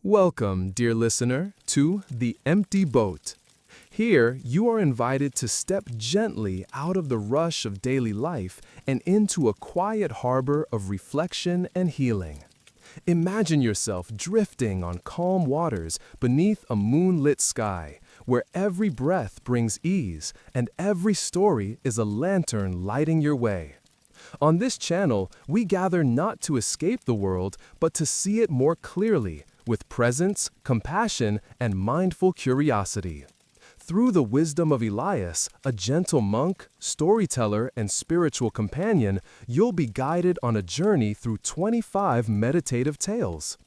Welcome, dear listener, to The Empty Boat. Here, you are invited to step gently out of the rush of daily life and into a quiet harbor of reflection and healing. Imagine yourself drifting on calm waters beneath a moonlit sky, where every breath brings ease and every story is a lantern lighting your way. On this channel, we gather not to escape the world, but to see it more clearly, with presence, compassion, and mindful curiosity. Through the wisdom of Elias, a gentle monk, storyteller, and spiritual companion, you'll be guided on a journey through 25 meditative tales.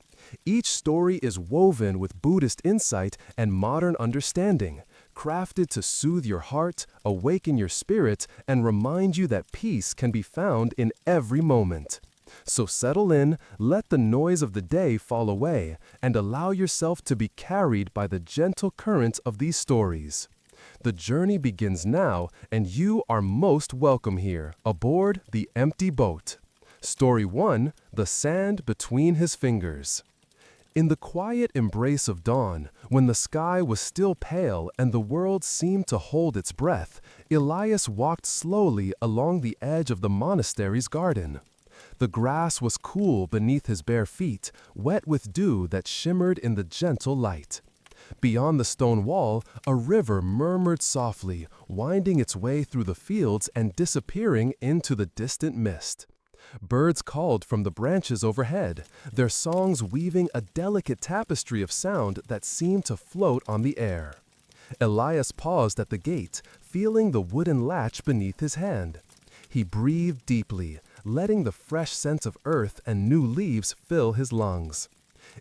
Each story is woven with Buddhist insight and modern understanding, crafted to soothe your heart, awaken your spirit, and remind you that peace can be found in every moment. So settle in, let the noise of the day fall away, and allow yourself to be carried by the gentle current of these stories. The journey begins now, and you are most welcome here, aboard the Empty Boat. Story 1, The Sand Between His Fingers. In the quiet embrace of dawn, when the sky was still pale and the world seemed to hold its breath, Elias walked slowly along the edge of the monastery's garden. The grass was cool beneath his bare feet, wet with dew that shimmered in the gentle light. Beyond the stone wall, a river murmured softly, winding its way through the fields and disappearing into the distant mist. Birds called from the branches overhead, their songs weaving a delicate tapestry of sound that seemed to float on the air. Elias paused at the gate, feeling the wooden latch beneath his hand. He breathed deeply, letting the fresh scent of earth and new leaves fill his lungs.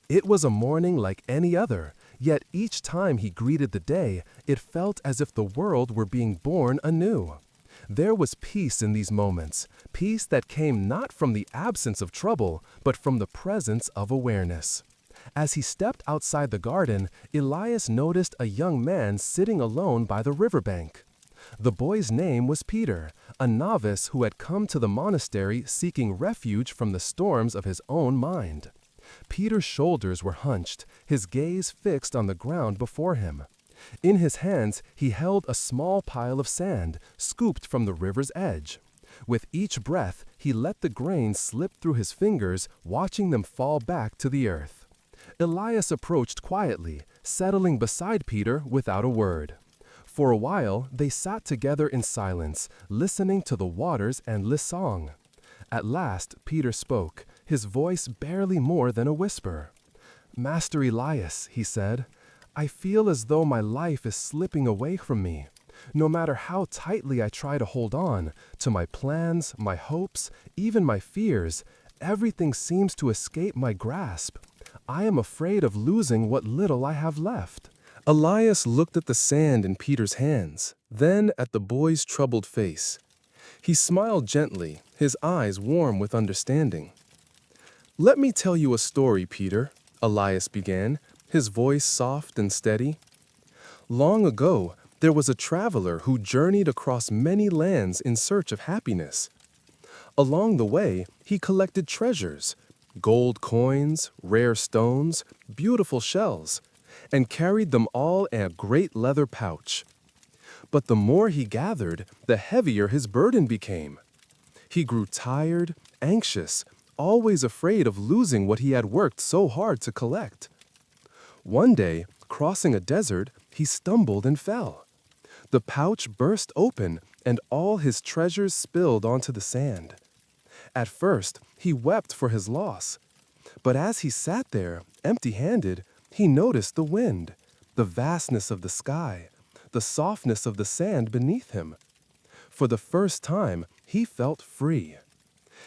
It was a morning like any other, yet each time he greeted the day, it felt as if the world were being born anew. There was peace in these moments, peace that came not from the absence of trouble, but from the presence of awareness. As he stepped outside the garden, Elias noticed a young man sitting alone by the riverbank. The boy's name was Peter, a novice who had come to the monastery seeking refuge from the storms of his own mind. Peter's shoulders were hunched, his gaze fixed on the ground before him. In his hands, he held a small pile of sand, scooped from the river's edge. With each breath, he let the grains slip through his fingers, watching them fall back to the earth. Elias approached quietly, settling beside Peter without a word. For a while, they sat together in silence, listening to the water's endless song. At last, Peter spoke, his voice barely more than a whisper. "Master Elias," he said, "I feel as though my life is slipping away from me. No matter how tightly I try to hold on to my plans, my hopes, even my fears, everything seems to escape my grasp. I am afraid of losing what little I have left." Elias looked at the sand in Peter's hands, then at the boy's troubled face. He smiled gently, his eyes warm with understanding. "Let me tell you a story, Peter," Elias began, his voice soft and steady. "Long ago, there was a traveler who journeyed across many lands in search of happiness. Along the way, he collected treasures, gold coins, rare stones, beautiful shells, and carried them all in a great leather pouch. But the more he gathered, the heavier his burden became. He grew tired, anxious, always afraid of losing what he had worked so hard to collect. One day, crossing a desert, he stumbled and fell. The pouch burst open, and all his treasures spilled onto the sand. At first, he wept for his loss. But as he sat there, empty-handed, he noticed the wind, the vastness of the sky, the softness of the sand beneath him. For the first time, he felt free.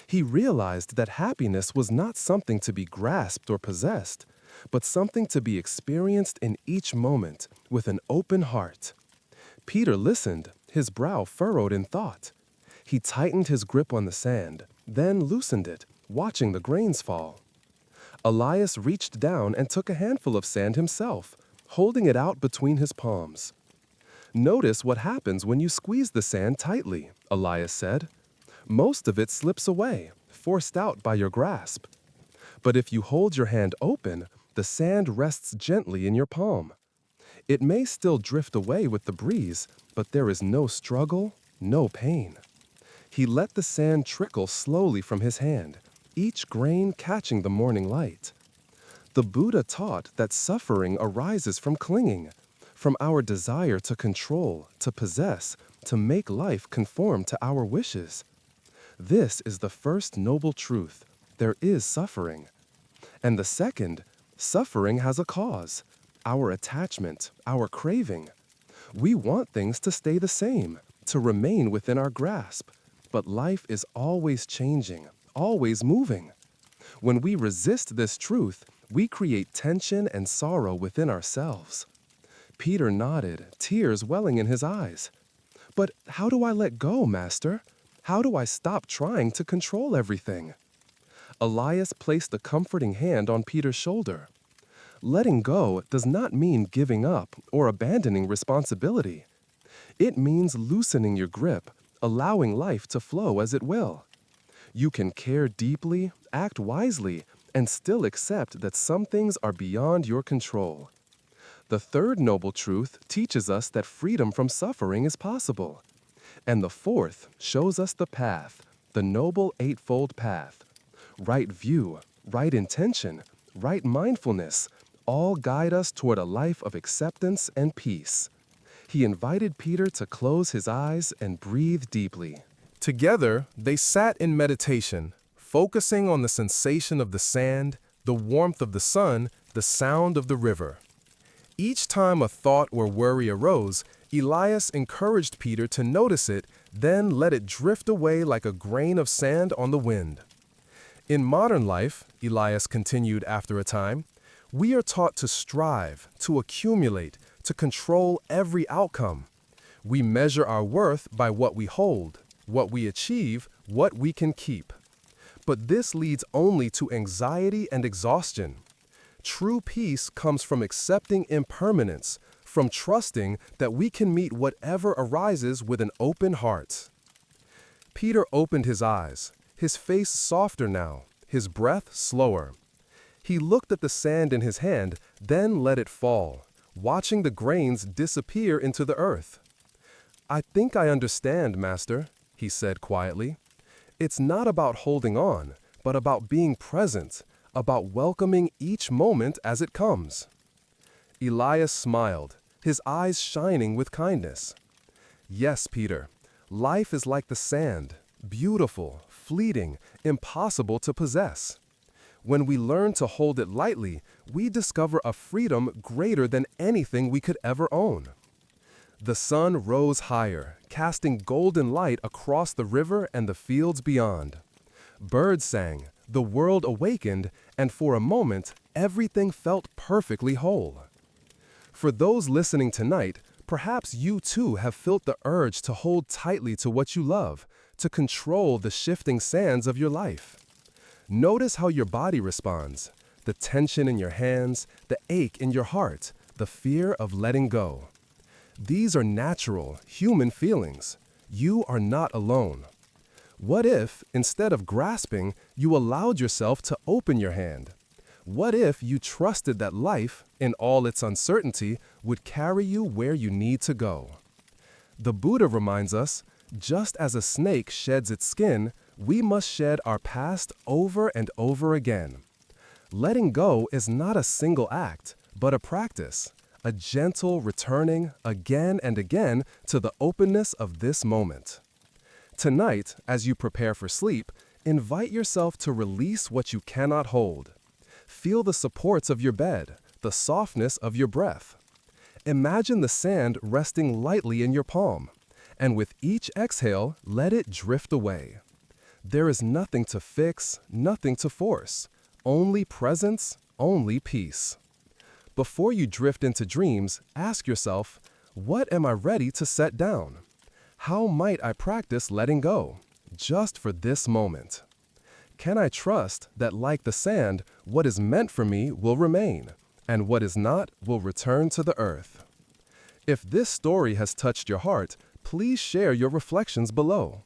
He realized that happiness was not something to be grasped or possessed, but something to be experienced in each moment with an open heart. Peter listened, his brow furrowed in thought. He tightened his grip on the sand, then loosened it, watching the grains fall. Elias reached down and took a handful of sand himself, holding it out between his palms. "Notice what happens when you squeeze the sand tightly," Elias said. "Most of it slips away, forced out by your grasp. But if you hold your hand open, The sand rests gently in your palm. It may still drift away with the breeze, but there is no struggle, no pain. He let the sand trickle slowly from his hand, each grain catching the morning light. The Buddha taught that suffering arises from clinging, from our desire to control, to possess, to make life conform to our wishes. This is the first noble truth. There is suffering. And the second, suffering has a cause, our attachment, our craving. We want things to stay the same, to remain within our grasp. But life is always changing, always moving. When we resist this truth, we create tension and sorrow within ourselves. Peter nodded, tears welling in his eyes. But how do I let go, Master? How do I stop trying to control everything? Elias placed a comforting hand on Peter's shoulder. Letting go does not mean giving up or abandoning responsibility. It means loosening your grip, allowing life to flow as it will. You can care deeply, act wisely, and still accept that some things are beyond your control. The third noble truth teaches us that freedom from suffering is possible. And the fourth shows us the path, the noble eightfold path. Right view, right intention, right mindfulness, all guide us toward a life of acceptance and peace. He invited Peter to close his eyes and breathe deeply. Together, they sat in meditation, focusing on the sensation of the sand, the warmth of the sun, the sound of the river. Each time a thought or worry arose, Elias encouraged Peter to notice it, then let it drift away like a grain of sand on the wind. In modern life, Elias continued after a time, we are taught to strive, to accumulate, to control every outcome. We measure our worth by what we hold, what we achieve, what we can keep. But this leads only to anxiety and exhaustion. True peace comes from accepting impermanence, from trusting that we can meet whatever arises with an open heart. Peter opened his eyes, his face softer now, his breath slower. He looked at the sand in his hand, then let it fall, watching the grains disappear into the earth. I think I understand, Master, he said quietly. It's not about holding on, but about being present, about welcoming each moment as it comes. Elias smiled, his eyes shining with kindness. Yes, Peter, life is like the sand, beautiful, fleeting, impossible to possess. When we learn to hold it lightly, we discover a freedom greater than anything we could ever own. The sun rose higher, casting golden light across the river and the fields beyond. Birds sang, the world awakened, and for a moment, everything felt perfectly whole. For those listening tonight, perhaps you too have felt the urge to hold tightly to what you love, to control the shifting sands of your life. Notice how your body responds, the tension in your hands, the ache in your heart, the fear of letting go. These are natural, human feelings. You are not alone. What if, instead of grasping, you allowed yourself to open your hand? What if you trusted that life, in all its uncertainty, would carry you where you need to go? The Buddha reminds us, just as a snake sheds its skin, we must shed our past over and over again. Letting go is not a single act, but a practice, a gentle returning again and again to the openness of this moment. Tonight, as you prepare for sleep, invite yourself to release what you cannot hold. Feel the supports of your bed, the softness of your breath. Imagine the sand resting lightly in your palm, and with each exhale, let it drift away. There is nothing to fix, nothing to force, only presence, only peace. Before you drift into dreams, ask yourself, what am I ready to set down? How might I practice letting go, just for this moment? Can I trust that, like the sand, what is meant for me will remain, and what is not will return to the earth? If this story has touched your heart, please share your reflections below.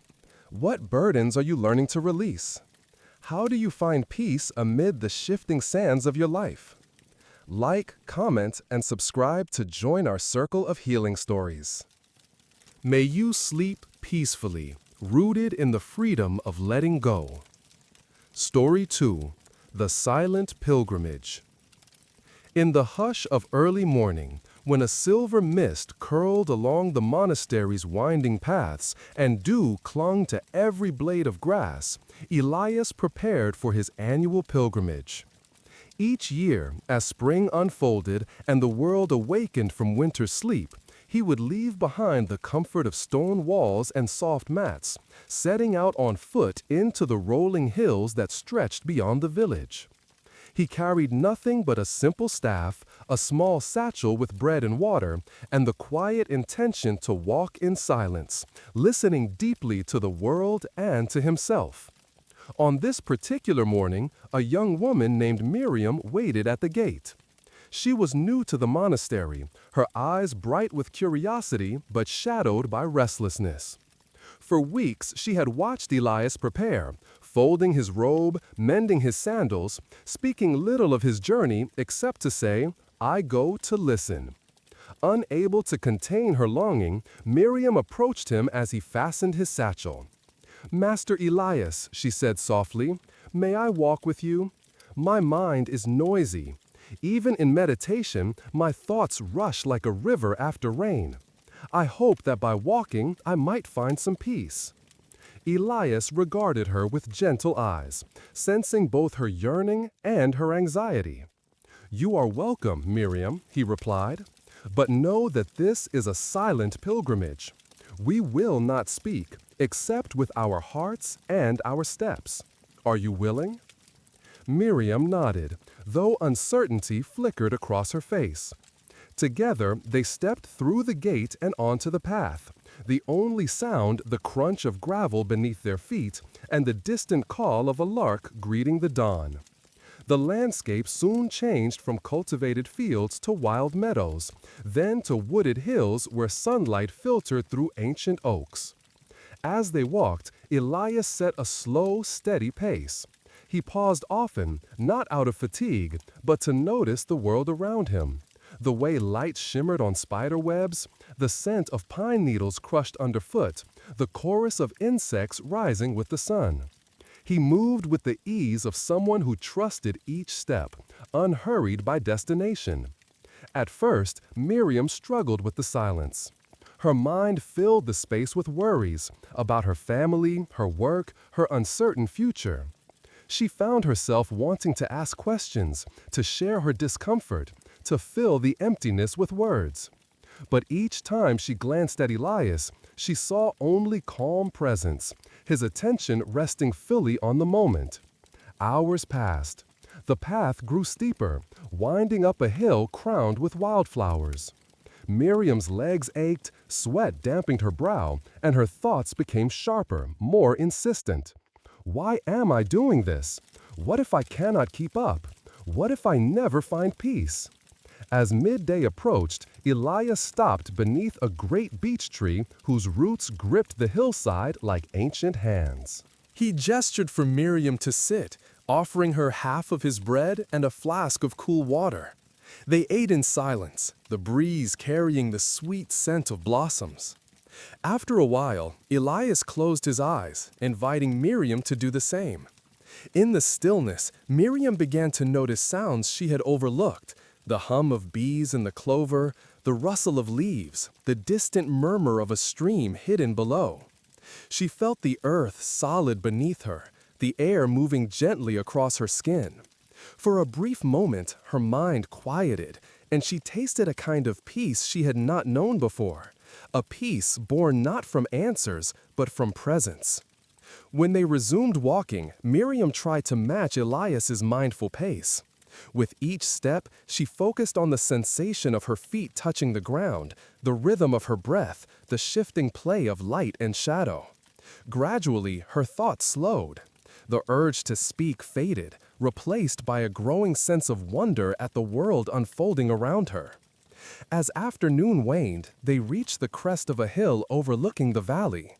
What burdens are you learning to release? How do you find peace amid the shifting sands of your life? Like, comment, and subscribe to join our circle of healing stories. May you sleep peacefully, rooted in the freedom of letting go. Story 2. The Silent Pilgrimage. In the hush of early morning, when a silver mist curled along the monastery's winding paths and dew clung to every blade of grass, Elias prepared for his annual pilgrimage. Each year, as spring unfolded and the world awakened from winter sleep, he would leave behind the comfort of stone walls and soft mats, setting out on foot into the rolling hills that stretched beyond the village. He carried nothing but a simple staff, a small satchel with bread and water, and the quiet intention to walk in silence, listening deeply to the world and to himself. On this particular morning, a young woman named Miriam waited at the gate. She was new to the monastery, her eyes bright with curiosity but shadowed by restlessness. For weeks she had watched Elias prepare, folding his robe, mending his sandals, speaking little of his journey except to say, "I go to listen." Unable to contain her longing, Miriam approached him as he fastened his satchel. "Master Elias," she said softly, "may I walk with you? My mind is noisy. Even in meditation, my thoughts rush like a river after rain. I hope that by walking, I might find some peace." Elias regarded her with gentle eyes, sensing both her yearning and her anxiety. "You are welcome, Miriam," he replied, "but know that this is a silent pilgrimage. We will not speak, except with our hearts and our steps. Are you willing?" Miriam nodded, though uncertainty flickered across her face. Together, they stepped through the gate and onto the path, the only sound the crunch of gravel beneath their feet and the distant call of a lark greeting the dawn. The landscape soon changed from cultivated fields to wild meadows, then to wooded hills where sunlight filtered through ancient oaks. As they walked, Elias set a slow, steady pace. He paused often, not out of fatigue, but to notice the world around him. The way light shimmered on spider webs, the scent of pine needles crushed underfoot, the chorus of insects rising with the sun. He moved with the ease of someone who trusted each step, unhurried by destination. At first, Miriam struggled with the silence. Her mind filled the space with worries about her family, her work, her uncertain future. She found herself wanting to ask questions, to share her discomfort, to fill the emptiness with words. But each time she glanced at Elias, she saw only calm presence, his attention resting fully on the moment. Hours passed. The path grew steeper, winding up a hill crowned with wildflowers. Miriam's legs ached, sweat dampened her brow, and her thoughts became sharper, more insistent. Why am I doing this? What if I cannot keep up? What if I never find peace? As midday approached, Elias stopped beneath a great beech tree whose roots gripped the hillside like ancient hands. He gestured for Miriam to sit, offering her half of his bread and a flask of cool water. They ate in silence, the breeze carrying the sweet scent of blossoms. After a while, Elias closed his eyes, inviting Miriam to do the same. In the stillness, Miriam began to notice sounds she had overlooked: the hum of bees in the clover, the rustle of leaves, the distant murmur of a stream hidden below. She felt the earth solid beneath her, the air moving gently across her skin. For a brief moment, her mind quieted, and she tasted a kind of peace she had not known before, a peace born not from answers, but from presence. When they resumed walking, Miriam tried to match Elias's mindful pace. With each step, she focused on the sensation of her feet touching the ground, the rhythm of her breath, the shifting play of light and shadow. Gradually, her thoughts slowed. The urge to speak faded, replaced by a growing sense of wonder at the world unfolding around her. As afternoon waned, they reached the crest of a hill overlooking the valley.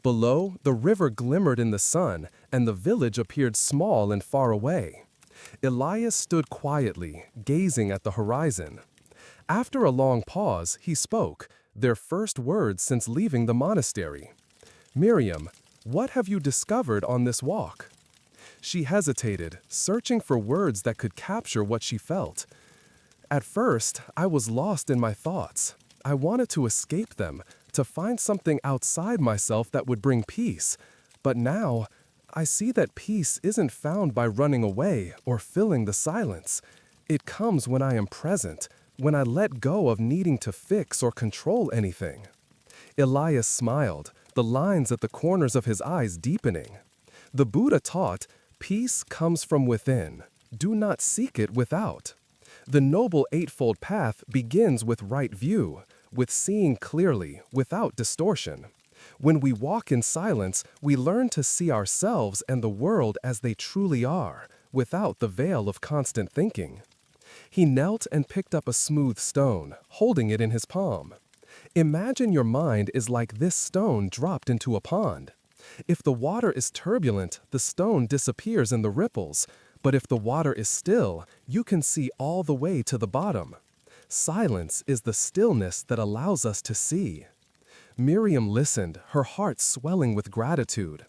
Below, the river glimmered in the sun, and the village appeared small and far away. Elias stood quietly, gazing at the horizon. After a long pause, he spoke, their first words since leaving the monastery. "Miriam, what have you discovered on this walk?" She hesitated, searching for words that could capture what she felt. "At first, I was lost in my thoughts. I wanted to escape them, to find something outside myself that would bring peace. But now, I see that peace isn't found by running away or filling the silence. It comes when I am present, when I let go of needing to fix or control anything." Elias smiled, the lines at the corners of his eyes deepening. The Buddha taught, "Peace comes from within. Do not seek it without." The Noble Eightfold Path begins with right view, with seeing clearly, without distortion. When we walk in silence, we learn to see ourselves and the world as they truly are, without the veil of constant thinking. He knelt and picked up a smooth stone, holding it in his palm. Imagine your mind is like this stone dropped into a pond. If the water is turbulent, the stone disappears in the ripples, but if the water is still, you can see all the way to the bottom. Silence is the stillness that allows us to see. Miriam listened, her heart swelling with gratitude.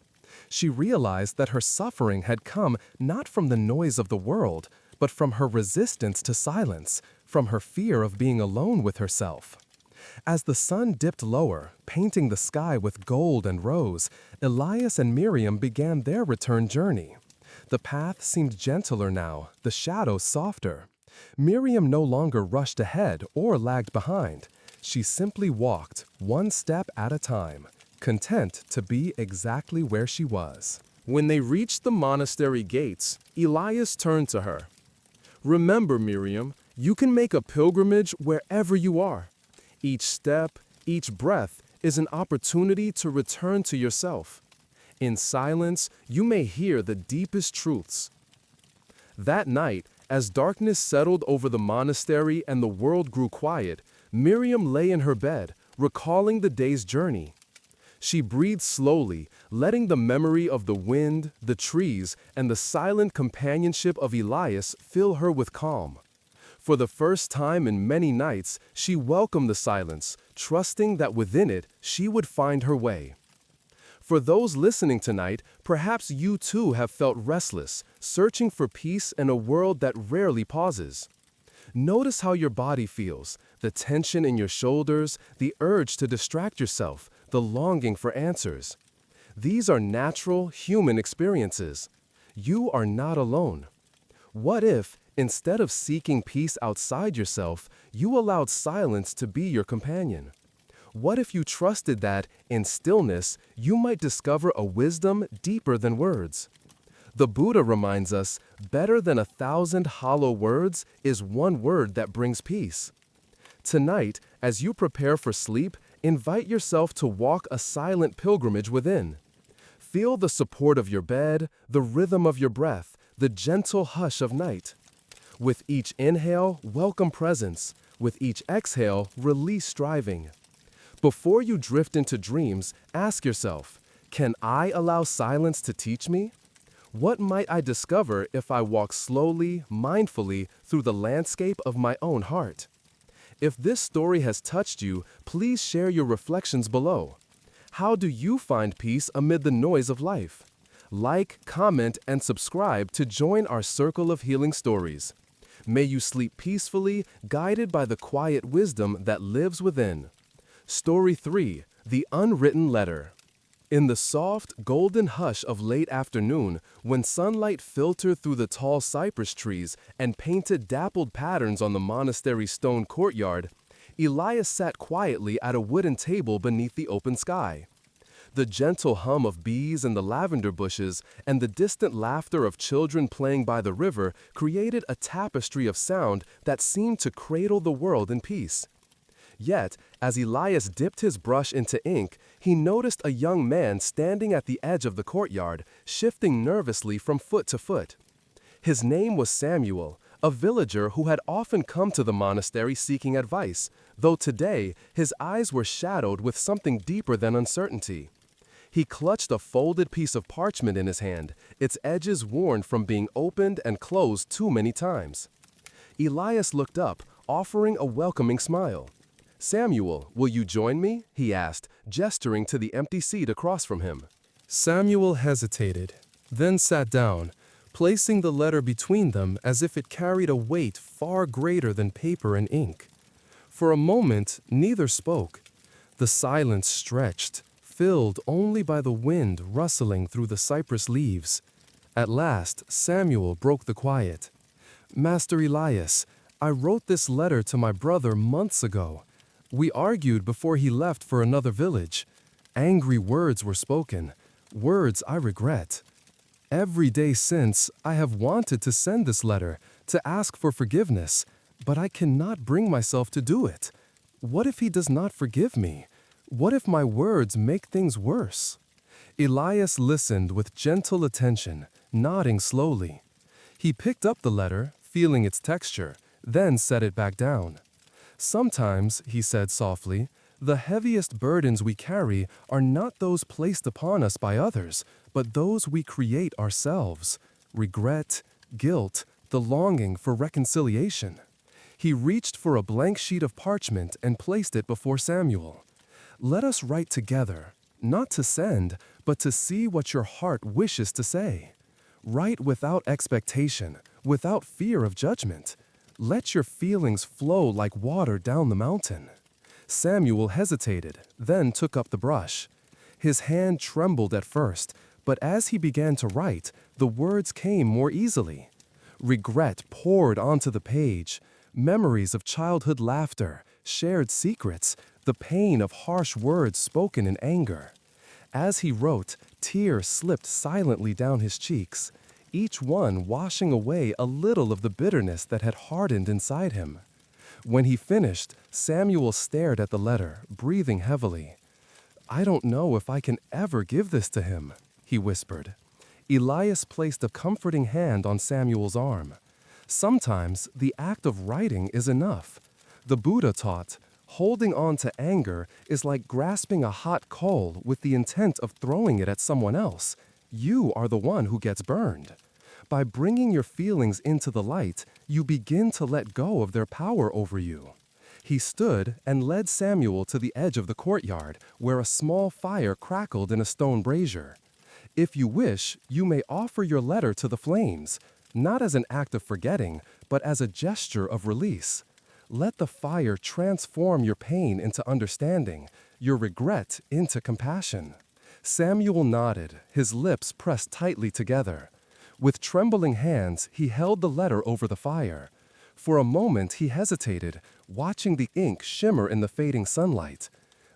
She realized that her suffering had come not from the noise of the world, but from her resistance to silence, from her fear of being alone with herself. As the sun dipped lower, painting the sky with gold and rose, Elias and Miriam began their return journey. The path seemed gentler now, the shadows softer. Miriam no longer rushed ahead or lagged behind. She simply walked, one step at a time, content to be exactly where she was. When they reached the monastery gates, Elias turned to her. "Remember, Miriam, you can make a pilgrimage wherever you are. Each step, each breath is an opportunity to return to yourself. In silence, you may hear the deepest truths." That night, as darkness settled over the monastery and the world grew quiet, Miriam lay in her bed, recalling the day's journey. She breathed slowly, letting the memory of the wind, the trees, and the silent companionship of Elias fill her with calm. For the first time in many nights, she welcomed the silence, trusting that within it she would find her way. For those listening tonight, perhaps you too have felt restless, searching for peace in a world that rarely pauses. Notice how your body feels, the tension in your shoulders, the urge to distract yourself, the longing for answers. These are natural, human experiences. You are not alone. What if, instead of seeking peace outside yourself, you allowed silence to be your companion? What if you trusted that, in stillness, you might discover a wisdom deeper than words? The Buddha reminds us, better than 1,000 hollow words is one word that brings peace. Tonight, as you prepare for sleep, invite yourself to walk a silent pilgrimage within. Feel the support of your bed, the rhythm of your breath, the gentle hush of night. With each inhale, welcome presence. With each exhale, release striving. Before you drift into dreams, ask yourself, can I allow silence to teach me? What might I discover if I walk slowly, mindfully through the landscape of my own heart? If this story has touched you, please share your reflections below. How do you find peace amid the noise of life? Like, comment, and subscribe to join our circle of healing stories. May you sleep peacefully, guided by the quiet wisdom that lives within. Story 3: The Unwritten Letter. In the soft, golden hush of late afternoon, when sunlight filtered through the tall cypress trees and painted dappled patterns on the monastery's stone courtyard, Elias sat quietly at a wooden table beneath the open sky. The gentle hum of bees in the lavender bushes and the distant laughter of children playing by the river created a tapestry of sound that seemed to cradle the world in peace. Yet, as Elias dipped his brush into ink, he noticed a young man standing at the edge of the courtyard, shifting nervously from foot to foot. His name was Samuel, a villager who had often come to the monastery seeking advice, though today his eyes were shadowed with something deeper than uncertainty. He clutched a folded piece of parchment in his hand, its edges worn from being opened and closed too many times. Elias looked up, offering a welcoming smile. "Samuel, will you join me?" he asked, gesturing to the empty seat across from him. Samuel hesitated, then sat down, placing the letter between them as if it carried a weight far greater than paper and ink. For a moment, neither spoke. The silence stretched, filled only by the wind rustling through the cypress leaves. At last, Samuel broke the quiet. "Master Elias, I wrote this letter to my brother months ago. We argued before he left for another village. Angry words were spoken, words I regret. Every day since, I have wanted to send this letter, to ask for forgiveness, but I cannot bring myself to do it. What if he does not forgive me? What if my words make things worse?" Elias listened with gentle attention, nodding slowly. He picked up the letter, feeling its texture, then set it back down. "Sometimes," he said softly, "the heaviest burdens we carry are not those placed upon us by others, but those we create ourselves. Regret, guilt, the longing for reconciliation." He reached for a blank sheet of parchment and placed it before Samuel. "Let us write together, not to send, but to see what your heart wishes to say. Write without expectation, without fear of judgment. Let your feelings flow like water down the mountain." Samuel hesitated, then took up the brush. His hand trembled at first, but as he began to write, the words came more easily. Regret poured onto the page, memories of childhood laughter, shared secrets, the pain of harsh words spoken in anger. As he wrote, tears slipped silently down his cheeks, each one washing away a little of the bitterness that had hardened inside him. When he finished, Samuel stared at the letter, breathing heavily. "I don't know if I can ever give this to him," he whispered. Elias placed a comforting hand on Samuel's arm. Sometimes the act of writing is enough. The Buddha taught, holding on to anger is like grasping a hot coal with the intent of throwing it at someone else. You are the one who gets burned. By bringing your feelings into the light, you begin to let go of their power over you. He stood and led Samuel to the edge of the courtyard, where a small fire crackled in a stone brazier. "If you wish, you may offer your letter to the flames, not as an act of forgetting, but as a gesture of release. Let the fire transform your pain into understanding, your regret into compassion." Samuel nodded, his lips pressed tightly together. With trembling hands, he held the letter over the fire. For a moment he hesitated, watching the ink shimmer in the fading sunlight.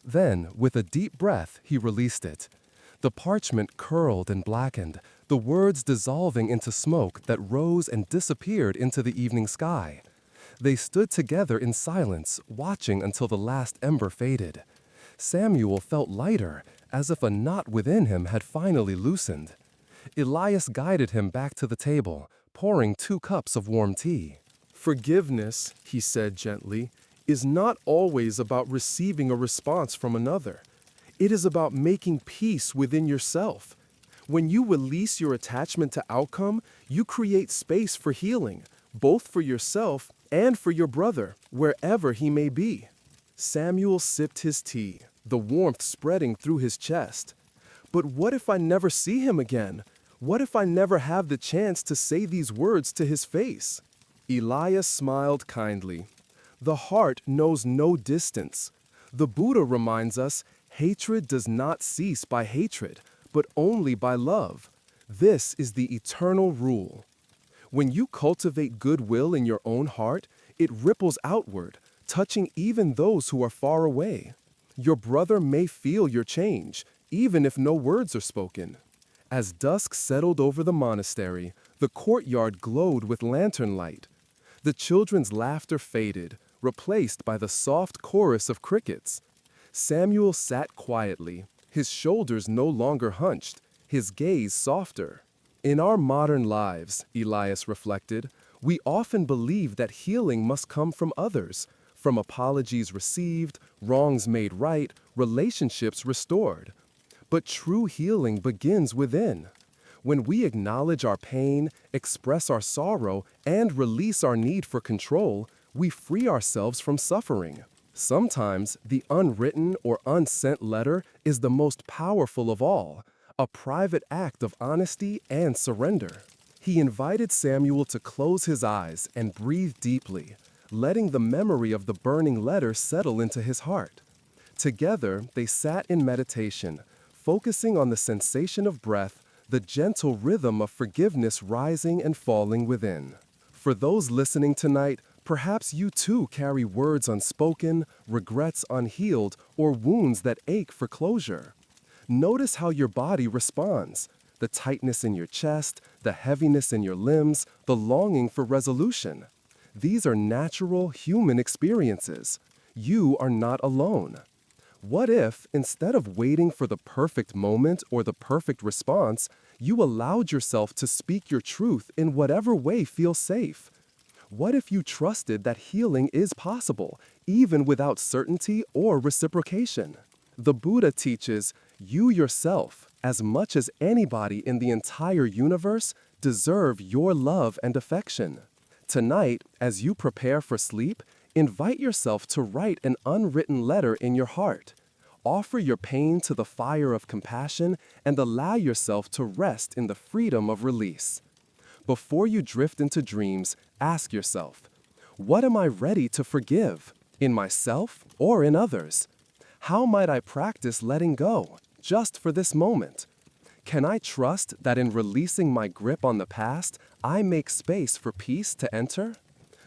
Then, with a deep breath, he released it. The parchment curled and blackened, the words dissolving into smoke that rose and disappeared into the evening sky. They stood together in silence, watching until the last ember faded. Samuel felt lighter, as if a knot within him had finally loosened. Elias guided him back to the table, pouring 2 cups of warm tea. "Forgiveness," he said gently, "is not always about receiving a response from another. It is about making peace within yourself. When you release your attachment to outcome, you create space for healing, both for yourself and for your brother, wherever he may be." Samuel sipped his tea, the warmth spreading through his chest. "But what if I never see him again? What if I never have the chance to say these words to his face?" Elias smiled kindly. "The heart knows no distance. The Buddha reminds us, hatred does not cease by hatred, but only by love. This is the eternal rule. When you cultivate goodwill in your own heart, it ripples outward, touching even those who are far away. Your brother may feel your change, even if no words are spoken." As dusk settled over the monastery, the courtyard glowed with lantern light. The children's laughter faded, replaced by the soft chorus of crickets. Samuel sat quietly, his shoulders no longer hunched, his gaze softer. In our modern lives, Elias reflected, we often believe that healing must come from others, from apologies received, wrongs made right, relationships restored. But true healing begins within. When we acknowledge our pain, express our sorrow, and release our need for control, we free ourselves from suffering. Sometimes the unwritten or unsent letter is the most powerful of all, a private act of honesty and surrender. He invited Samuel to close his eyes and breathe deeply, letting the memory of the burning letter settle into his heart. Together, they sat in meditation, focusing on the sensation of breath, the gentle rhythm of forgiveness rising and falling within. For those listening tonight, perhaps you too carry words unspoken, regrets unhealed, or wounds that ache for closure. Notice how your body responds. The tightness in your chest, the heaviness in your limbs, the longing for resolution. These are natural human experiences. You are not alone. What if, instead of waiting for the perfect moment or the perfect response, you allowed yourself to speak your truth in whatever way feels safe? What if you trusted that healing is possible, even without certainty or reciprocation? The Buddha teaches, you yourself, as much as anybody in the entire universe, deserve your love and affection. Tonight, as you prepare for sleep, invite yourself to write an unwritten letter in your heart. Offer your pain to the fire of compassion and allow yourself to rest in the freedom of release. Before you drift into dreams, ask yourself, what am I ready to forgive, in myself or in others? How might I practice letting go, just for this moment? Can I trust that in releasing my grip on the past, I make space for peace to enter?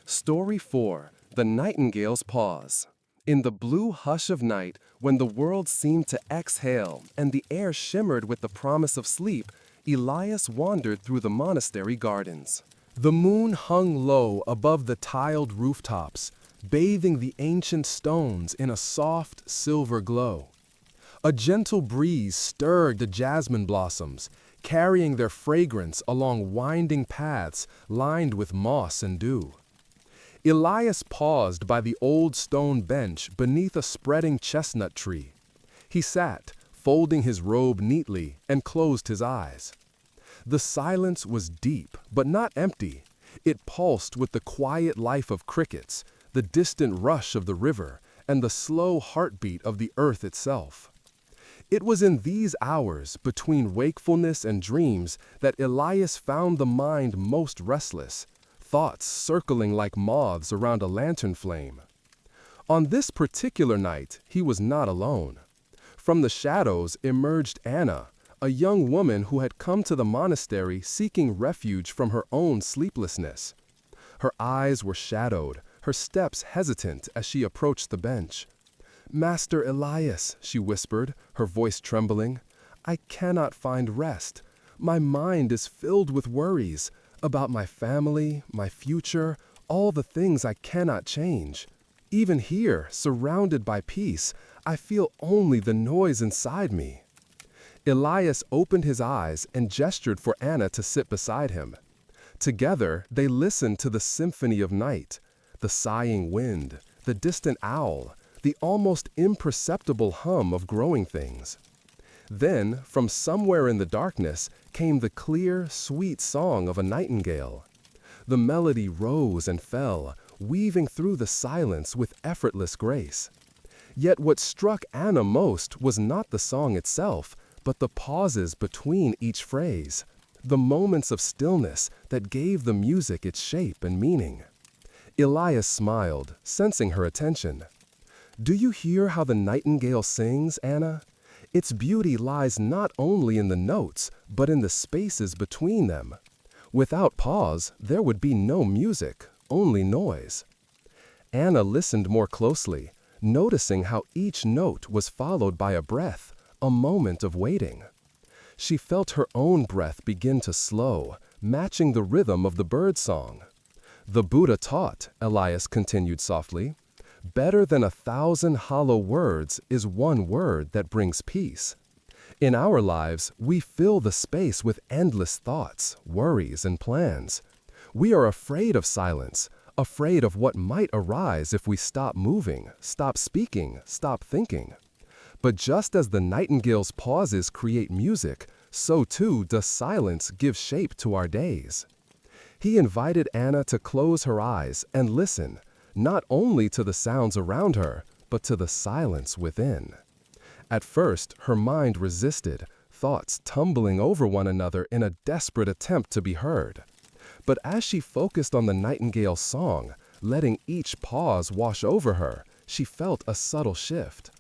Story 4. The Nightingale's Pause. In the blue hush of night, when the world seemed to exhale and the air shimmered with the promise of sleep, Elias wandered through the monastery gardens. The moon hung low above the tiled rooftops, bathing the ancient stones in a soft silver glow. A gentle breeze stirred the jasmine blossoms, carrying their fragrance along winding paths lined with moss and dew. Elias paused by the old stone bench beneath a spreading chestnut tree. He sat, folding his robe neatly, and closed his eyes. The silence was deep, but not empty. It pulsed with the quiet life of crickets, the distant rush of the river, and the slow heartbeat of the earth itself. It was in these hours, between wakefulness and dreams, that Elias found the mind most restless, thoughts circling like moths around a lantern flame. On this particular night, he was not alone. From the shadows emerged Anna, a young woman who had come to the monastery seeking refuge from her own sleeplessness. Her eyes were shadowed, her steps hesitant as she approached the bench. "Master Elias," she whispered, her voice trembling, "I cannot find rest. My mind is filled with worries about my family, my future, all the things I cannot change. Even here, surrounded by peace, I feel only the noise inside me." Elias opened his eyes and gestured for Anna to sit beside him. Together, they listened to the symphony of night, the sighing wind, the distant owl, the almost imperceptible hum of growing things. Then, from somewhere in the darkness, came the clear, sweet song of a nightingale. The melody rose and fell, weaving through the silence with effortless grace. Yet what struck Anna most was not the song itself, but the pauses between each phrase, the moments of stillness that gave the music its shape and meaning. Elias smiled, sensing her attention. "Do you hear how the nightingale sings, Anna? Its beauty lies not only in the notes, but in the spaces between them. Without pause, there would be no music, only noise." Anna listened more closely, noticing how each note was followed by a breath, a moment of waiting. She felt her own breath begin to slow, matching the rhythm of the bird song. "The Buddha taught," Elias continued softly, "better than 1,000 hollow words is one word that brings peace. In our lives, we fill the space with endless thoughts, worries, and plans. We are afraid of silence, afraid of what might arise if we stop moving, stop speaking, stop thinking. But just as the nightingale's pauses create music, so too does silence give shape to our days. He invited Anna to close her eyes and listen, not only to the sounds around her, but to the silence within. At first, her mind resisted, thoughts tumbling over one another in a desperate attempt to be heard. But as she focused on the nightingale's song, letting each pause wash over her, she felt a subtle shift.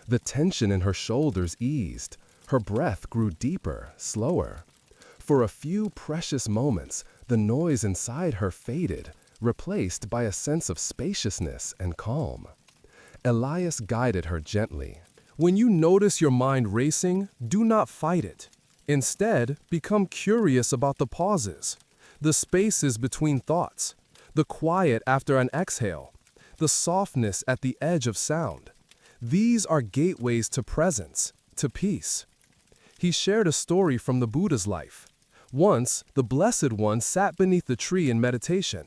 The tension in her shoulders eased. Her breath grew deeper, slower. For a few precious moments, the noise inside her faded, replaced by a sense of spaciousness and calm. Elias guided her gently. When you notice your mind racing, do not fight it. Instead, become curious about the pauses, the spaces between thoughts, the quiet after an exhale, the softness at the edge of sound. These are gateways to presence, to peace. He shared a story from the Buddha's life. Once, the Blessed One sat beneath the tree in meditation.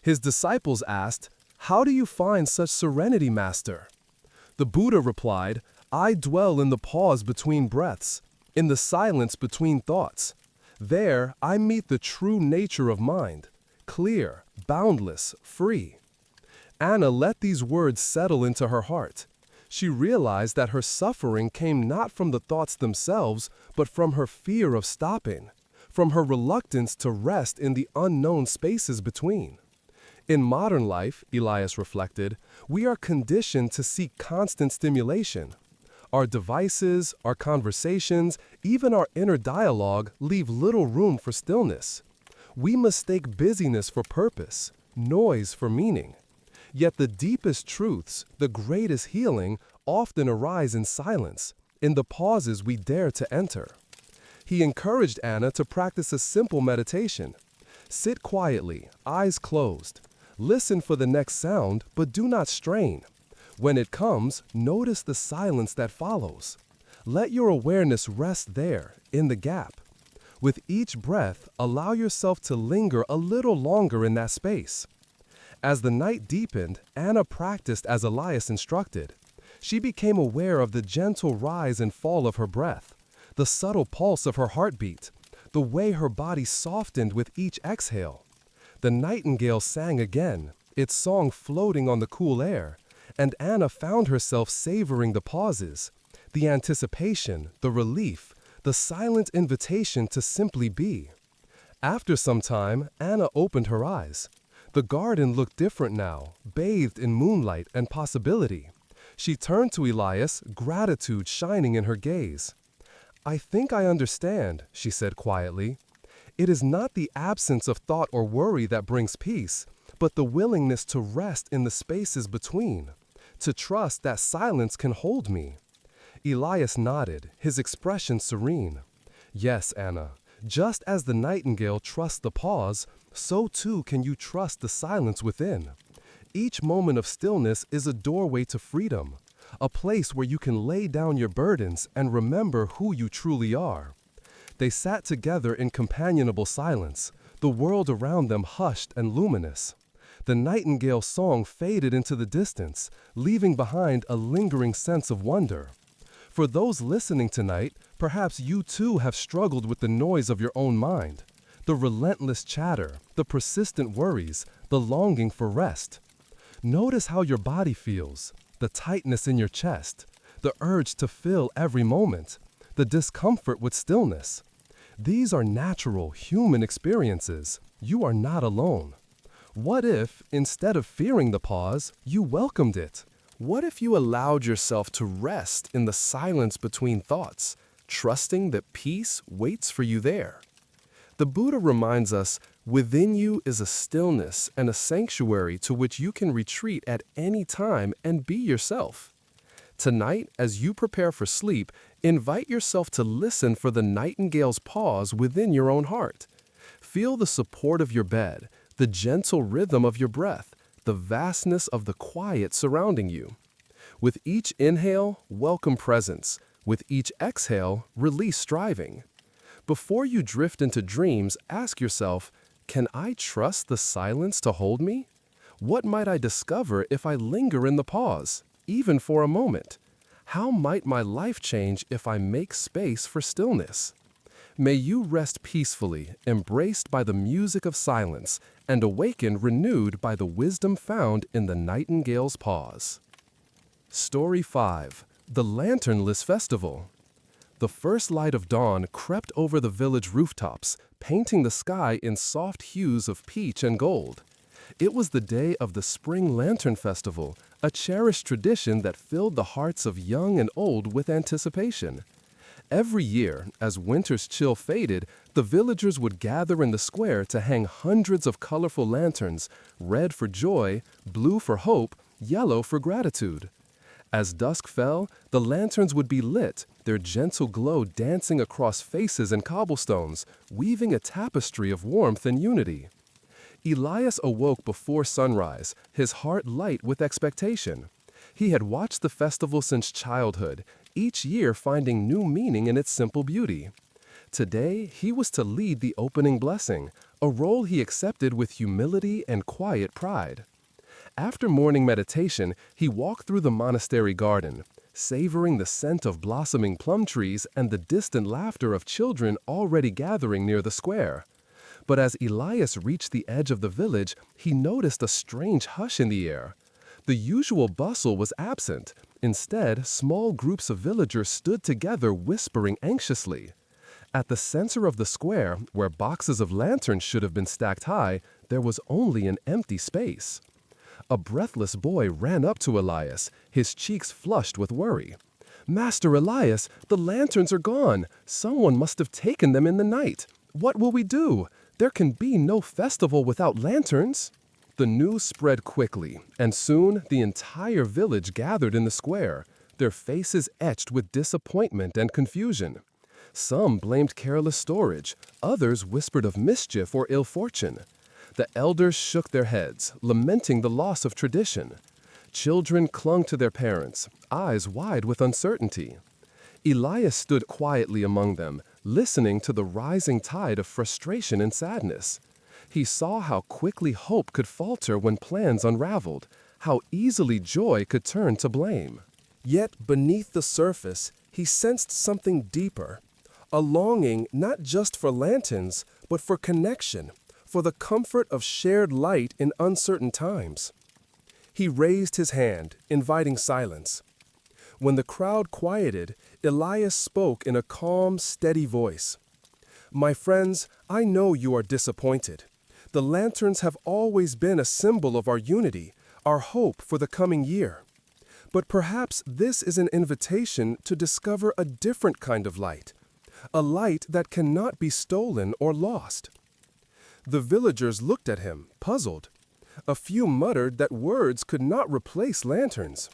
His disciples asked, "How do you find such serenity, Master?" The Buddha replied, "I dwell in the pause between breaths, in the silence between thoughts. There, I meet the true nature of mind, clear, boundless, free." Anna let these words settle into her heart. She realized that her suffering came not from the thoughts themselves, but from her fear of stopping, from her reluctance to rest in the unknown spaces between. In modern life, Elias reflected, we are conditioned to seek constant stimulation. Our devices, our conversations, even our inner dialogue leave little room for stillness. We mistake busyness for purpose, noise for meaning. Yet the deepest truths, the greatest healing, often arise in silence, in the pauses we dare to enter. He encouraged Anna to practice a simple meditation. Sit quietly, eyes closed. Listen for the next sound, but do not strain. When it comes, notice the silence that follows. Let your awareness rest there, in the gap. With each breath, allow yourself to linger a little longer in that space. As the night deepened, Anna practiced as Elias instructed. She became aware of the gentle rise and fall of her breath, the subtle pulse of her heartbeat, the way her body softened with each exhale. The nightingale sang again, its song floating on the cool air, and Anna found herself savoring the pauses, the anticipation, the relief, the silent invitation to simply be. After some time, Anna opened her eyes. The garden looked different now, bathed in moonlight and possibility. She turned to Elias, gratitude shining in her gaze. "I think I understand," she said quietly. "It is not the absence of thought or worry that brings peace, but the willingness to rest in the spaces between, to trust that silence can hold me." Elias nodded, his expression serene. "Yes, Anna, just as the nightingale trusts the pause, so too can you trust the silence within. Each moment of stillness is a doorway to freedom, a place where you can lay down your burdens and remember who you truly are." They sat together in companionable silence, the world around them hushed and luminous. The nightingale's song faded into the distance, leaving behind a lingering sense of wonder. For those listening tonight, perhaps you too have struggled with the noise of your own mind, the relentless chatter, the persistent worries, the longing for rest. Notice how your body feels, the tightness in your chest, the urge to fill every moment, the discomfort with stillness. These are natural, human experiences. You are not alone. What if, instead of fearing the pause, you welcomed it? What if you allowed yourself to rest in the silence between thoughts, trusting that peace waits for you there? The Buddha reminds us, within you is a stillness and a sanctuary to which you can retreat at any time and be yourself. Tonight, as you prepare for sleep, invite yourself to listen for the nightingale's pause within your own heart. Feel the support of your bed, the gentle rhythm of your breath, the vastness of the quiet surrounding you. With each inhale, welcome presence. With each exhale, release striving. Before you drift into dreams, ask yourself, can I trust the silence to hold me? What might I discover if I linger in the pause, even for a moment? How might my life change if I make space for stillness? May you rest peacefully, embraced by the music of silence, and awaken renewed by the wisdom found in the nightingale's pause. Story 5. The Lanternless Festival. The first light of dawn crept over the village rooftops, painting the sky in soft hues of peach and gold. It was the day of the Spring Lantern Festival, a cherished tradition that filled the hearts of young and old with anticipation. Every year, as winter's chill faded, the villagers would gather in the square to hang hundreds of colorful lanterns, red for joy, blue for hope, yellow for gratitude. As dusk fell, the lanterns would be lit, their gentle glow dancing across faces and cobblestones, weaving a tapestry of warmth and unity. Elias awoke before sunrise, his heart light with expectation. He had watched the festival since childhood, each year finding new meaning in its simple beauty. Today, he was to lead the opening blessing, a role he accepted with humility and quiet pride. After morning meditation, he walked through the monastery garden, savoring the scent of blossoming plum trees and the distant laughter of children already gathering near the square. But as Elias reached the edge of the village, he noticed a strange hush in the air. The usual bustle was absent. Instead, small groups of villagers stood together whispering anxiously. At the center of the square, where boxes of lanterns should have been stacked high, there was only an empty space. A breathless boy ran up to Elias, his cheeks flushed with worry. "Master Elias, the lanterns are gone. Someone must have taken them in the night. What will we do? There can be no festival without lanterns." The news spread quickly, and soon the entire village gathered in the square, their faces etched with disappointment and confusion. Some blamed careless storage, others whispered of mischief or ill fortune. The elders shook their heads, lamenting the loss of tradition. Children clung to their parents, eyes wide with uncertainty. Elias stood quietly among them, listening to the rising tide of frustration and sadness. He saw how quickly hope could falter when plans unraveled, how easily joy could turn to blame. Yet beneath the surface, he sensed something deeper, a longing not just for lanterns, but for connection, for the comfort of shared light in uncertain times. He raised his hand, inviting silence. When the crowd quieted, Elias spoke in a calm, steady voice. "My friends, I know you are disappointed. The lanterns have always been a symbol of our unity, our hope for the coming year. But perhaps this is an invitation to discover a different kind of light, a light that cannot be stolen or lost." The villagers looked at him, puzzled. A few muttered that words could not replace lanterns.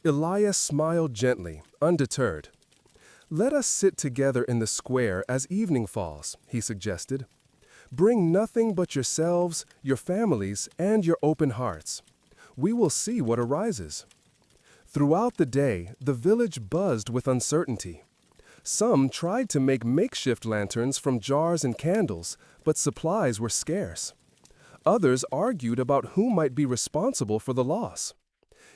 Elias smiled gently, undeterred. "Let us sit together in the square as evening falls," he suggested. "Bring nothing but yourselves, your families, and your open hearts. We will see what arises." Throughout the day, the village buzzed with uncertainty. Some tried to make makeshift lanterns from jars and candles, but supplies were scarce. Others argued about who might be responsible for the loss.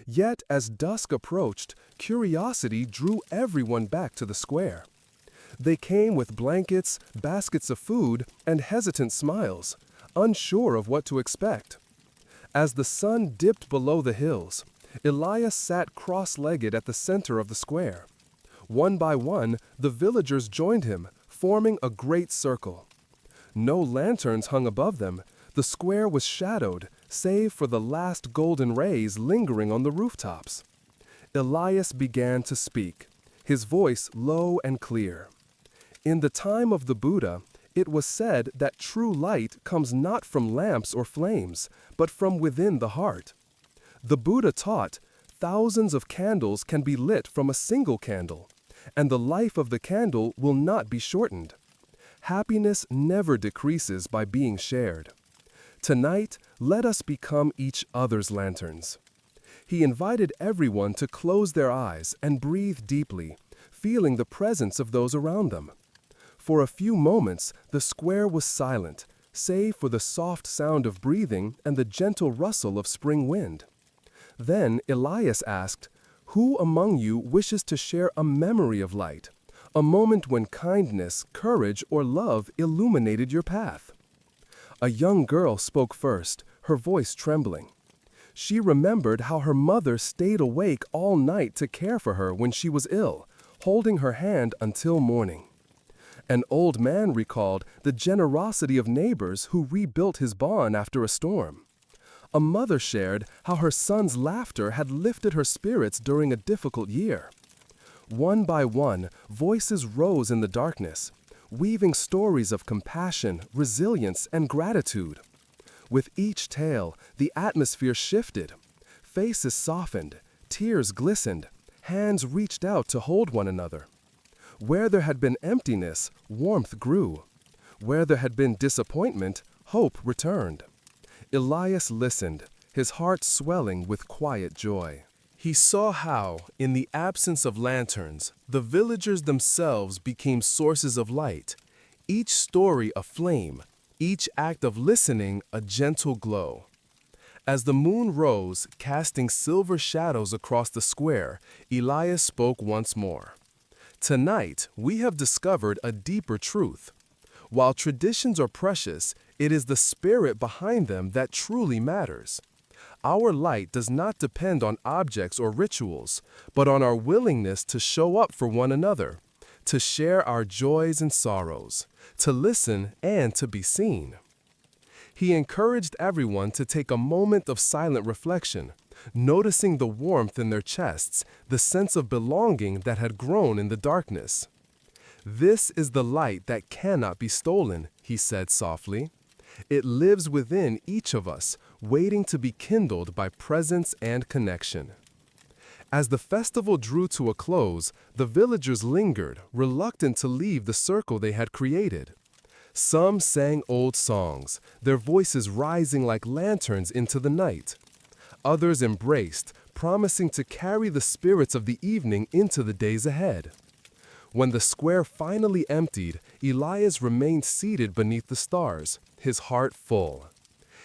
Yet, as dusk approached, curiosity drew everyone back to the square. They came with blankets, baskets of food, and hesitant smiles, unsure of what to expect. As the sun dipped below the hills, Elias sat cross-legged at the center of the square. One by one, the villagers joined him, forming a great circle. No lanterns hung above them. The square was shadowed, save for the last golden rays lingering on the rooftops. Elias began to speak, his voice low and clear. In the time of the Buddha, it was said that true light comes not from lamps or flames, but from within the heart. The Buddha taught, thousands of candles can be lit from a single candle, and the life of the candle will not be shortened. Happiness never decreases by being shared. Tonight, let us become each other's lanterns. He invited everyone to close their eyes and breathe deeply, feeling the presence of those around them. For a few moments, the square was silent, save for the soft sound of breathing and the gentle rustle of spring wind. Then Elias asked, Who among you wishes to share a memory of light, a moment when kindness, courage, or love illuminated your path? A young girl spoke first, her voice trembling. She remembered how her mother stayed awake all night to care for her when she was ill, holding her hand until morning. An old man recalled the generosity of neighbors who rebuilt his barn after a storm. A mother shared how her son's laughter had lifted her spirits during a difficult year. One by one, voices rose in the darkness, weaving stories of compassion, resilience, and gratitude. With each tale, the atmosphere shifted. Faces softened, tears glistened, hands reached out to hold one another. Where there had been emptiness, warmth grew. Where there had been disappointment, hope returned. Elias listened, his heart swelling with quiet joy. He saw how, in the absence of lanterns, the villagers themselves became sources of light, each story a flame, each act of listening a gentle glow. As the moon rose, casting silver shadows across the square, Elias spoke once more. Tonight, we have discovered a deeper truth. While traditions are precious, it is the spirit behind them that truly matters. Our light does not depend on objects or rituals, but on our willingness to show up for one another, to share our joys and sorrows, to listen and to be seen. He encouraged everyone to take a moment of silent reflection, noticing the warmth in their chests, the sense of belonging that had grown in the darkness. "This is the light that cannot be stolen," he said softly. "It lives within each of us, waiting to be kindled by presence and connection." As the festival drew to a close, the villagers lingered, reluctant to leave the circle they had created. Some sang old songs, their voices rising like lanterns into the night. Others embraced, promising to carry the spirits of the evening into the days ahead. When the square finally emptied, Elias remained seated beneath the stars, his heart full.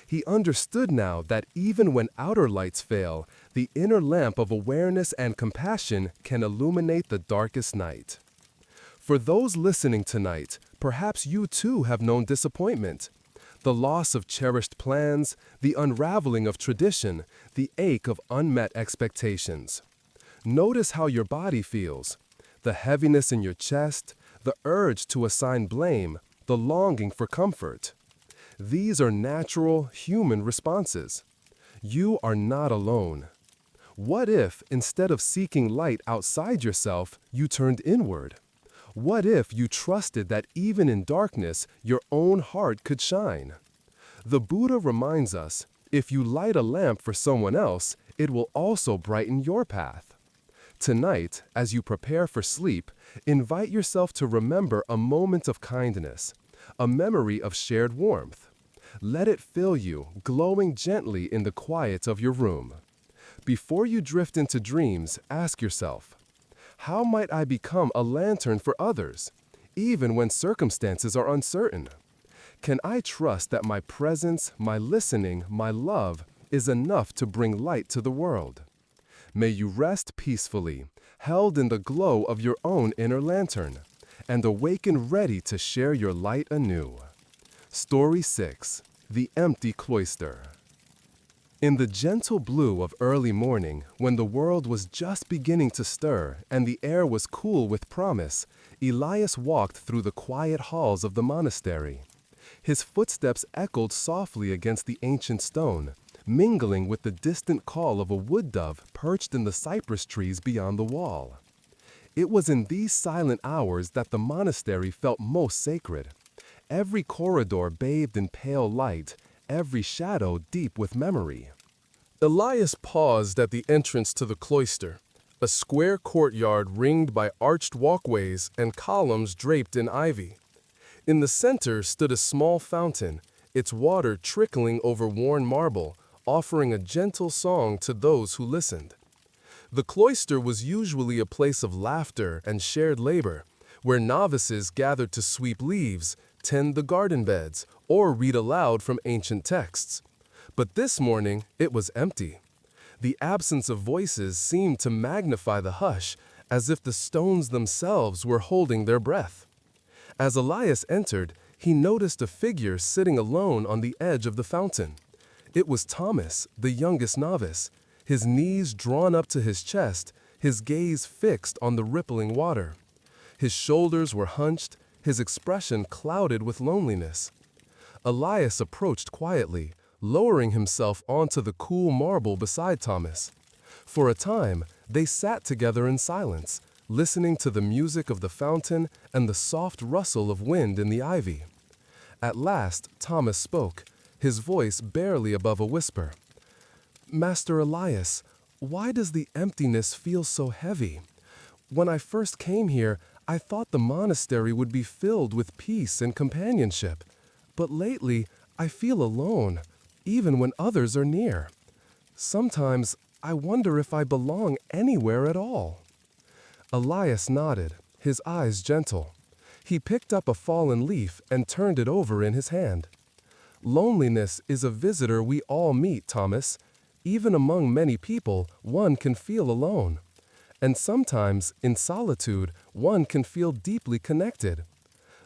He understood now that even when outer lights fail, the inner lamp of awareness and compassion can illuminate the darkest night. For those listening tonight, perhaps you too have known disappointment, the loss of cherished plans, the unraveling of tradition, the ache of unmet expectations. Notice how your body feels, the heaviness in your chest, the urge to assign blame, the longing for comfort. These are natural, human responses. You are not alone. What if, instead of seeking light outside yourself, you turned inward? What if you trusted that even in darkness, your own heart could shine? The Buddha reminds us, if you light a lamp for someone else, it will also brighten your path. Tonight, as you prepare for sleep, invite yourself to remember a moment of kindness, a memory of shared warmth. Let it fill you, glowing gently in the quiet of your room. Before you drift into dreams, ask yourself, how might I become a lantern for others, even when circumstances are uncertain? Can I trust that my presence, my listening, my love is enough to bring light to the world? May you rest peacefully, held in the glow of your own inner lantern, and awaken ready to share your light anew. Story 6. The Empty Cloister. In the gentle blue of early morning, when the world was just beginning to stir and the air was cool with promise, Elias walked through the quiet halls of the monastery. His footsteps echoed softly against the ancient stone, mingling with the distant call of a wood dove perched in the cypress trees beyond the wall. It was in these silent hours that the monastery felt most sacred. Every corridor bathed in pale light, every shadow deep with memory. Elias paused at the entrance to the cloister, a square courtyard ringed by arched walkways and columns draped in ivy. In the center stood a small fountain, its water trickling over worn marble, offering a gentle song to those who listened. The cloister was usually a place of laughter and shared labor, where novices gathered to sweep leaves, tend the garden beds, or read aloud from ancient texts. But this morning, it was empty. The absence of voices seemed to magnify the hush, as if the stones themselves were holding their breath. As Elias entered, he noticed a figure sitting alone on the edge of the fountain. It was Thomas, the youngest novice, his knees drawn up to his chest, his gaze fixed on the rippling water. His shoulders were hunched, his expression clouded with loneliness. Elias approached quietly, lowering himself onto the cool marble beside Thomas. For a time, they sat together in silence, listening to the music of the fountain and the soft rustle of wind in the ivy. At last, Thomas spoke, his voice barely above a whisper. "Master Elias, why does the emptiness feel so heavy? When I first came here, I thought the monastery would be filled with peace and companionship. But lately, I feel alone, even when others are near. Sometimes, I wonder if I belong anywhere at all." Elias nodded, his eyes gentle. He picked up a fallen leaf and turned it over in his hand. "Loneliness is a visitor we all meet, Thomas. Even among many people, one can feel alone. And sometimes, in solitude, one can feel deeply connected.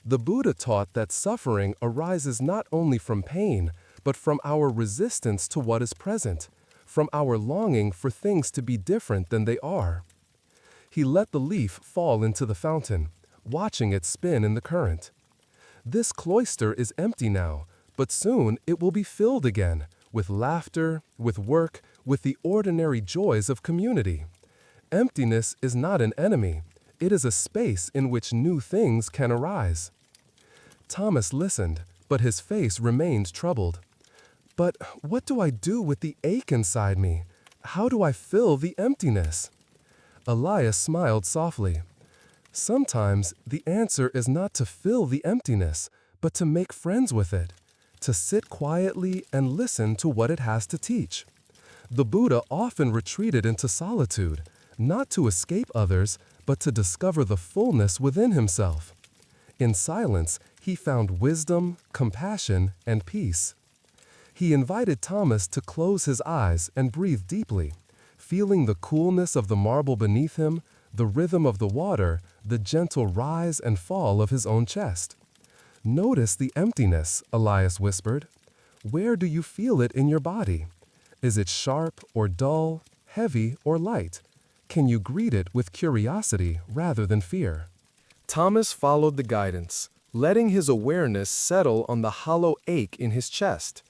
The Buddha taught that suffering arises not only from pain, but from our resistance to what is present, from our longing for things to be different than they are." He let the leaf fall into the fountain, watching it spin in the current. "This cloister is empty now, but soon it will be filled again, with laughter, with work, with the ordinary joys of community. Emptiness is not an enemy. It is a space in which new things can arise." Thomas listened, but his face remained troubled. "But what do I do with the ache inside me? How do I fill the emptiness?" Elias smiled softly. "Sometimes the answer is not to fill the emptiness, but to make friends with it, to sit quietly and listen to what it has to teach. The Buddha often retreated into solitude, not to escape others, but to discover the fullness within himself. In silence, he found wisdom, compassion, and peace." He invited Thomas to close his eyes and breathe deeply, feeling the coolness of the marble beneath him, the rhythm of the water, the gentle rise and fall of his own chest. "Notice the emptiness," Elias whispered. "Where do you feel it in your body? Is it sharp or dull, heavy or light? Can you greet it with curiosity rather than fear?" Thomas followed the guidance, letting his awareness settle on the hollow ache in his chest.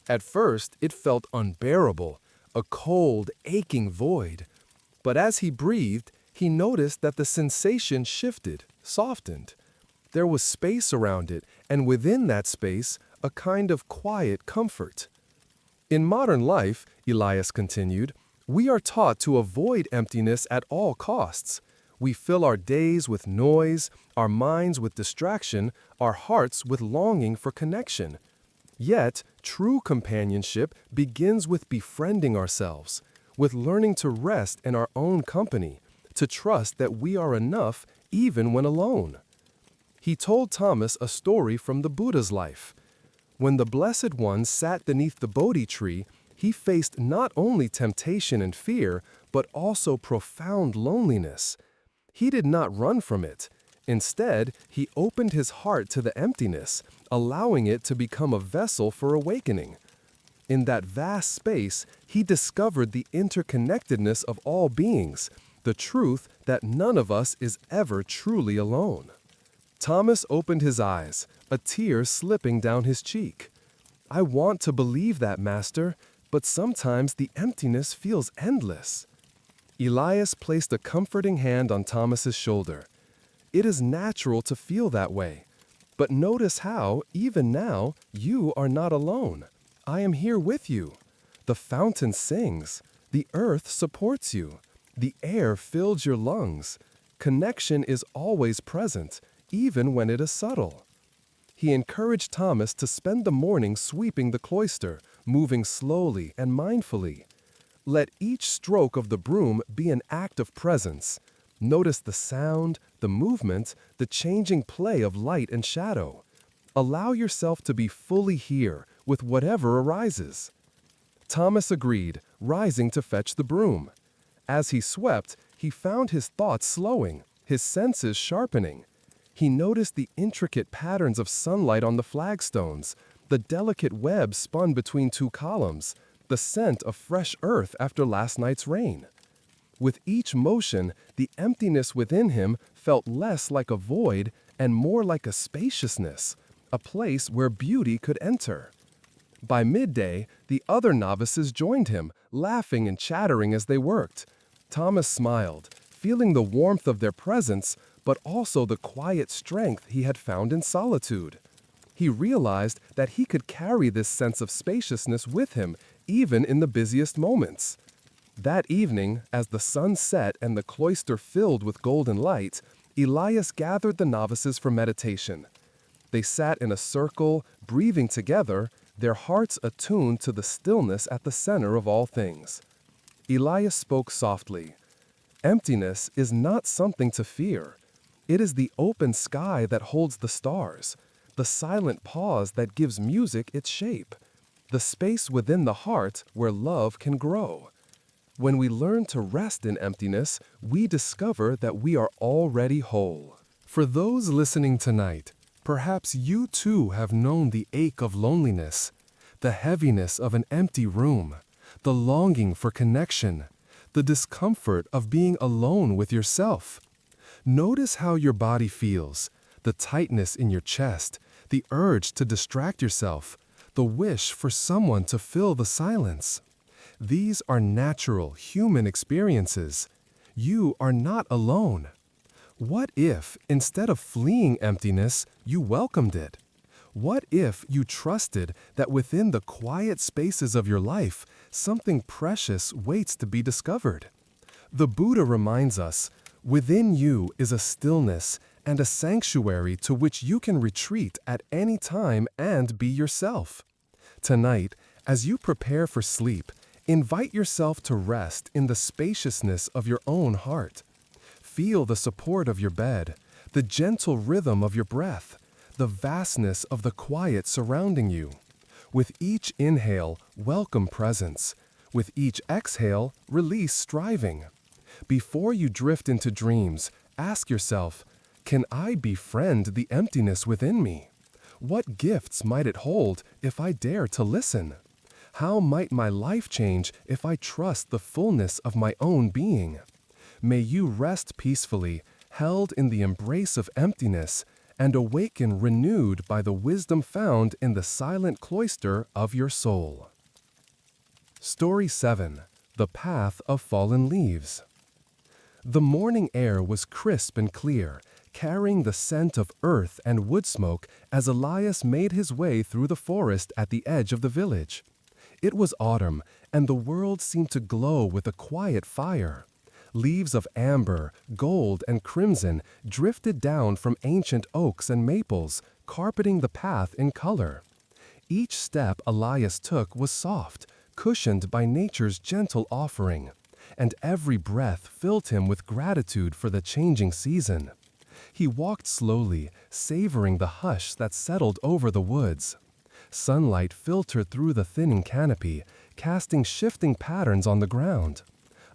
At first, it felt unbearable, a cold, aching void. But as he breathed, he noticed that the sensation shifted, softened. There was space around it, and within that space, a kind of quiet comfort. "In modern life," Elias continued, "we are taught to avoid emptiness at all costs. We fill our days with noise, our minds with distraction, our hearts with longing for connection. Yet, true companionship begins with befriending ourselves, with learning to rest in our own company, to trust that we are enough even when alone." He told Thomas a story from the Buddha's life. When the Blessed One sat beneath the Bodhi tree, he faced not only temptation and fear, but also profound loneliness. He did not run from it. Instead, he opened his heart to the emptiness, allowing it to become a vessel for awakening. In that vast space, he discovered the interconnectedness of all beings, the truth that none of us is ever truly alone. Thomas opened his eyes, a tear slipping down his cheek. "I want to believe that, Master, but sometimes the emptiness feels endless." Elias placed a comforting hand on Thomas's shoulder. "It is natural to feel that way. But notice how, even now, you are not alone. I am here with you. The fountain sings. The earth supports you. The air fills your lungs. Connection is always present, even when it is subtle." He encouraged Thomas to spend the morning sweeping the cloister, moving slowly and mindfully. Let each stroke of the broom be an act of presence. Notice the sound, the movement, the changing play of light and shadow. Allow yourself to be fully here with whatever arises. Thomas agreed, rising to fetch the broom. As he swept, he found his thoughts slowing, his senses sharpening. He noticed the intricate patterns of sunlight on the flagstones, the delicate web spun between two columns, the scent of fresh earth after last night's rain. With each motion, the emptiness within him felt less like a void and more like a spaciousness, a place where beauty could enter. By midday, the other novices joined him, laughing and chattering as they worked. Thomas smiled, feeling the warmth of their presence, but also the quiet strength he had found in solitude. He realized that he could carry this sense of spaciousness with him, even in the busiest moments. That evening, as the sun set and the cloister filled with golden light, Elias gathered the novices for meditation. They sat in a circle, breathing together, their hearts attuned to the stillness at the center of all things. Elias spoke softly. Emptiness is not something to fear. It is the open sky that holds the stars, the silent pause that gives music its shape, the space within the heart where love can grow. When we learn to rest in emptiness, we discover that we are already whole. For those listening tonight, perhaps you too have known the ache of loneliness, the heaviness of an empty room, the longing for connection, the discomfort of being alone with yourself. Notice how your body feels, the tightness in your chest, the urge to distract yourself, the wish for someone to fill the silence. These are natural human experiences. You are not alone. What if, instead of fleeing emptiness, you welcomed it? What if you trusted that within the quiet spaces of your life, something precious waits to be discovered? The Buddha reminds us, within you is a stillness and a sanctuary to which you can retreat at any time and be yourself. Tonight, as you prepare for sleep, invite yourself to rest in the spaciousness of your own heart. Feel the support of your bed, the gentle rhythm of your breath, the vastness of the quiet surrounding you. With each inhale, welcome presence. With each exhale, release striving. Before you drift into dreams, ask yourself, can I befriend the emptiness within me? What gifts might it hold if I dare to listen? How might my life change if I trust the fullness of my own being? May you rest peacefully, held in the embrace of emptiness, and awaken renewed by the wisdom found in the silent cloister of your soul. Story 7. The Path of Fallen Leaves. The morning air was crisp and clear, carrying the scent of earth and wood smoke as Elias made his way through the forest at the edge of the village. It was autumn, and the world seemed to glow with a quiet fire. Leaves of amber, gold, and crimson drifted down from ancient oaks and maples, carpeting the path in color. Each step Elias took was soft, cushioned by nature's gentle offering, and every breath filled him with gratitude for the changing season. He walked slowly, savoring the hush that settled over the woods. Sunlight filtered through the thinning canopy, casting shifting patterns on the ground.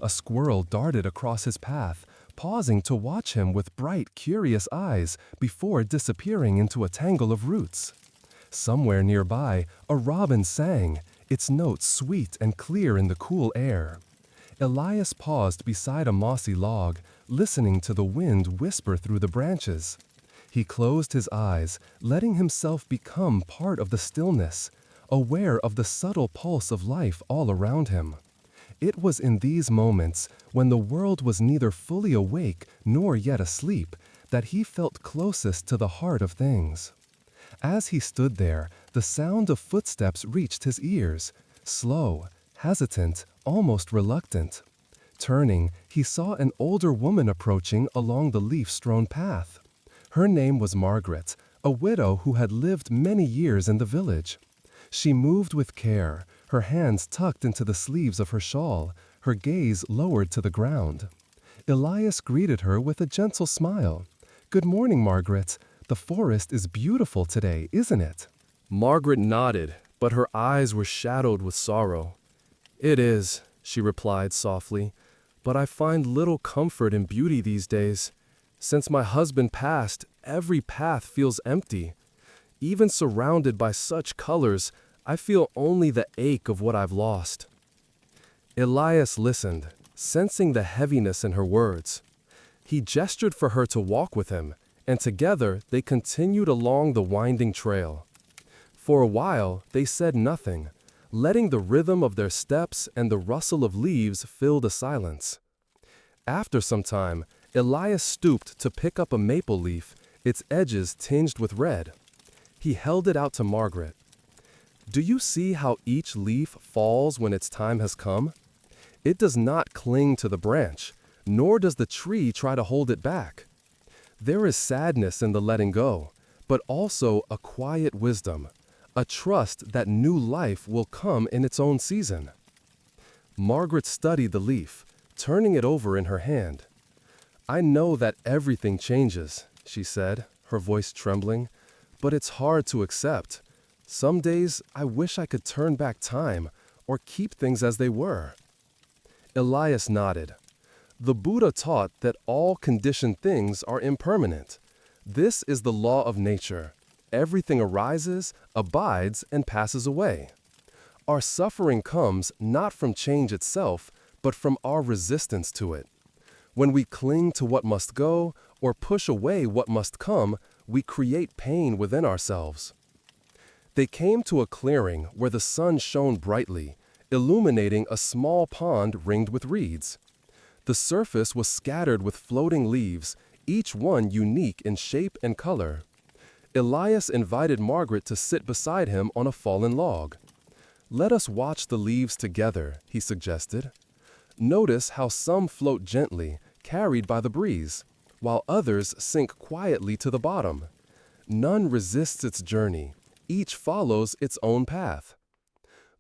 A squirrel darted across his path, pausing to watch him with bright, curious eyes before disappearing into a tangle of roots. Somewhere nearby, a robin sang, its notes sweet and clear in the cool air. Elias paused beside a mossy log, listening to the wind whisper through the branches. He closed his eyes, letting himself become part of the stillness, aware of the subtle pulse of life all around him. It was in these moments, when the world was neither fully awake nor yet asleep, that he felt closest to the heart of things. As he stood there, the sound of footsteps reached his ears, slow, hesitant, almost reluctant. Turning, he saw an older woman approaching along the leaf-strewn path. Her name was Margaret, a widow who had lived many years in the village. She moved with care, her hands tucked into the sleeves of her shawl, her gaze lowered to the ground. Elias greeted her with a gentle smile. "Good morning, Margaret. The forest is beautiful today, isn't it?" Margaret nodded, but her eyes were shadowed with sorrow. "It is," she replied softly, "but I find little comfort in beauty these days. Since my husband passed, every path feels empty. Even surrounded by such colors, I feel only the ache of what I've lost." Elias listened, sensing the heaviness in her words. He gestured for her to walk with him, and together they continued along the winding trail. For a while, they said nothing, letting the rhythm of their steps and the rustle of leaves fill the silence. After some time, Elias stooped to pick up a maple leaf, its edges tinged with red. He held it out to Margaret. "Do you see how each leaf falls when its time has come? It does not cling to the branch, nor does the tree try to hold it back. There is sadness in the letting go, but also a quiet wisdom, a trust that new life will come in its own season." Margaret studied the leaf, turning it over in her hand. "I know that everything changes," she said, her voice trembling, "but it's hard to accept. Some days I wish I could turn back time or keep things as they were." Elias nodded. The Buddha taught that all conditioned things are impermanent. This is the law of nature. Everything arises, abides, and passes away. Our suffering comes not from change itself, but from our resistance to it. When we cling to what must go or push away what must come, we create pain within ourselves. They came to a clearing where the sun shone brightly, illuminating a small pond ringed with reeds. The surface was scattered with floating leaves, each one unique in shape and color. Elias invited Margaret to sit beside him on a fallen log. "Let us watch the leaves together," he suggested. "Notice how some float gently, carried by the breeze, while others sink quietly to the bottom. None resists its journey. Each follows its own path."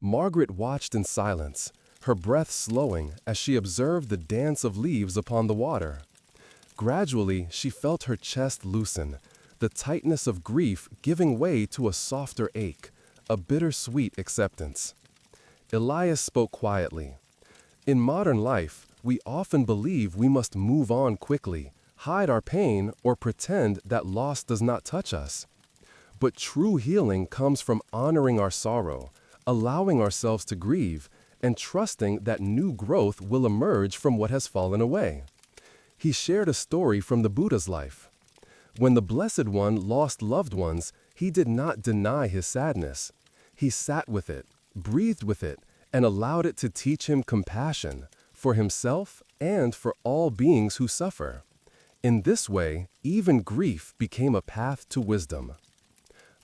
Margaret watched in silence, her breath slowing as she observed the dance of leaves upon the water. Gradually, she felt her chest loosen, the tightness of grief giving way to a softer ache, a bittersweet acceptance. Elias spoke quietly. "In modern life, we often believe we must move on quickly, hide our pain, or pretend that loss does not touch us. But true healing comes from honoring our sorrow, allowing ourselves to grieve, and trusting that new growth will emerge from what has fallen away." He shared a story from the Buddha's life. When the Blessed One lost loved ones, he did not deny his sadness. He sat with it, breathed with it, and allowed it to teach him compassion for himself and for all beings who suffer. In this way, even grief became a path to wisdom.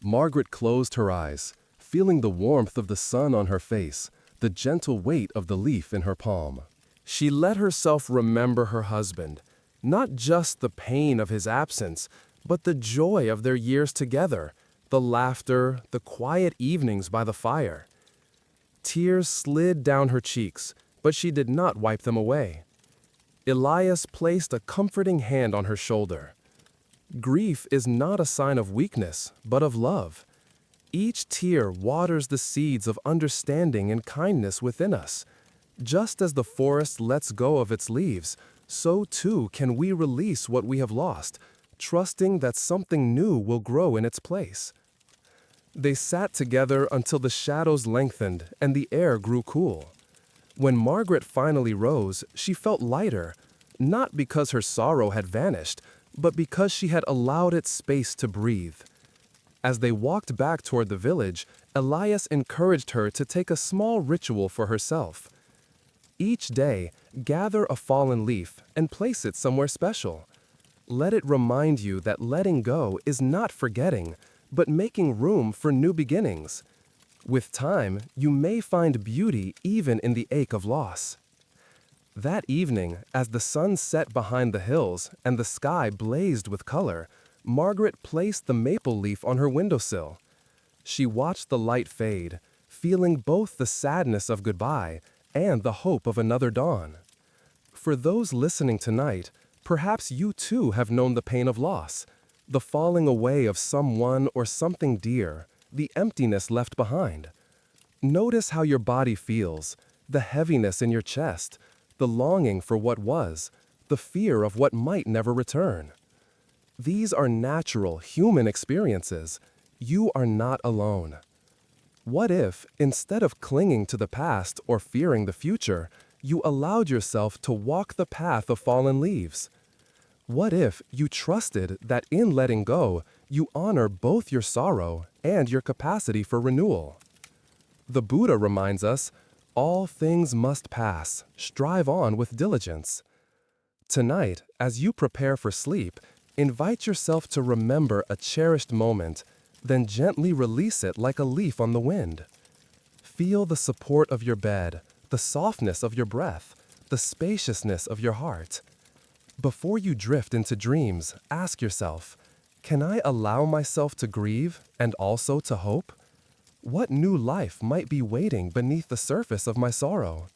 Margaret closed her eyes, feeling the warmth of the sun on her face, the gentle weight of the leaf in her palm. She let herself remember her husband, not just the pain of his absence, but the joy of their years together, the laughter, the quiet evenings by the fire. Tears slid down her cheeks, but she did not wipe them away. Elias placed a comforting hand on her shoulder. Grief is not a sign of weakness, but of love. Each tear waters the seeds of understanding and kindness within us. Just as the forest lets go of its leaves, so too can we release what we have lost, trusting that something new will grow in its place. They sat together until the shadows lengthened and the air grew cool. When Margaret finally rose, she felt lighter, not because her sorrow had vanished, but because she had allowed it space to breathe. As they walked back toward the village, Elias encouraged her to take a small ritual for herself. Each day, gather a fallen leaf and place it somewhere special. Let it remind you that letting go is not forgetting, but making room for new beginnings. With time, you may find beauty even in the ache of loss. That evening, as the sun set behind the hills and the sky blazed with color, Margaret placed the maple leaf on her windowsill. She watched the light fade, feeling both the sadness of goodbye and the hope of another dawn. For those listening tonight, perhaps you too have known the pain of loss, the falling away of someone or something dear, the emptiness left behind. Notice how your body feels. the heaviness in your chest, the longing for what was, the fear of what might never return. These are natural human experiences. You are not alone. What if, instead of clinging to the past or fearing the future, you allowed yourself to walk the path of fallen leaves? What if you trusted that in letting go, you honor both your sorrow and your capacity for renewal? The Buddha reminds us, all things must pass, strive on with diligence. Tonight, as you prepare for sleep, invite yourself to remember a cherished moment, then gently release it like a leaf on the wind. Feel the support of your bed, the softness of your breath, the spaciousness of your heart. Before you drift into dreams, ask yourself, can I allow myself to grieve and also to hope? What new life might be waiting beneath the surface of my sorrow?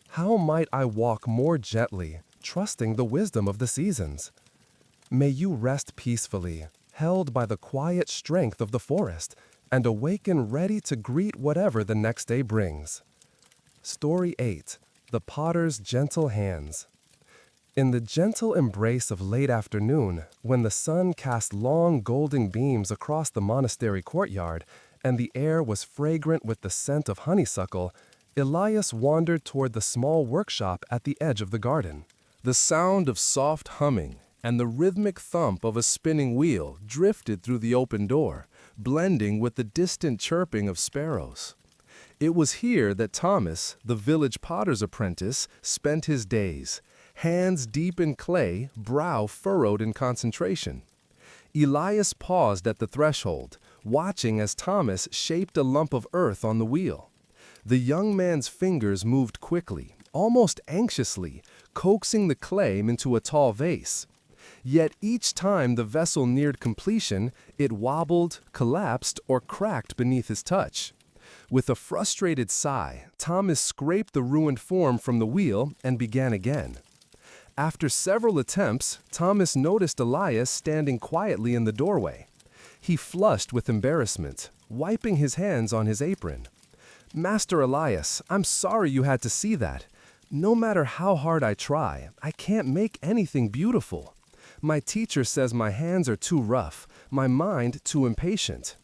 How might I walk more gently, trusting the wisdom of the seasons? May you rest peacefully, held by the quiet strength of the forest, and awaken ready to greet whatever the next day brings. Story 8. The Potter's Gentle Hands. In the gentle embrace of late afternoon, when the sun cast long golden beams across the monastery courtyard, and the air was fragrant with the scent of honeysuckle, Elias wandered toward the small workshop at the edge of the garden. The sound of soft humming and the rhythmic thump of a spinning wheel drifted through the open door, blending with the distant chirping of sparrows. It was here that Thomas, the village potter's apprentice, spent his days, hands deep in clay, brow furrowed in concentration. Elias paused at the threshold, watching as Thomas shaped a lump of earth on the wheel. The young man's fingers moved quickly, almost anxiously, coaxing the clay into a tall vase. Yet each time the vessel neared completion, it wobbled, collapsed, or cracked beneath his touch. With a frustrated sigh, Thomas scraped the ruined form from the wheel and began again. After several attempts, Thomas noticed Elias standing quietly in the doorway. He flushed with embarrassment, wiping his hands on his apron. "Master Elias, I'm sorry you had to see that. No matter how hard I try, I can't make anything beautiful. My teacher says my hands are too rough, my mind too impatient."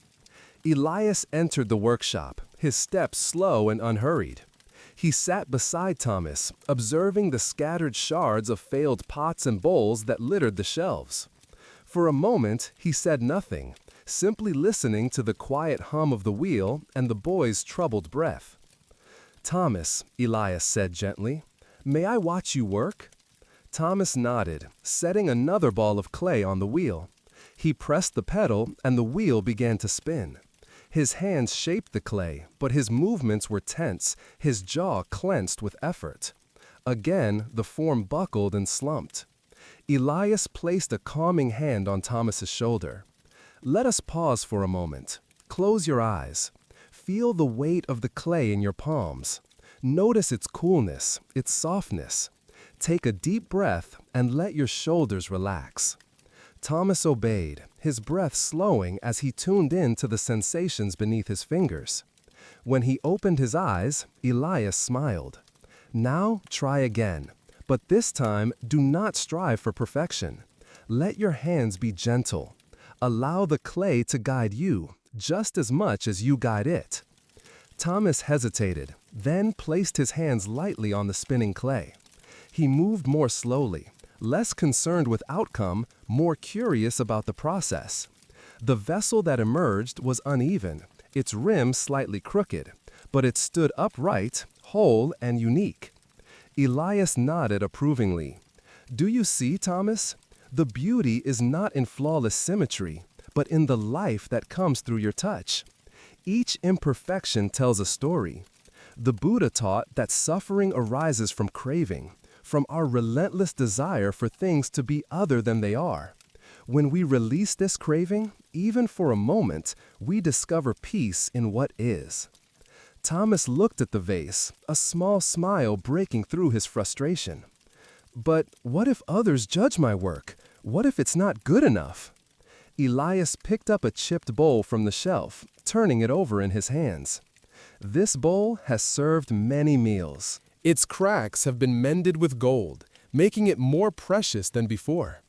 Elias entered the workshop, his steps slow and unhurried. He sat beside Thomas, observing the scattered shards of failed pots and bowls that littered the shelves. For a moment, he said nothing, simply listening to the quiet hum of the wheel and the boy's troubled breath. "Thomas," Elias said gently, "may I watch you work?" Thomas nodded, setting another ball of clay on the wheel. He pressed the pedal, and the wheel began to spin. His hands shaped the clay, but his movements were tense, his jaw clenched with effort. Again, the form buckled and slumped. Elias placed a calming hand on Thomas's shoulder. "Let us pause for a moment. Close your eyes. Feel the weight of the clay in your palms. Notice its coolness, its softness. Take a deep breath and let your shoulders relax." Thomas obeyed, his breath slowing as he tuned in to the sensations beneath his fingers. When he opened his eyes, Elias smiled. "Now try again, but this time do not strive for perfection. Let your hands be gentle. Allow the clay to guide you, just as much as you guide it." Thomas hesitated, then placed his hands lightly on the spinning clay. He moved more slowly, less concerned with outcome, more curious about the process. The vessel that emerged was uneven, its rim slightly crooked, but it stood upright, whole, and unique. Elias nodded approvingly. "Do you see, Thomas? The beauty is not in flawless symmetry, but in the life that comes through your touch. Each imperfection tells a story. The Buddha taught that suffering arises from craving, from our relentless desire for things to be other than they are. When we release this craving, even for a moment, we discover peace in what is." Thomas looked at the vase, a small smile breaking through his frustration. "But what if others judge my work? What if it's not good enough?" Elias picked up a chipped bowl from the shelf, turning it over in his hands. This bowl has served many meals. Its cracks have been mended with gold, making it more precious than before.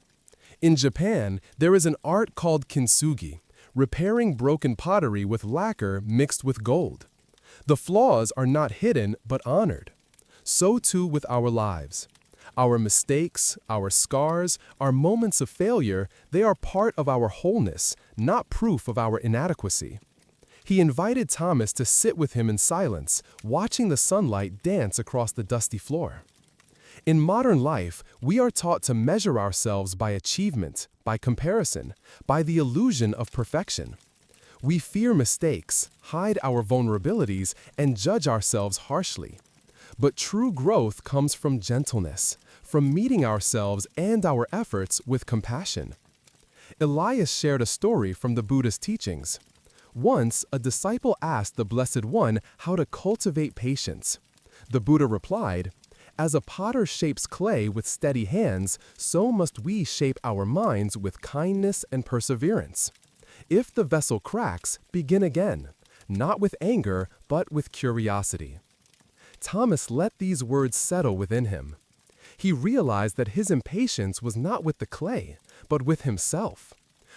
In Japan, there is an art called kintsugi, repairing broken pottery with lacquer mixed with gold. The flaws are not hidden but honored. So too with our lives. Our mistakes, our scars, our moments of failure, they are part of our wholeness, not proof of our inadequacy. He invited Thomas to sit with him in silence, watching the sunlight dance across the dusty floor. In modern life, we are taught to measure ourselves by achievement, by comparison, by the illusion of perfection. We fear mistakes, hide our vulnerabilities, and judge ourselves harshly. But true growth comes from gentleness, from meeting ourselves and our efforts with compassion. Elias shared a story from the Buddhist teachings. Once, a disciple asked the Blessed One how to cultivate patience. The Buddha replied, "As a potter shapes clay with steady hands, so must we shape our minds with kindness and perseverance. If the vessel cracks, begin again, not with anger, but with curiosity." Thomas let these words settle within him. He realized that his impatience was not with the clay, but with himself,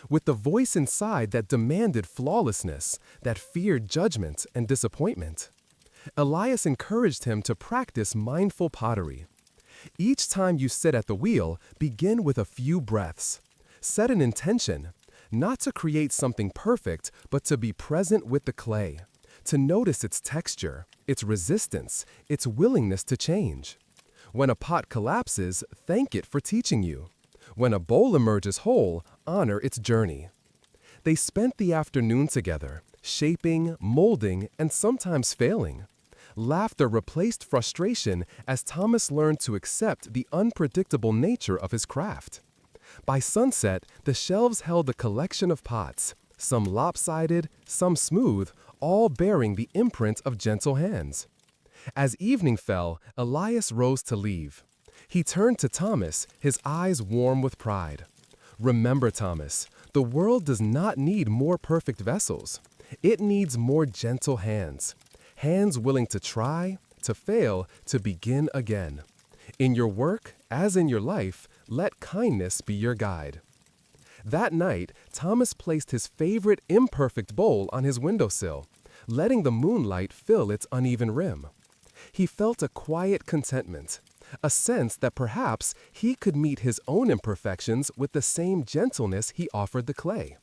with the voice inside that demanded flawlessness, that feared judgment and disappointment. Elias encouraged him to practice mindful pottery. Each time you sit at the wheel, begin with a few breaths. Set an intention, not to create something perfect, but to be present with the clay, to notice its texture, its resistance, its willingness to change. When a pot collapses, thank it for teaching you. When a bowl emerges whole, honor its journey. They spent the afternoon together, shaping, molding, and sometimes failing. Laughter replaced frustration as Thomas learned to accept the unpredictable nature of his craft. By sunset, the shelves held a collection of pots, some lopsided, some smooth, all bearing the imprint of gentle hands. As evening fell, Elias rose to leave. He turned to Thomas, his eyes warm with pride. "Remember, Thomas, the world does not need more perfect vessels. It needs more gentle hands. Hands willing to try, to fail, to begin again. In your work, as in your life, let kindness be your guide." That night, Thomas placed his favorite imperfect bowl on his windowsill, letting the moonlight fill its uneven rim. He felt a quiet contentment, a sense that perhaps he could meet his own imperfections with the same gentleness he offered the clay.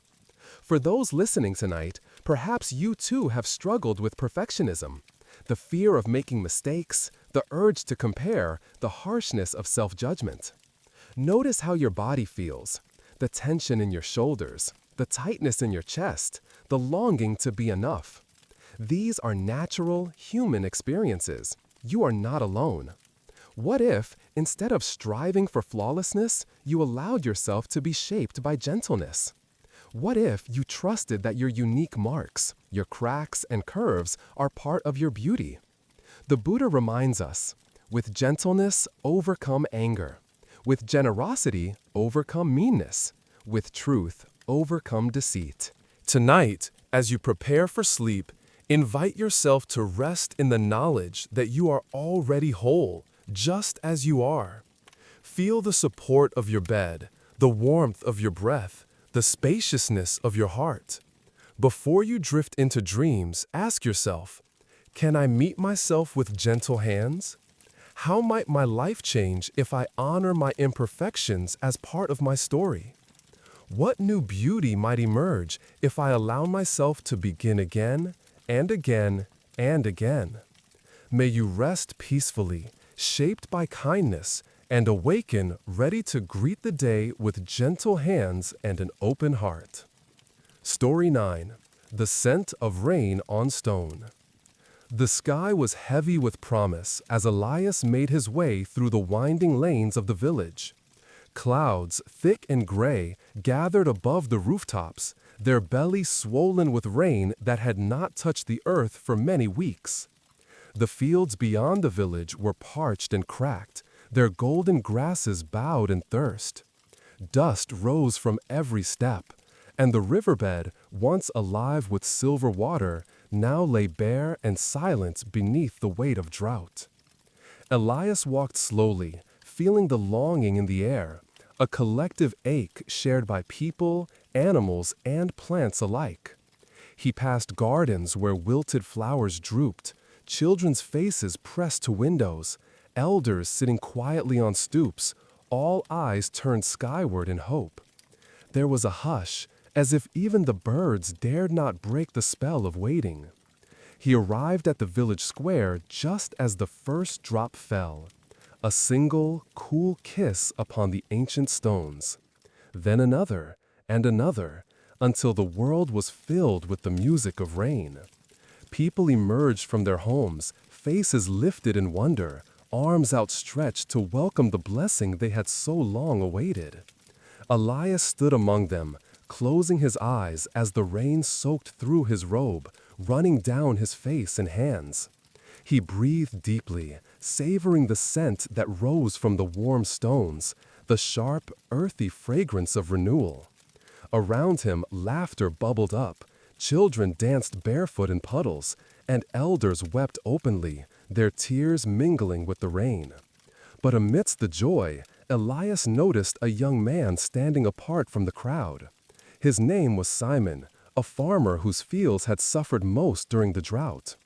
For those listening tonight, perhaps you too have struggled with perfectionism, the fear of making mistakes, the urge to compare, the harshness of self-judgment. Notice how your body feels, the tension in your shoulders, the tightness in your chest, the longing to be enough. These are natural, human experiences. You are not alone. What if, instead of striving for flawlessness, you allowed yourself to be shaped by gentleness? What if you trusted that your unique marks, your cracks and curves are part of your beauty? The Buddha reminds us, with gentleness, overcome anger. With generosity, overcome meanness. With truth, overcome deceit. Tonight, as you prepare for sleep, invite yourself to rest in the knowledge that you are already whole, just as you are. Feel the support of your bed, the warmth of your breath, the spaciousness of your heart. Before you drift into dreams, ask yourself, can I meet myself with gentle hands? How might my life change if I honor my imperfections as part of my story? What new beauty might emerge if I allow myself to begin again and again and again? May you rest peacefully, shaped by kindness, and awaken ready to greet the day with gentle hands and an open heart. Story 9. The Scent of Rain on Stone. The sky was heavy with promise as Elias made his way through the winding lanes of the village. Clouds, thick and gray, gathered above the rooftops, their bellies swollen with rain that had not touched the earth for many weeks. The fields beyond the village were parched and cracked, their golden grasses bowed in thirst. Dust rose from every step, and the riverbed, once alive with silver water, now lay bare and silent beneath the weight of drought. Elias walked slowly, feeling the longing in the air, a collective ache shared by people, animals, and plants alike. He passed gardens where wilted flowers drooped, children's faces pressed to windows, elders sitting quietly on stoops, all eyes turned skyward in hope. There was a hush, as if even the birds dared not break the spell of waiting. He arrived at the village square just as the first drop fell, a single, cool kiss upon the ancient stones. Then another, and another, until the world was filled with the music of rain. People emerged from their homes, faces lifted in wonder, arms outstretched to welcome the blessing they had so long awaited. Elias stood among them, closing his eyes as the rain soaked through his robe, running down his face and hands. He breathed deeply, savoring the scent that rose from the warm stones, the sharp, earthy fragrance of renewal. Around him, laughter bubbled up, children danced barefoot in puddles, and elders wept openly, their tears mingling with the rain. But amidst the joy, Elias noticed a young man standing apart from the crowd. His name was Simon, a farmer whose fields had suffered most during the drought.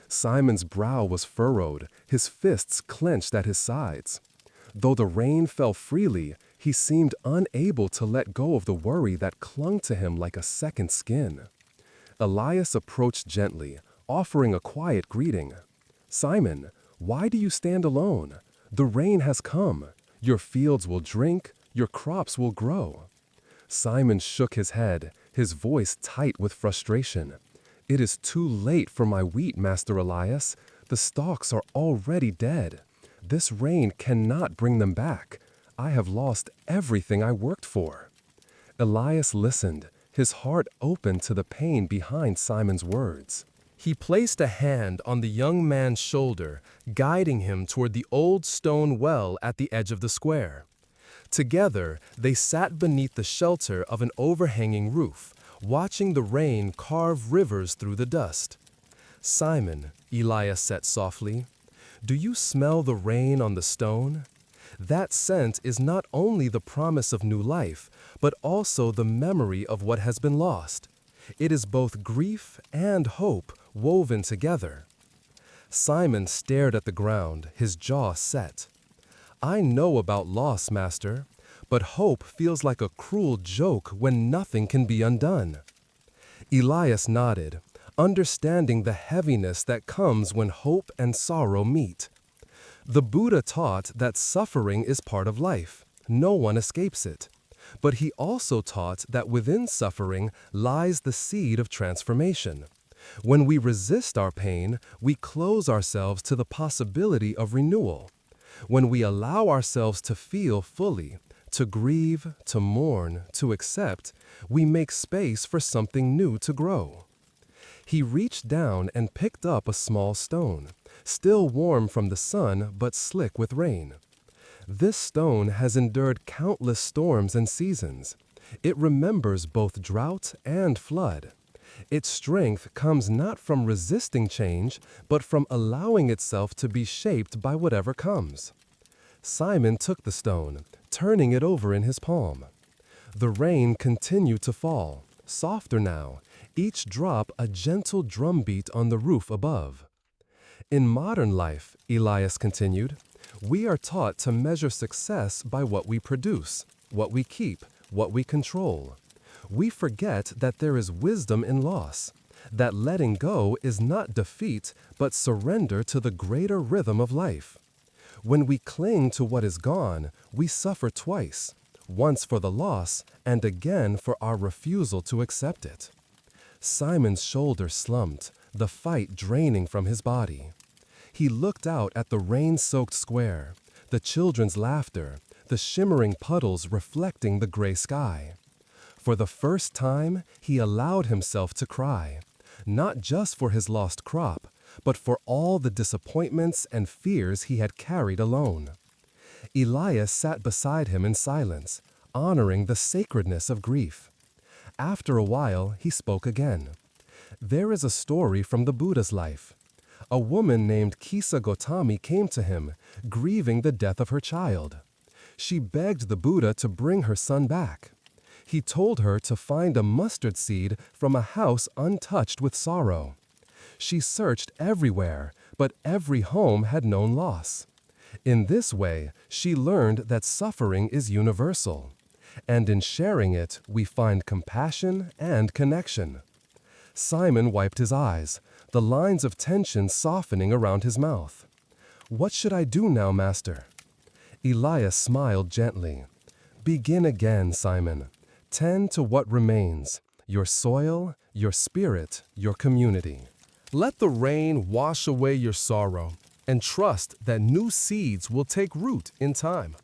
Simon's brow was furrowed, his fists clenched at his sides. Though the rain fell freely, he seemed unable to let go of the worry that clung to him like a second skin. Elias approached gently, offering a quiet greeting. "Simon, why do you stand alone? The rain has come. Your fields will drink, your crops will grow." Simon shook his head, his voice tight with frustration. "It is too late for my wheat, Master Elias. The stalks are already dead. This rain cannot bring them back. I have lost everything I worked for." Elias listened, his heart open to the pain behind Simon's words. He placed a hand on the young man's shoulder, guiding him toward the old stone well at the edge of the square. Together, they sat beneath the shelter of an overhanging roof, watching the rain carve rivers through the dust. "Simon," Elias said softly, "do you smell the rain on the stone? That scent is not only the promise of new life, but also the memory of what has been lost. It is both grief and hope woven together." Simon stared at the ground, his jaw set. "I know about loss, Master, but hope feels like a cruel joke when nothing can be undone." Elias nodded, understanding the heaviness that comes when hope and sorrow meet. The Buddha taught that suffering is part of life. No one escapes it. But he also taught that within suffering lies the seed of transformation. When we resist our pain, we close ourselves to the possibility of renewal. When we allow ourselves to feel fully, to grieve, to mourn, to accept, we make space for something new to grow. He reached down and picked up a small stone, still warm from the sun but slick with rain. This stone has endured countless storms and seasons. It remembers both drought and flood. Its strength comes not from resisting change, but from allowing itself to be shaped by whatever comes. Simon took the stone, turning it over in his palm. The rain continued to fall, softer now, each drop a gentle drumbeat on the roof above. In modern life, Elias continued, we are taught to measure success by what we produce, what we keep, what we control. We forget that there is wisdom in loss, that letting go is not defeat, but surrender to the greater rhythm of life. When we cling to what is gone, we suffer twice, once for the loss and again for our refusal to accept it. Simon's shoulder slumped, the fight draining from his body. He looked out at the rain-soaked square, the children's laughter, the shimmering puddles reflecting the gray sky. For the first time, he allowed himself to cry, not just for his lost crop, but for all the disappointments and fears he had carried alone. Elias sat beside him in silence, honoring the sacredness of grief. After a while, he spoke again. There is a story from the Buddha's life. A woman named Kisa Gotami came to him, grieving the death of her child. She begged the Buddha to bring her son back. He told her to find a mustard seed from a house untouched with sorrow. She searched everywhere, but every home had known loss. In this way, she learned that suffering is universal, and in sharing it, we find compassion and connection. Simon wiped his eyes, the lines of tension softening around his mouth. "What should I do now, Master?" Elias smiled gently. "Begin again, Simon. Tend to what remains, your soil, your spirit, your community. Let the rain wash away your sorrow, and trust that new seeds will take root in time."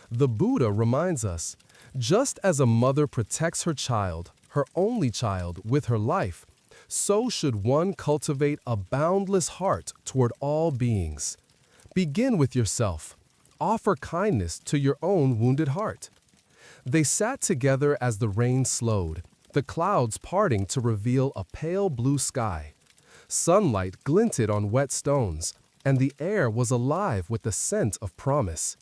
The Buddha reminds us, just as a mother protects her child, her only child, with her life, so should one cultivate a boundless heart toward all beings. Begin with yourself. Offer kindness to your own wounded heart. They sat together as the rain slowed, the clouds parting to reveal a pale blue sky. Sunlight glinted on wet stones, and the air was alive with the scent of promise.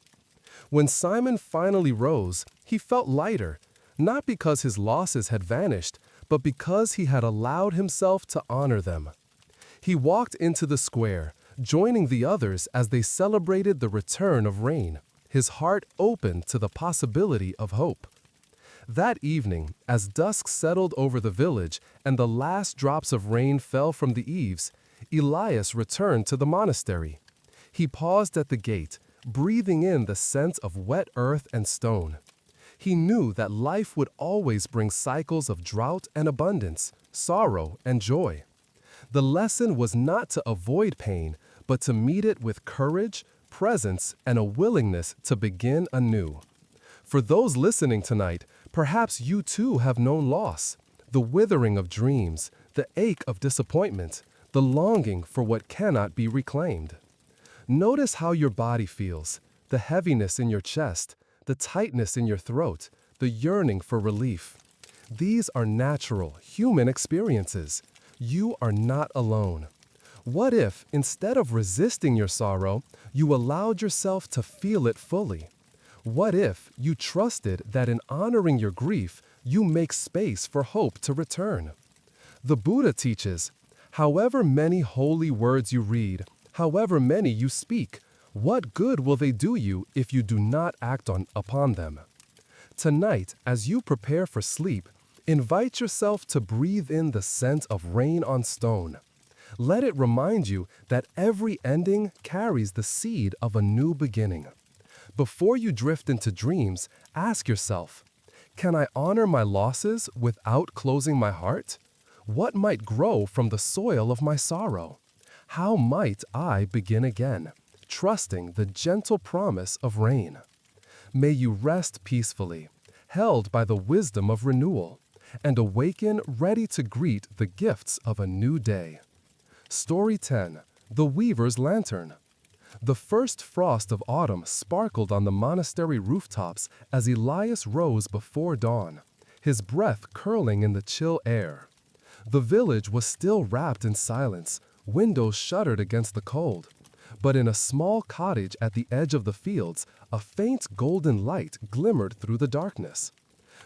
When Simon finally rose, he felt lighter, not because his losses had vanished, but because he had allowed himself to honor them. He walked into the square, joining the others as they celebrated the return of rain, his heart open to the possibility of hope. That evening, as dusk settled over the village and the last drops of rain fell from the eaves, Elias returned to the monastery. He paused at the gate, breathing in the scent of wet earth and stone. He knew that life would always bring cycles of drought and abundance, sorrow and joy. The lesson was not to avoid pain, but to meet it with courage, presence, and a willingness to begin anew. For those listening tonight, perhaps you too have known loss, the withering of dreams, the ache of disappointment, the longing for what cannot be reclaimed. Notice how your body feels, the heaviness in your chest, the tightness in your throat, the yearning for relief. These are natural, human experiences. You are not alone. What if, instead of resisting your sorrow, you allowed yourself to feel it fully? What if you trusted that in honoring your grief, you make space for hope to return? The Buddha teaches, however many holy words you read, however many you speak, what good will they do you if you do not act upon them? Tonight, as you prepare for sleep, invite yourself to breathe in the scent of rain on stone. Let it remind you that every ending carries the seed of a new beginning. Before you drift into dreams, ask yourself, can I honor my losses without closing my heart? What might grow from the soil of my sorrow? How might I begin again, trusting the gentle promise of rain? May you rest peacefully, held by the wisdom of renewal, and awaken ready to greet the gifts of a new day. Story 10. The Weaver's Lantern. The first frost of autumn sparkled on the monastery rooftops as Elias rose before dawn, his breath curling in the chill air. The village was still wrapped in silence, windows shuttered against the cold. But in a small cottage at the edge of the fields, a faint golden light glimmered through the darkness.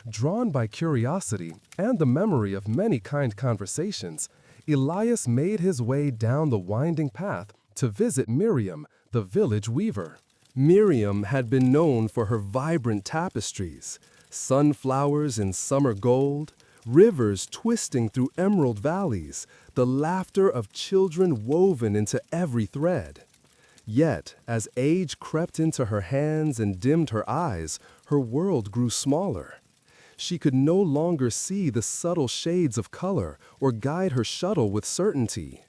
Drawn by curiosity and the memory of many kind conversations, Elias made his way down the winding path to visit Miriam, the village weaver. Miriam had been known for her vibrant tapestries, sunflowers in summer gold, rivers twisting through emerald valleys, the laughter of children woven into every thread. Yet, as age crept into her hands and dimmed her eyes, her world grew smaller. She could no longer see the subtle shades of color or guide her shuttle with certainty.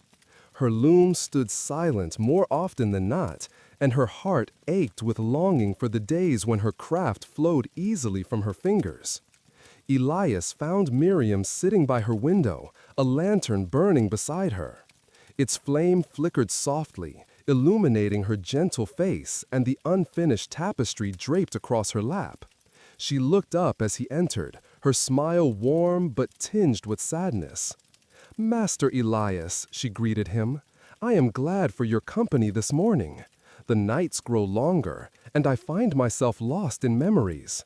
Her loom stood silent more often than not, and her heart ached with longing for the days when her craft flowed easily from her fingers. Elias found Miriam sitting by her window, a lantern burning beside her. Its flame flickered softly, illuminating her gentle face and the unfinished tapestry draped across her lap. She looked up as he entered, her smile warm but tinged with sadness. "Master Elias," she greeted him, "I am glad for your company this morning. The nights grow longer, and I find myself lost in memories.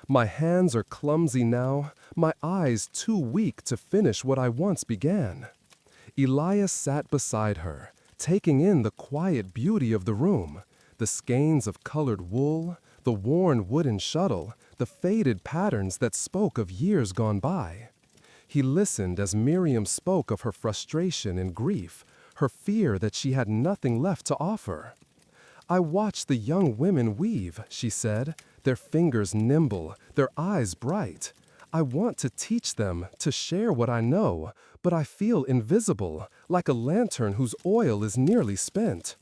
My hands are clumsy now, my eyes too weak to finish what I once began." Elias sat beside her, taking in the quiet beauty of the room, the skeins of colored wool, the worn wooden shuttle, the faded patterns that spoke of years gone by. He listened as Miriam spoke of her frustration and grief, her fear that she had nothing left to offer. "I watch the young women weave," she said, "their fingers nimble, their eyes bright. I want to teach them, to share what I know, but I feel invisible, like a lantern whose oil is nearly spent."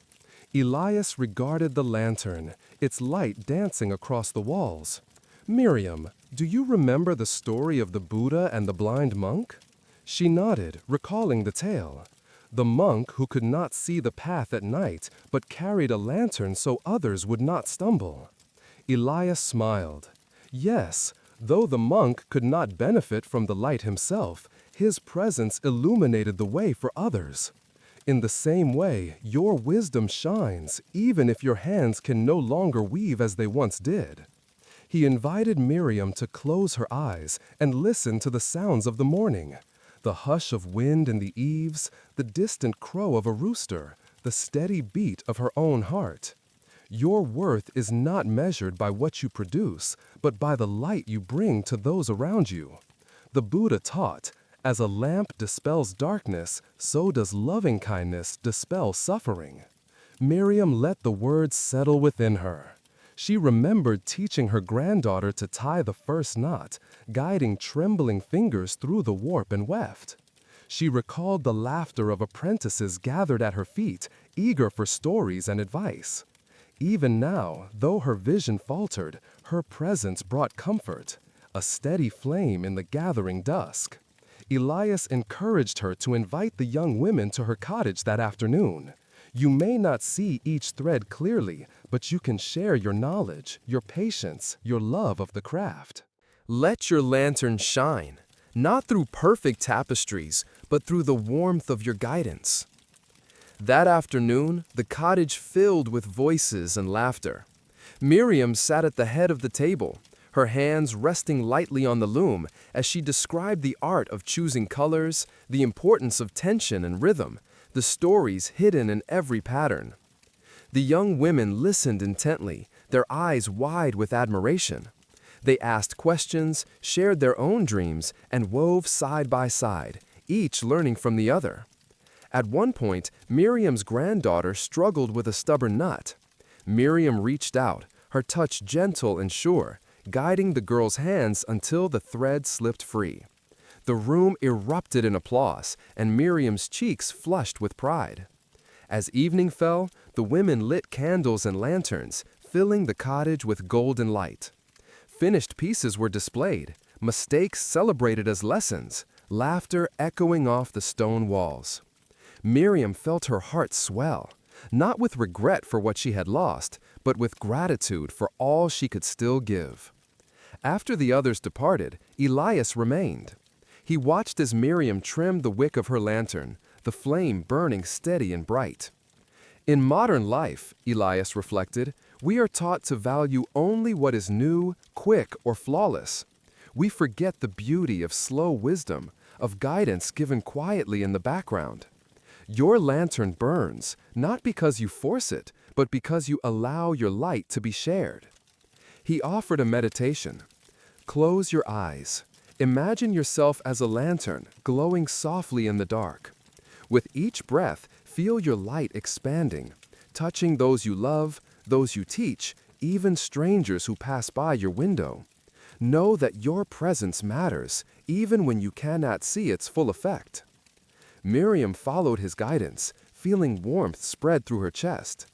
Elias regarded the lantern, its light dancing across the walls. "Miriam, do you remember the story of the Buddha and the blind monk?" She nodded, recalling the tale. The monk who could not see the path at night, but carried a lantern so others would not stumble. Elias smiled. Yes, though the monk could not benefit from the light himself, his presence illuminated the way for others. In the same way, your wisdom shines, even if your hands can no longer weave as they once did. He invited Miriam to close her eyes and listen to the sounds of the morning. The hush of wind in the eaves, the distant crow of a rooster, the steady beat of her own heart. Your worth is not measured by what you produce, but by the light you bring to those around you. The Buddha taught, as a lamp dispels darkness, so does loving-kindness dispel suffering. Miriam let the words settle within her. She remembered teaching her granddaughter to tie the first knot, guiding trembling fingers through the warp and weft. She recalled the laughter of apprentices gathered at her feet, eager for stories and advice. Even now, though her vision faltered, her presence brought comfort, a steady flame in the gathering dusk. Elias encouraged her to invite the young women to her cottage that afternoon. You may not see each thread clearly, but you can share your knowledge, your patience, your love of the craft. Let your lantern shine, not through perfect tapestries, but through the warmth of your guidance. That afternoon, the cottage filled with voices and laughter. Miriam sat at the head of the table, her hands resting lightly on the loom as she described the art of choosing colors, the importance of tension and rhythm, the stories hidden in every pattern. The young women listened intently, their eyes wide with admiration. They asked questions, shared their own dreams, and wove side by side, each learning from the other. At one point, Miriam's granddaughter struggled with a stubborn knot. Miriam reached out, her touch gentle and sure, guiding the girl's hands until the thread slipped free. The room erupted in applause, and Miriam's cheeks flushed with pride. As evening fell, the women lit candles and lanterns, filling the cottage with golden light. Finished pieces were displayed, mistakes celebrated as lessons, laughter echoing off the stone walls. Miriam felt her heart swell, not with regret for what she had lost, but with gratitude for all she could still give. After the others departed, Elias remained. He watched as Miriam trimmed the wick of her lantern, the flame burning steady and bright. In modern life, Elias reflected, we are taught to value only what is new, quick, or flawless. We forget the beauty of slow wisdom, of guidance given quietly in the background. Your lantern burns, not because you force it, but because you allow your light to be shared. He offered a meditation. Close your eyes. Imagine yourself as a lantern, glowing softly in the dark. With each breath, feel your light expanding, touching those you love, those you teach, even strangers who pass by your window. Know that your presence matters, even when you cannot see its full effect. Miriam followed his guidance, feeling warmth spread through her chest.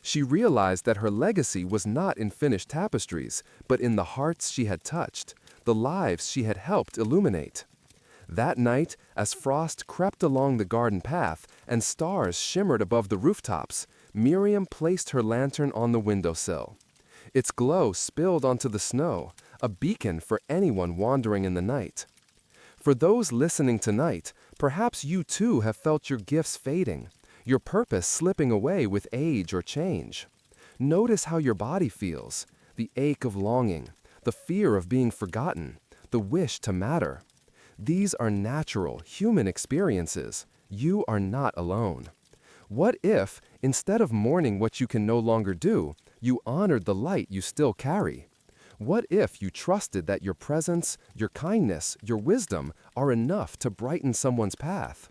She realized that her legacy was not in finished tapestries, but in the hearts she had touched, the lives she had helped illuminate. That night, as frost crept along the garden path and stars shimmered above the rooftops, Miriam placed her lantern on the windowsill. Its glow spilled onto the snow, a beacon for anyone wandering in the night. For those listening tonight, Perhaps you too have felt your gifts fading, your purpose slipping away with age or change. Notice how your body feels, the ache of longing, the fear of being forgotten, the wish to matter. These are natural, human experiences. You are not alone. What if, instead of mourning what you can no longer do, you honored the light you still carry? What if you trusted that your presence, your kindness, your wisdom are enough to brighten someone's path?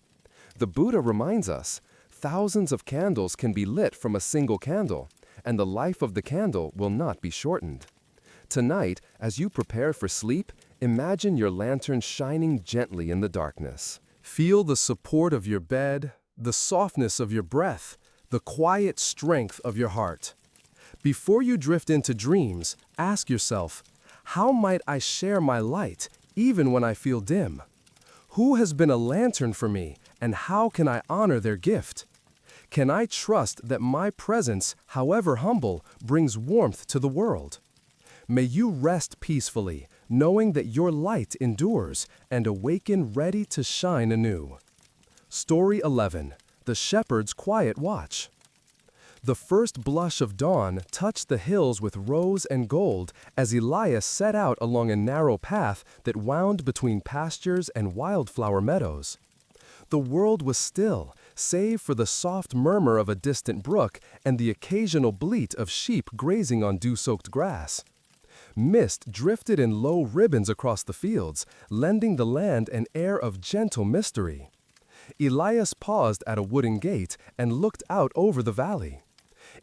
The Buddha reminds us, thousands of candles can be lit from a single candle, and the life of the candle will not be shortened. Tonight, as you prepare for sleep, imagine your lantern shining gently in the darkness. Feel the support of your bed, the softness of your breath, the quiet strength of your heart. Before you drift into dreams, ask yourself, how might I share my light even when I feel dim? Who has been a lantern for me, and how can I honor their gift? Can I trust that my presence, however humble, brings warmth to the world? May you rest peacefully, knowing that your light endures, and awaken ready to shine anew. Story 11. The Shepherd's Quiet Watch. The first blush of dawn touched the hills with rose and gold as Elias set out along a narrow path that wound between pastures and wildflower meadows. The world was still, save for the soft murmur of a distant brook and the occasional bleat of sheep grazing on dew-soaked grass. Mist drifted in low ribbons across the fields, lending the land an air of gentle mystery. Elias paused at a wooden gate and looked out over the valley.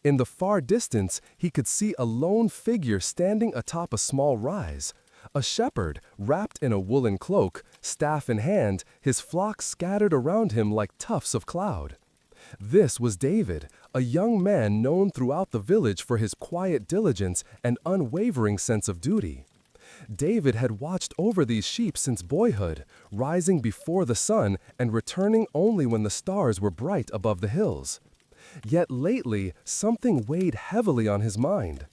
In the far distance, he could see a lone figure standing atop a small rise. A shepherd, wrapped in a woolen cloak, staff in hand, his flock scattered around him like tufts of cloud. This was David, a young man known throughout the village for his quiet diligence and unwavering sense of duty. David had watched over these sheep since boyhood, rising before the sun and returning only when the stars were bright above the hills. Yet lately, something weighed heavily on his mind.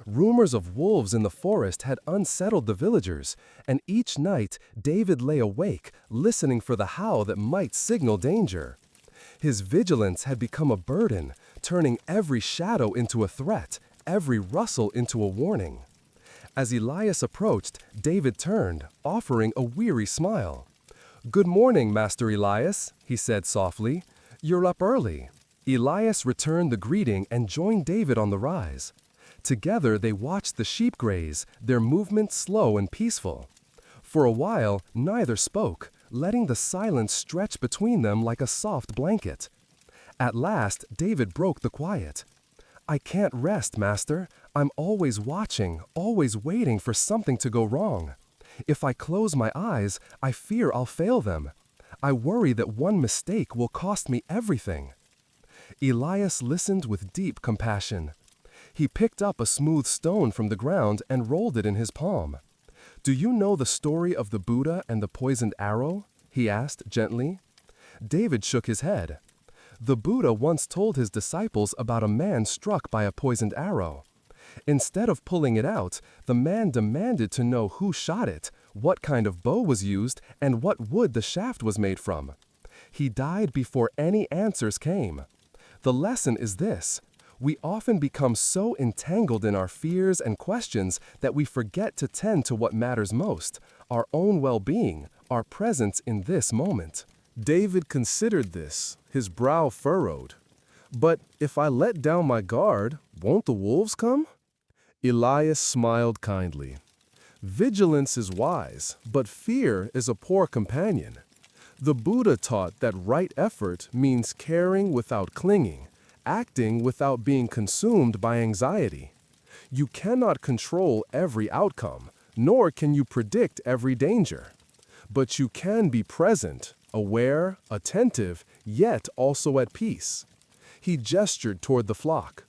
Rumors of wolves in the forest had unsettled the villagers, and each night David lay awake, listening for the howl that might signal danger. His vigilance had become a burden, turning every shadow into a threat, every rustle into a warning. As Elias approached, David turned, offering a weary smile. "Good morning, Master Elias," he said softly. "You're up early." Elias returned the greeting and joined David on the rise. Together they watched the sheep graze, their movement slow and peaceful. For a while, neither spoke, letting the silence stretch between them like a soft blanket. At last, David broke the quiet. "I can't rest, Master. I'm always watching, always waiting for something to go wrong. If I close my eyes, I fear I'll fail them. I worry that one mistake will cost me everything." Elias listened with deep compassion. He picked up a smooth stone from the ground and rolled it in his palm. "Do you know the story of the Buddha and the poisoned arrow?" he asked gently. David shook his head. The Buddha once told his disciples about a man struck by a poisoned arrow. Instead of pulling it out, the man demanded to know who shot it, what kind of bow was used, and what wood the shaft was made from. He died before any answers came. The lesson is this: we often become so entangled in our fears and questions that we forget to tend to what matters most, our own well-being, our presence in this moment. David considered this, his brow furrowed. "But if I let down my guard, won't the wolves come?" Elias smiled kindly. "Vigilance is wise, but fear is a poor companion. The Buddha taught that right effort means caring without clinging, acting without being consumed by anxiety. You cannot control every outcome, nor can you predict every danger. But you can be present, aware, attentive, yet also at peace." He gestured toward the flock.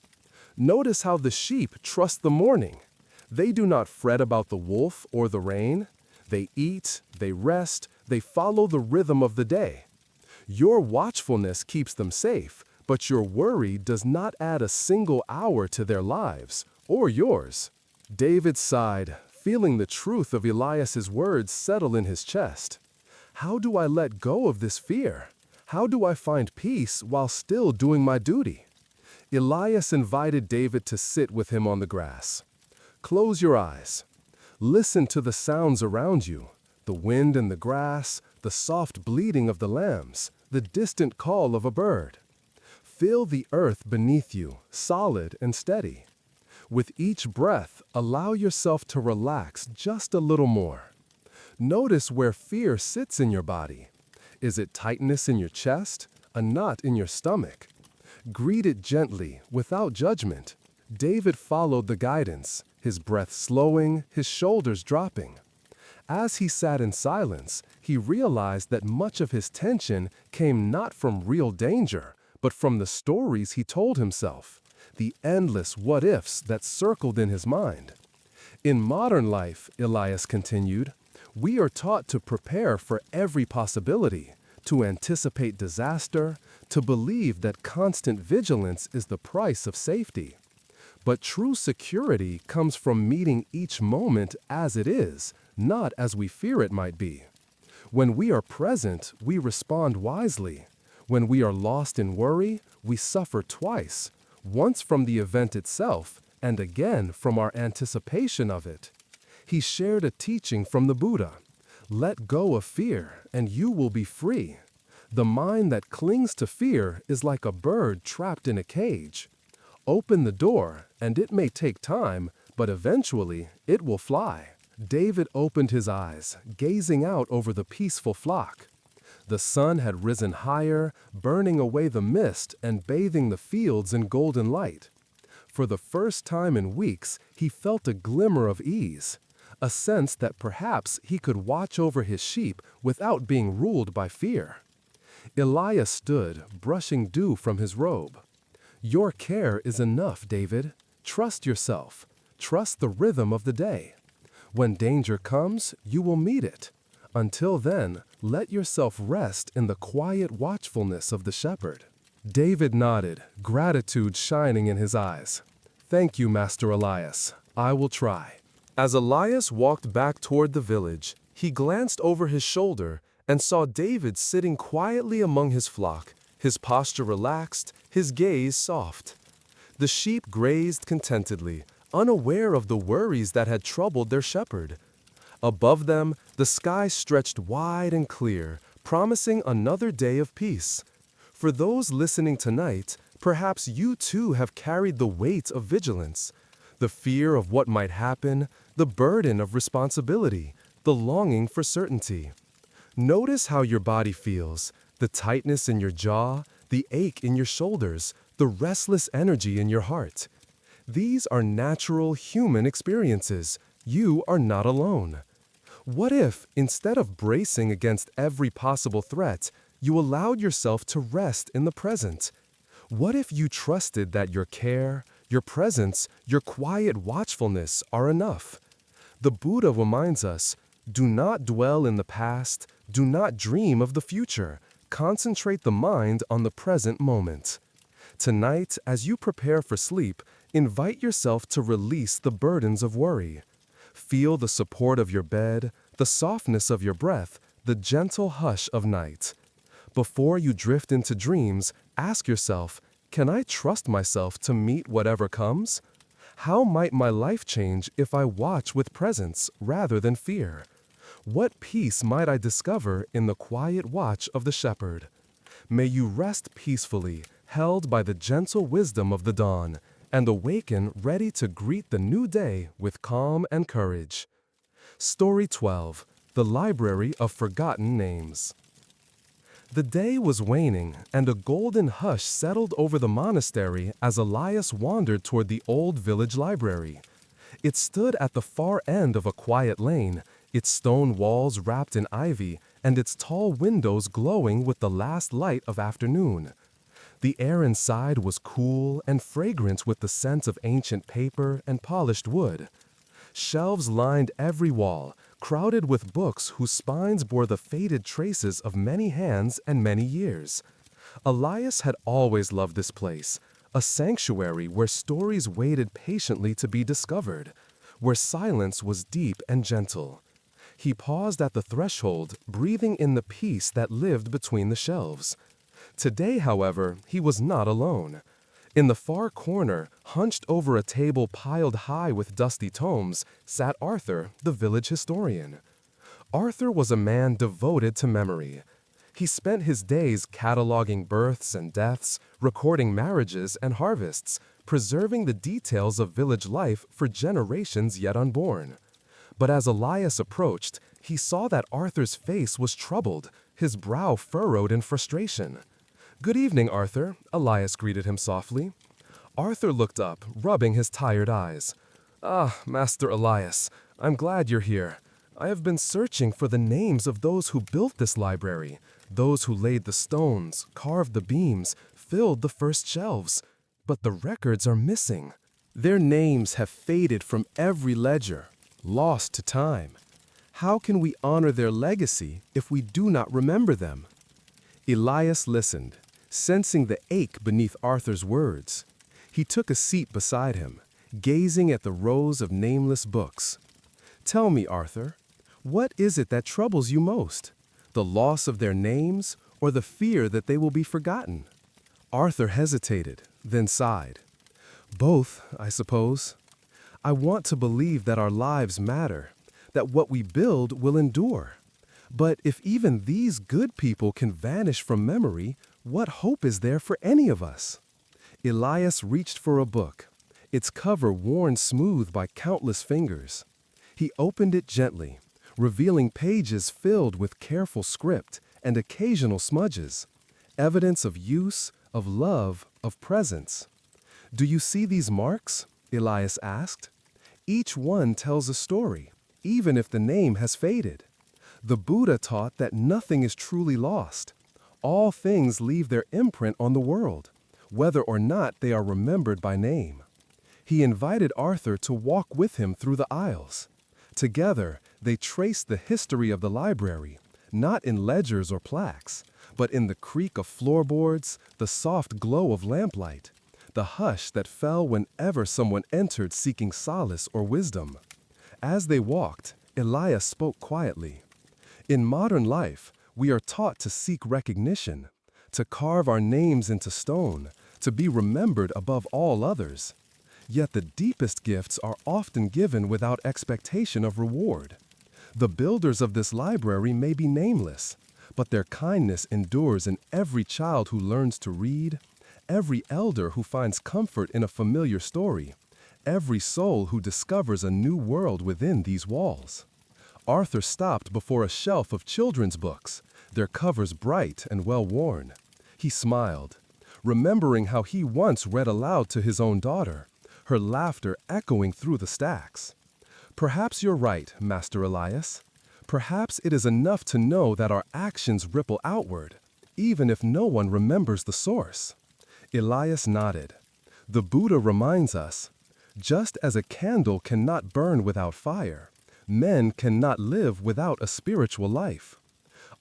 "Notice how the sheep trust the morning. They do not fret about the wolf or the rain. They eat, they rest, they follow the rhythm of the day. Your watchfulness keeps them safe, but your worry does not add a single hour to their lives, or yours." David sighed, feeling the truth of Elias's words settle in his chest. How do I let go of this fear? How do I find peace while still doing my duty? Elias invited David to sit with him on the grass. Close your eyes. Listen to the sounds around you, the wind in the grass, the soft bleating of the lambs, the distant call of a bird. Feel the earth beneath you, solid and steady. With each breath, allow yourself to relax just a little more. Notice where fear sits in your body. Is it tightness in your chest? A knot in your stomach? Greet it gently, without judgment. David followed the guidance, his breath slowing, his shoulders dropping. As he sat in silence, he realized that much of his tension came not from real danger, but from the stories he told himself, the endless what-ifs that circled in his mind. In modern life, Elias continued, we are taught to prepare for every possibility, to anticipate disaster, to believe that constant vigilance is the price of safety. But true security comes from meeting each moment as it is, not as we fear it might be. When we are present, we respond wisely. When we are lost in worry, we suffer twice, once from the event itself, and again from our anticipation of it. He shared a teaching from the Buddha. Let go of fear, and you will be free. The mind that clings to fear is like a bird trapped in a cage. Open the door, and it may take time, but eventually it will fly. David opened his eyes, gazing out over the peaceful flock. The sun had risen higher, burning away the mist and bathing the fields in golden light. For the first time in weeks, he felt a glimmer of ease, a sense that perhaps he could watch over his sheep without being ruled by fear. Elias stood, brushing dew from his robe. Your care is enough, David. Trust yourself. Trust the rhythm of the day. When danger comes, you will meet it. Until then, let yourself rest in the quiet watchfulness of the shepherd. David nodded, gratitude shining in his eyes. Thank you, Master Elias. I will try. As Elias walked back toward the village, he glanced over his shoulder and saw David sitting quietly among his flock, his posture relaxed, his gaze soft. The sheep grazed contentedly, unaware of the worries that had troubled their shepherd. Above them, the sky stretched wide and clear, promising another day of peace. For those listening tonight, perhaps you too have carried the weight of vigilance, the fear of what might happen, the burden of responsibility, the longing for certainty. Notice how your body feels, the tightness in your jaw, the ache in your shoulders, the restless energy in your heart. These are natural human experiences. You are not alone. What if, instead of bracing against every possible threat, you allowed yourself to rest in the present? What if you trusted that your care, your presence, your quiet watchfulness are enough? The Buddha reminds us, do not dwell in the past, do not dream of the future. Concentrate the mind on the present moment. Tonight, as you prepare for sleep, invite yourself to release the burdens of worry. Feel the support of your bed, the softness of your breath, the gentle hush of night. Before you drift into dreams, ask yourself, can I trust myself to meet whatever comes? How might my life change if I watch with presence rather than fear? What peace might I discover in the quiet watch of the shepherd? May you rest peacefully, held by the gentle wisdom of the dawn, and awaken ready to greet the new day with calm and courage. Story 12. The Library of Forgotten Names. The day was waning, and a golden hush settled over the monastery as Elias wandered toward the old village library. It stood at the far end of a quiet lane, its stone walls wrapped in ivy, and its tall windows glowing with the last light of afternoon. The air inside was cool and fragrant with the scent of ancient paper and polished wood. Shelves lined every wall, crowded with books whose spines bore the faded traces of many hands and many years. Elias had always loved this place, a sanctuary where stories waited patiently to be discovered, where silence was deep and gentle. He paused at the threshold, breathing in the peace that lived between the shelves. Today, however, he was not alone. In the far corner, hunched over a table piled high with dusty tomes, sat Arthur, the village historian. Arthur was a man devoted to memory. He spent his days cataloging births and deaths, recording marriages and harvests, preserving the details of village life for generations yet unborn. But as Elias approached, he saw that Arthur's face was troubled, his brow furrowed in frustration. "Good evening, Arthur," Elias greeted him softly. Arthur looked up, rubbing his tired eyes. "Ah, Master Elias, I'm glad you're here. I have been searching for the names of those who built this library, those who laid the stones, carved the beams, filled the first shelves. But the records are missing. Their names have faded from every ledger, lost to time. How can we honor their legacy if we do not remember them?" Elias listened, sensing the ache beneath Arthur's words. He took a seat beside him, gazing at the rows of nameless books. "Tell me, Arthur, what is it that troubles you most? The loss of their names or the fear that they will be forgotten?" Arthur hesitated, then sighed. "Both, I suppose. I want to believe that our lives matter, that what we build will endure. But if even these good people can vanish from memory, what hope is there for any of us?" Elias reached for a book, its cover worn smooth by countless fingers. He opened it gently, revealing pages filled with careful script and occasional smudges, evidence of use, of love, of presence. "Do you see these marks?" Elias asked. "Each one tells a story, even if the name has faded. The Buddha taught that nothing is truly lost. All things leave their imprint on the world, whether or not they are remembered by name." He invited Arthur to walk with him through the aisles. Together, they traced the history of the library, not in ledgers or plaques, but in the creak of floorboards, the soft glow of lamplight, the hush that fell whenever someone entered seeking solace or wisdom. As they walked, Elias spoke quietly. "In modern life, we are taught to seek recognition, to carve our names into stone, to be remembered above all others. Yet the deepest gifts are often given without expectation of reward. The builders of this library may be nameless, but their kindness endures in every child who learns to read, every elder who finds comfort in a familiar story, every soul who discovers a new world within these walls." Arthur stopped before a shelf of children's books, their covers bright and well-worn. He smiled, remembering how he once read aloud to his own daughter, her laughter echoing through the stacks. "Perhaps you're right, Master Elias. Perhaps it is enough to know that our actions ripple outward, even if no one remembers the source." Elias nodded. "The Buddha reminds us, just as a candle cannot burn without fire, men cannot live without a spiritual life.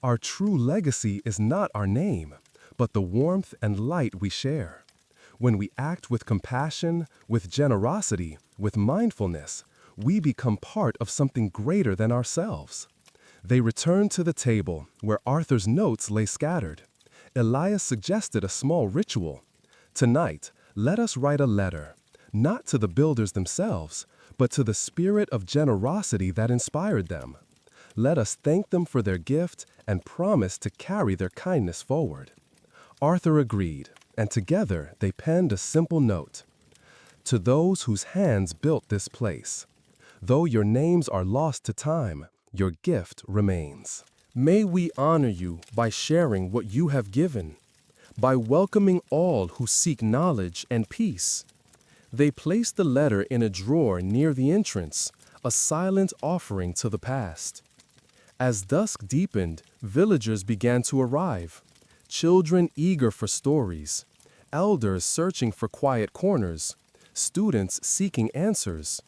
Our true legacy is not our name, but the warmth and light we share. When we act with compassion, with generosity, with mindfulness, we become part of something greater than ourselves." They returned to the table, where Arthur's notes lay scattered. Elias suggested a small ritual. "Tonight, let us write a letter, not to the builders themselves, but to the spirit of generosity that inspired them. Let us thank them for their gift and promise to carry their kindness forward." Arthur agreed, and together they penned a simple note. "To those whose hands built this place, though your names are lost to time, your gift remains. May we honor you by sharing what you have given, by welcoming all who seek knowledge and peace." They placed the letter in a drawer near the entrance, a silent offering to the past. As dusk deepened, villagers began to arrive, children eager for stories, elders searching for quiet corners, students seeking answers.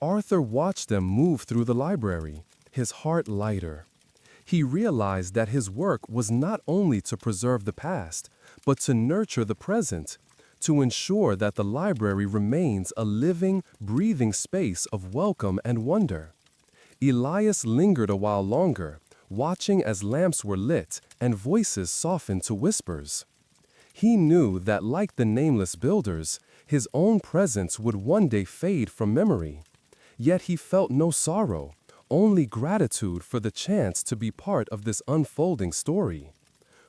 Arthur watched them move through the library, his heart lighter. He realized that his work was not only to preserve the past, but to nurture the present, to ensure that the library remains a living, breathing space of welcome and wonder. Elias lingered a while longer, watching as lamps were lit and voices softened to whispers. He knew that, like the nameless builders, his own presence would one day fade from memory. Yet he felt no sorrow, only gratitude for the chance to be part of this unfolding story.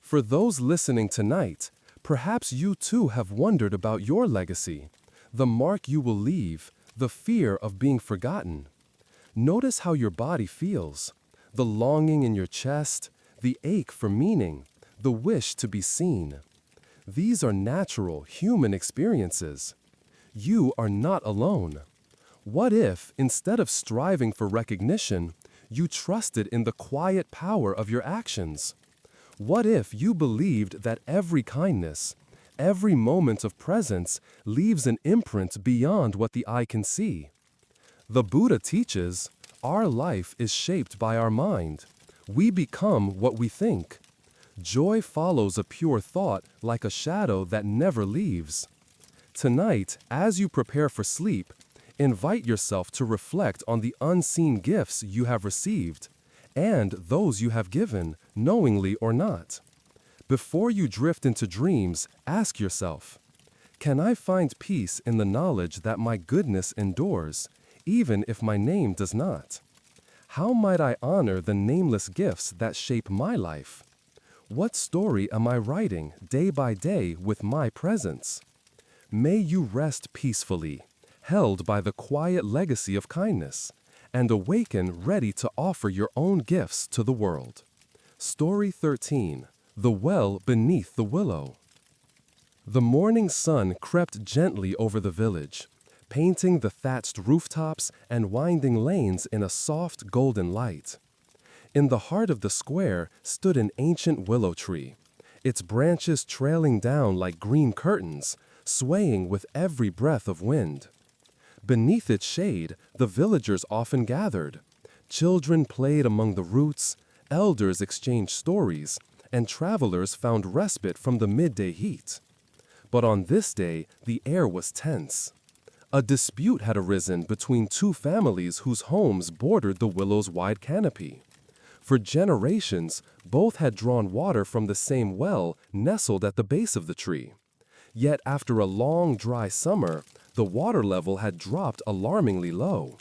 For those listening tonight, perhaps you too have wondered about your legacy, the mark you will leave, the fear of being forgotten. Notice how your body feels, the longing in your chest, the ache for meaning, the wish to be seen. These are natural, human experiences. You are not alone. What if, instead of striving for recognition, you trusted in the quiet power of your actions? What if you believed that every kindness, every moment of presence leaves an imprint beyond what the eye can see? The Buddha teaches, our life is shaped by our mind. We become what we think. Joy follows a pure thought like a shadow that never leaves. Tonight, as you prepare for sleep, invite yourself to reflect on the unseen gifts you have received, and those you have given, knowingly or not. Before you drift into dreams, ask yourself, can I find peace in the knowledge that my goodness endures, even if my name does not? How might I honor the nameless gifts that shape my life? What story am I writing day by day with my presence? May you rest peacefully, held by the quiet legacy of kindness, and awaken ready to offer your own gifts to the world. Story 13. The Well Beneath the Willow. The morning sun crept gently over the village, painting the thatched rooftops and winding lanes in a soft golden light. In the heart of the square stood an ancient willow tree, its branches trailing down like green curtains, swaying with every breath of wind. Beneath its shade, the villagers often gathered. Children played among the roots, elders exchanged stories, and travelers found respite from the midday heat. But on this day, the air was tense. A dispute had arisen between two families whose homes bordered the willow's wide canopy. For generations, both had drawn water from the same well nestled at the base of the tree. Yet after a long, dry summer, the water level had dropped alarmingly low.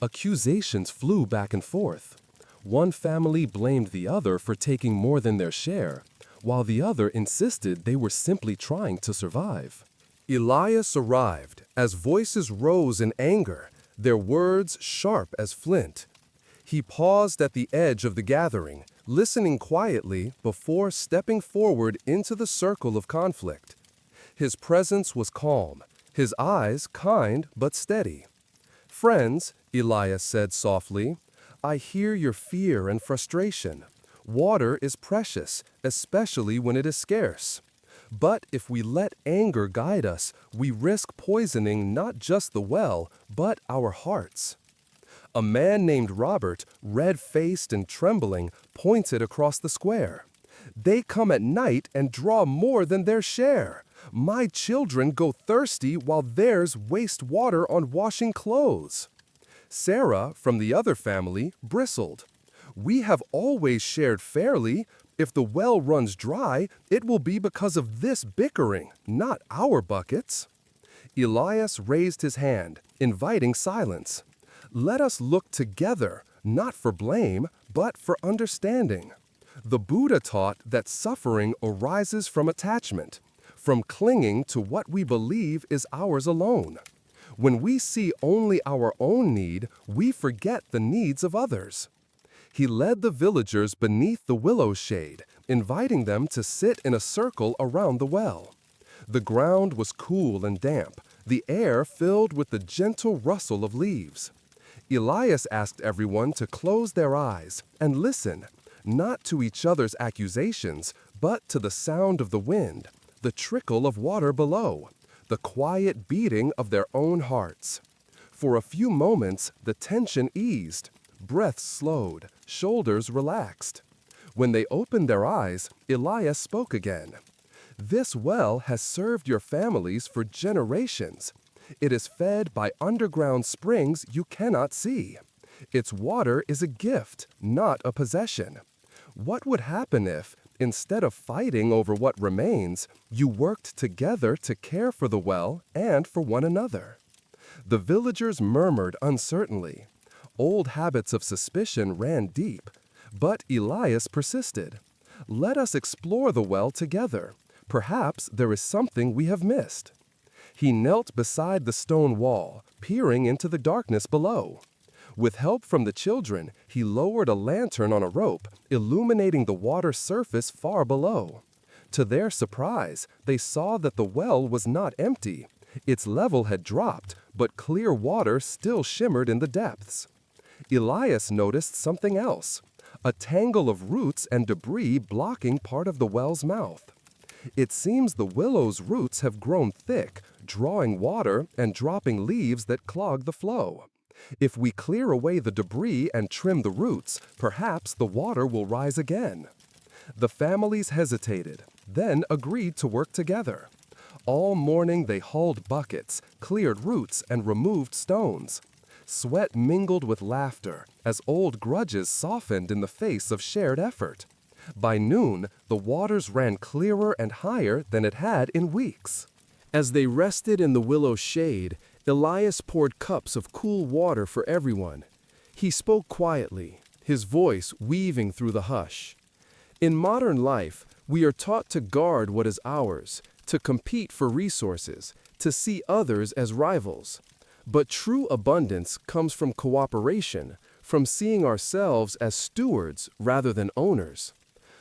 Accusations flew back and forth. One family blamed the other for taking more than their share, while the other insisted they were simply trying to survive. Elias arrived as voices rose in anger, their words sharp as flint. He paused at the edge of the gathering, listening quietly before stepping forward into the circle of conflict. His presence was calm, his eyes kind but steady. "Friends," Elias said softly, "I hear your fear and frustration. Water is precious, especially when it is scarce. But if we let anger guide us, we risk poisoning not just the well, but our hearts." A man named Robert, red-faced and trembling, pointed across the square. "They come at night and draw more than their share. My children go thirsty while theirs waste water on washing clothes." Sarah, from the other family, bristled. "We have always shared fairly. If the well runs dry, it will be because of this bickering, not our buckets." Elias raised his hand, inviting silence. "Let us look together, not for blame, but for understanding." The Buddha taught that suffering arises from attachment, from clinging to what we believe is ours alone. When we see only our own need, we forget the needs of others. He led the villagers beneath the willow shade, inviting them to sit in a circle around the well. The ground was cool and damp, the air filled with the gentle rustle of leaves. Elias asked everyone to close their eyes and listen, not to each other's accusations, but to the sound of the wind, the trickle of water below, the quiet beating of their own hearts. For a few moments, the tension eased, breath slowed, shoulders relaxed. When they opened their eyes, Elias spoke again. "This well has served your families for generations. It is fed by underground springs you cannot see. Its water is a gift, not a possession. What would happen if, instead of fighting over what remains, you worked together to care for the well and for one another? The villagers murmured uncertainly. Old habits of suspicion ran deep. But Elias persisted. Let us explore the well together. Perhaps there is something we have missed. He knelt beside the stone wall, peering into the darkness below. With help from the children, he lowered a lantern on a rope, illuminating the water surface far below. To their surprise, they saw that the well was not empty. Its level had dropped, but clear water still shimmered in the depths. Elias noticed something else, a tangle of roots and debris blocking part of the well's mouth. It seems the willow's roots have grown thick, drawing water and dropping leaves that clog the flow. If we clear away the debris and trim the roots, perhaps the water will rise again. The families hesitated, then agreed to work together. All morning they hauled buckets, cleared roots, and removed stones. Sweat mingled with laughter as old grudges softened in the face of shared effort. By noon, the waters ran clearer and higher than it had in weeks. As they rested in the willow's shade, Elias poured cups of cool water for everyone. He spoke quietly, his voice weaving through the hush. In modern life, we are taught to guard what is ours, to compete for resources, to see others as rivals. But true abundance comes from cooperation, from seeing ourselves as stewards rather than owners.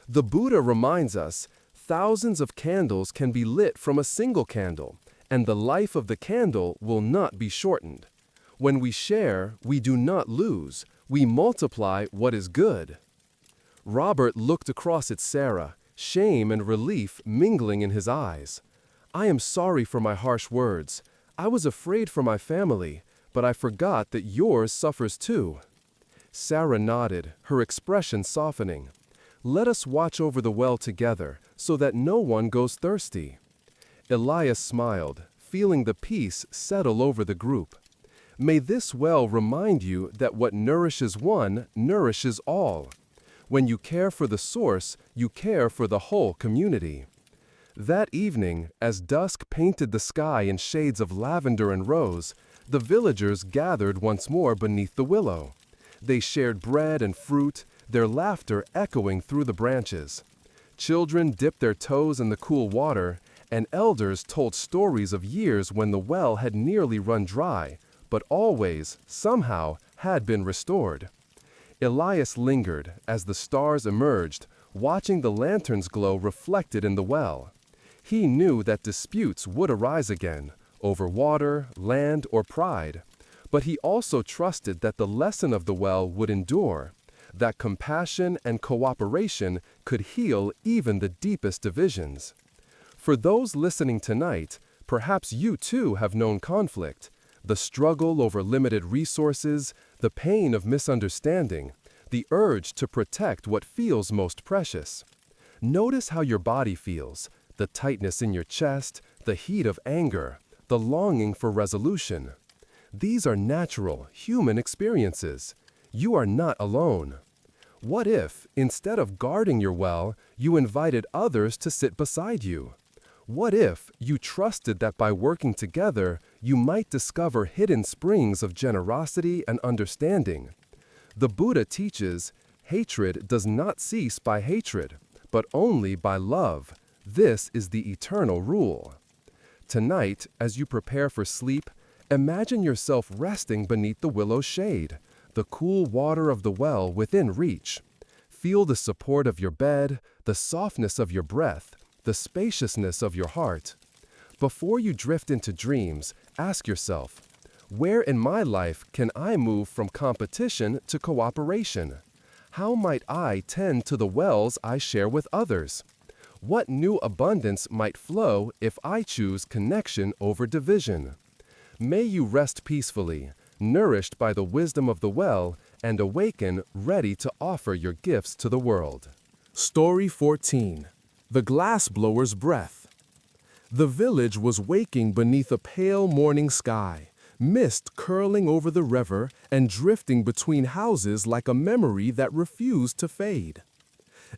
The Buddha reminds us, thousands of candles can be lit from a single candle, and the life of the candle will not be shortened. When we share, we do not lose, we multiply what is good. Robert looked across at Sarah, shame and relief mingling in his eyes. I am sorry for my harsh words. I was afraid for my family, but I forgot that yours suffers too. Sarah nodded, her expression softening. Let us watch over the well together, so that no one goes thirsty. Elias smiled, feeling the peace settle over the group. May this well remind you that what nourishes one nourishes all. When you care for the source, you care for the whole community. That evening, as dusk painted the sky in shades of lavender and rose, the villagers gathered once more beneath the willow. They shared bread and fruit, their laughter echoing through the branches. Children dipped their toes in the cool water, and elders told stories of years when the well had nearly run dry, but always, somehow, had been restored. Elias lingered as the stars emerged, watching the lantern's glow reflected in the well. He knew that disputes would arise again, over water, land, or pride. But he also trusted that the lesson of the well would endure, that compassion and cooperation could heal even the deepest divisions. For those listening tonight, perhaps you too have known conflict, the struggle over limited resources, the pain of misunderstanding, the urge to protect what feels most precious. Notice how your body feels, the tightness in your chest, the heat of anger, the longing for resolution. These are natural, human experiences. You are not alone. What if, instead of guarding your well, you invited others to sit beside you? What if you trusted that by working together, you might discover hidden springs of generosity and understanding? The Buddha teaches, hatred does not cease by hatred, but only by love. This is the eternal rule. Tonight, as you prepare for sleep, imagine yourself resting beneath the willow's shade, the cool water of the well within reach. Feel the support of your bed, the softness of your breath, the spaciousness of your heart. Before you drift into dreams, ask yourself, where in my life can I move from competition to cooperation? How might I tend to the wells I share with others? What new abundance might flow if I choose connection over division? May you rest peacefully, nourished by the wisdom of the well, and awaken ready to offer your gifts to the world. Story 14. The Glassblower's Breath. The village was waking beneath a pale morning sky. mist curling over the river and drifting between houses like a memory that refused to fade.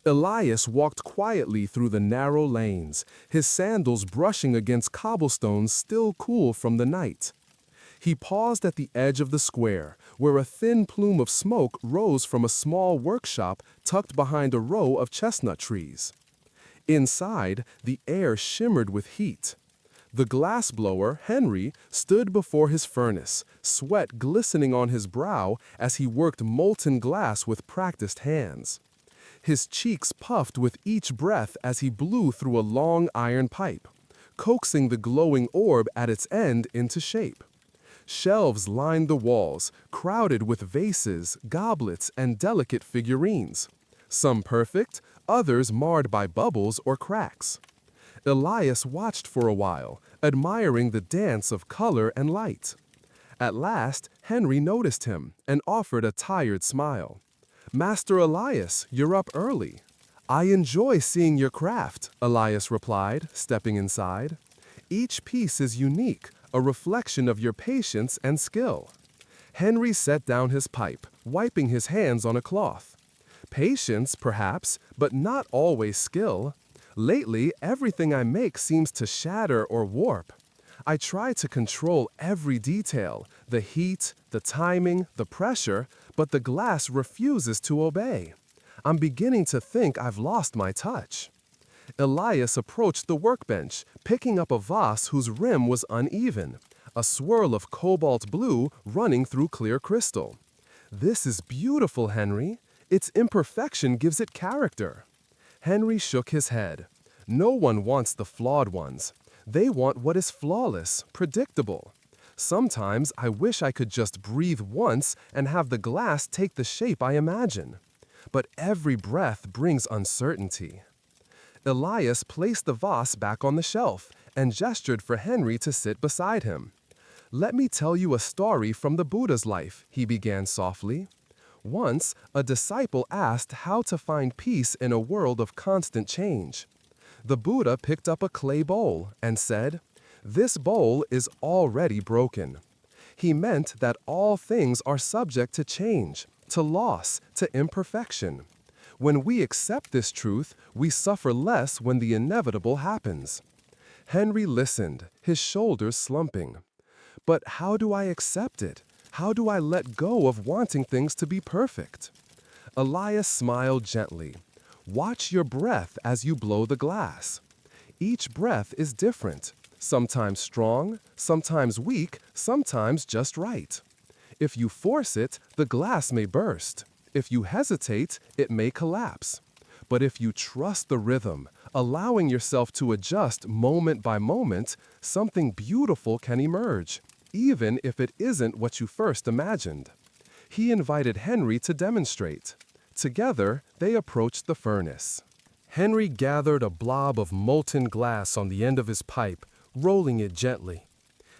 Elias walked quietly through the narrow lanes, his sandals brushing against cobblestones still cool from the night. He paused at the edge of the square, where a thin plume of smoke rose from a small workshop tucked behind a row of chestnut trees. Inside, the air shimmered with heat. The glassblower, Henry, stood before his furnace, sweat glistening on his brow as he worked molten glass with practiced hands. His cheeks puffed with each breath as he blew through a long iron pipe, coaxing the glowing orb at its end into shape. Shelves lined the walls, crowded with vases, goblets, and delicate figurines. Some perfect, others marred by bubbles or cracks. Elias watched for a while, admiring the dance of color and light. At last, Henry noticed him and offered a tired smile. "Master Elias, you're up early." "I enjoy seeing your craft," Elias replied, stepping inside. "Each piece is unique, a reflection of your patience and skill." Henry set down his pipe, wiping his hands on a cloth. "Patience, perhaps, but not always skill. Lately, everything I make seems to shatter or warp. I try to control every detail, the heat, the timing, the pressure, but the glass refuses to obey. I'm beginning to think I've lost my touch." Elias approached the workbench, picking up a vase whose rim was uneven, a swirl of cobalt blue running through clear crystal. "This is beautiful, Henry. Its imperfection gives it character." Henry shook his head. "No one wants the flawed ones. They want what is flawless, predictable. Sometimes I wish I could just breathe once and have the glass take the shape I imagine. But every breath brings uncertainty." Elias placed the vase back on the shelf and gestured for Henry to sit beside him. "Let me tell you a story from the Buddha's life," he began softly. "Once, a disciple asked how to find peace in a world of constant change. The Buddha picked up a clay bowl and said, 'This bowl is already broken.' He meant that all things are subject to change, to loss, to imperfection. When we accept this truth, we suffer less when the inevitable happens." Henry listened, his shoulders slumping. "But how do I accept it? How do I let go of wanting things to be perfect?" Elias smiled gently. "Watch your breath as you blow the glass. Each breath is different, sometimes strong, sometimes weak, sometimes just right. If you force it, the glass may burst. If you hesitate, it may collapse. But if you trust the rhythm, allowing yourself to adjust moment by moment, something beautiful can emerge, even if it isn't what you first imagined." He invited Henry to demonstrate. Together, they approached the furnace. Henry gathered a blob of molten glass on the end of his pipe, rolling it gently.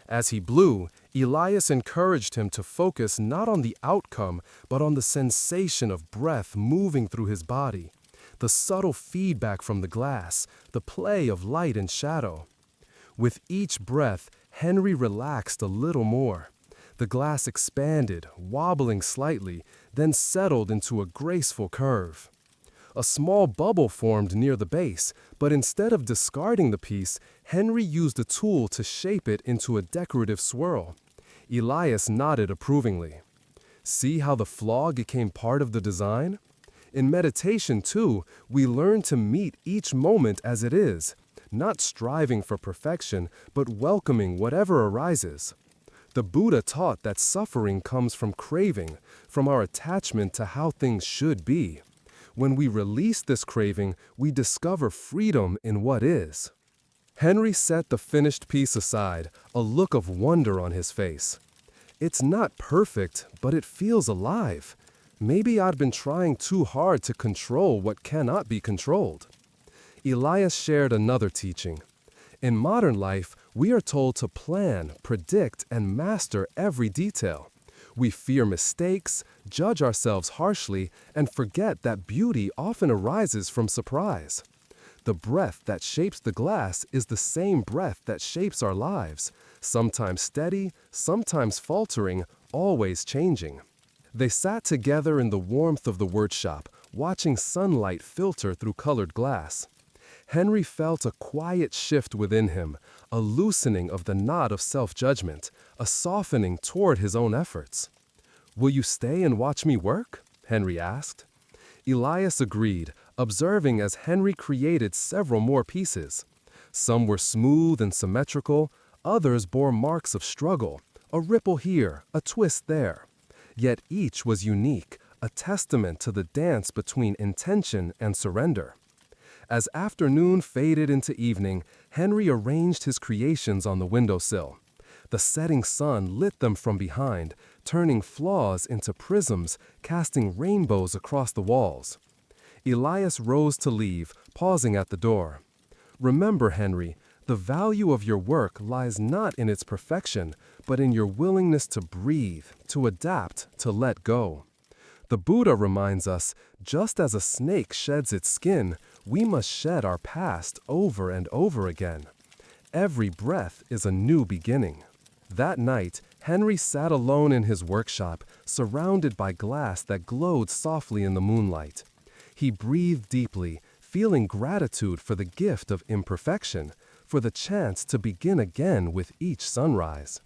As he blew, Elias encouraged him to focus not on the outcome, but on the sensation of breath moving through his body, the subtle feedback from the glass, the play of light and shadow. With each breath, Henry relaxed a little more. The glass expanded, wobbling slightly, then settled into a graceful curve. A small bubble formed near the base, but instead of discarding the piece, Henry used a tool to shape it into a decorative swirl. Elias nodded approvingly. "See how the flaw became part of the design? In meditation, too, we learn to meet each moment as it is, not striving for perfection, but welcoming whatever arises. The Buddha taught that suffering comes from craving, from our attachment to how things should be. When we release this craving, we discover freedom in what is." Henry set the finished piece aside, a look of wonder on his face. "It's not perfect, but it feels alive. Maybe I'd been trying too hard to control what cannot be controlled." Elias shared another teaching. In modern life, we are told to plan, predict, and master every detail. We fear mistakes, judge ourselves harshly, and forget that beauty often arises from surprise. The breath that shapes the glass is the same breath that shapes our lives, sometimes steady, sometimes faltering, always changing. They sat together in the warmth of the workshop, watching sunlight filter through colored glass. Henry felt a quiet shift within him, a loosening of the knot of self-judgment, a softening toward his own efforts. "Will you stay and watch me work?" Henry asked. Elias agreed, observing as Henry created several more pieces. Some were smooth and symmetrical, others bore marks of struggle, a ripple here, a twist there. Yet each was unique, a testament to the dance between intention and surrender. As afternoon faded into evening, Henry arranged his creations on the windowsill. The setting sun lit them from behind, turning flaws into prisms, casting rainbows across the walls. Elias rose to leave, pausing at the door. "Remember, Henry, the value of your work lies not in its perfection, but in your willingness to breathe, to adapt, to let go." The Buddha reminds us, just as a snake sheds its skin, we must shed our past over and over again. Every breath is a new beginning. That night, Henry sat alone in his workshop, surrounded by glass that glowed softly in the moonlight. He breathed deeply, feeling gratitude for the gift of imperfection, for the chance to begin again with each sunrise.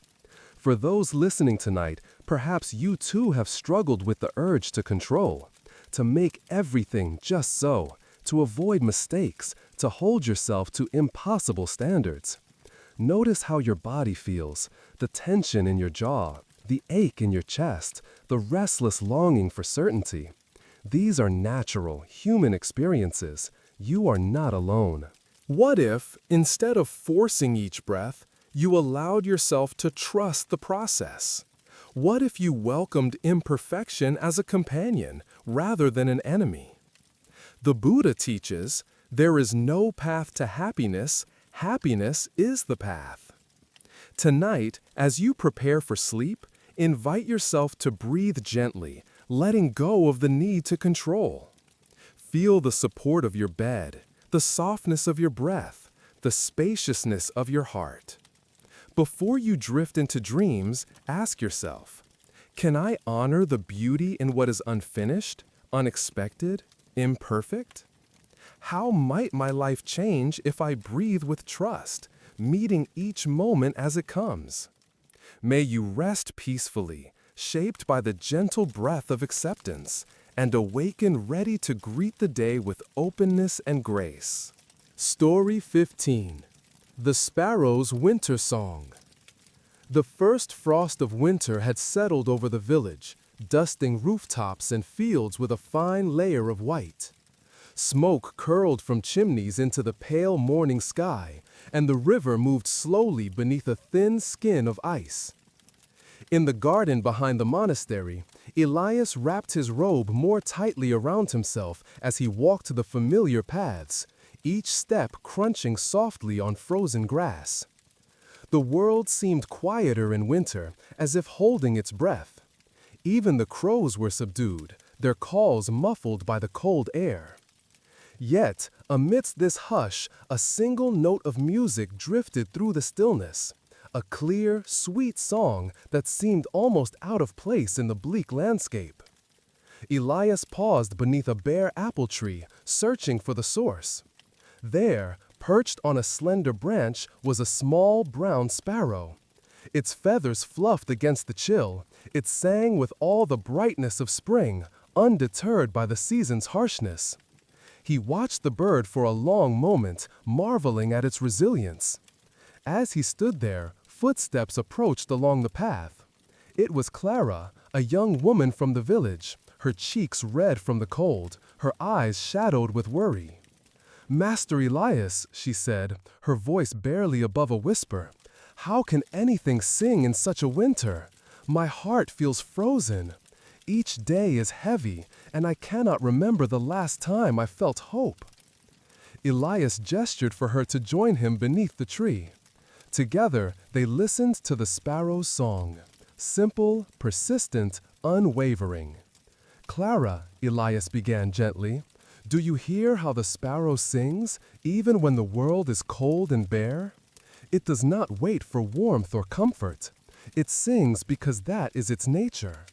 For those listening tonight, perhaps you too have struggled with the urge to control, to make everything just so, to avoid mistakes, to hold yourself to impossible standards. Notice how your body feels, the tension in your jaw, the ache in your chest, the restless longing for certainty. These are natural, human experiences. You are not alone. What if, instead of forcing each breath, you allowed yourself to trust the process? What if you welcomed imperfection as a companion rather than an enemy? The Buddha teaches, there is no path to happiness, happiness is the path. Tonight, as you prepare for sleep, invite yourself to breathe gently, letting go of the need to control. Feel the support of your bed, the softness of your breath, the spaciousness of your heart. Before you drift into dreams, ask yourself, can I honor the beauty in what is unfinished, unexpected, imperfect? How might my life change if I breathe with trust, meeting each moment as it comes? May you rest peacefully, shaped by the gentle breath of acceptance, and awaken ready to greet the day with openness and grace. Story 15. The Sparrow's Winter Song. The first frost of winter had settled over the village, dusting rooftops and fields with a fine layer of white. Smoke curled from chimneys into the pale morning sky, and the river moved slowly beneath a thin skin of ice. In the garden behind the monastery, Elias wrapped his robe more tightly around himself as he walked the familiar paths, each step crunching softly on frozen grass. The world seemed quieter in winter, as if holding its breath. Even the crows were subdued, their calls muffled by the cold air. Yet, amidst this hush, a single note of music drifted through the stillness, a clear, sweet song that seemed almost out of place in the bleak landscape. Elias paused beneath a bare apple tree, searching for the source. There, perched on a slender branch, was a small brown sparrow. Its feathers fluffed against the chill, it sang with all the brightness of spring, undeterred by the season's harshness. He watched the bird for a long moment, marveling at its resilience. As he stood there, footsteps approached along the path. It was Clara, a young woman from the village, her cheeks red from the cold, her eyes shadowed with worry. "Master Elias," she said, her voice barely above a whisper, "how can anything sing in such a winter? My heart feels frozen. Each day is heavy, and I cannot remember the last time I felt hope." Elias gestured for her to join him beneath the tree. Together, they listened to the sparrow's song, simple, persistent, unwavering. "Clara," Elias began gently, "do you hear how the sparrow sings, even when the world is cold and bare? It does not wait for warmth or comfort. It sings because that is its nature.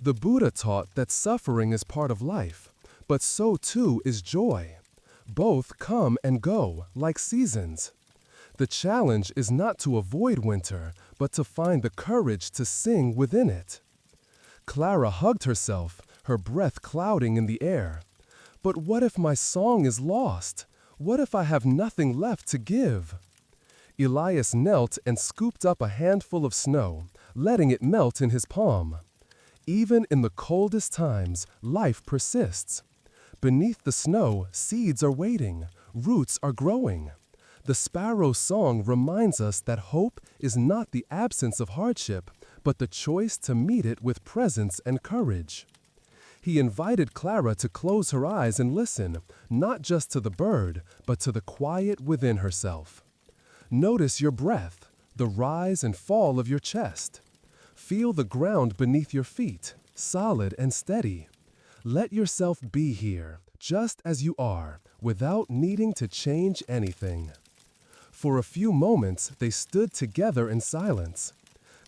The Buddha taught that suffering is part of life, but so too is joy. Both come and go, like seasons. The challenge is not to avoid winter, but to find the courage to sing within it. Clara hugged herself, her breath clouding in the air. But what if my song is lost? What if I have nothing left to give? Elias knelt and scooped up a handful of snow, letting it melt in his palm. Even in the coldest times, life persists. Beneath the snow, seeds are waiting, roots are growing. The sparrow's song reminds us that hope is not the absence of hardship, but the choice to meet it with presence and courage. He invited Clara to close her eyes and listen, not just to the bird, but to the quiet within herself. Notice your breath, the rise and fall of your chest. Feel the ground beneath your feet, solid and steady. Let yourself be here, just as you are, without needing to change anything. For a few moments, they stood together in silence.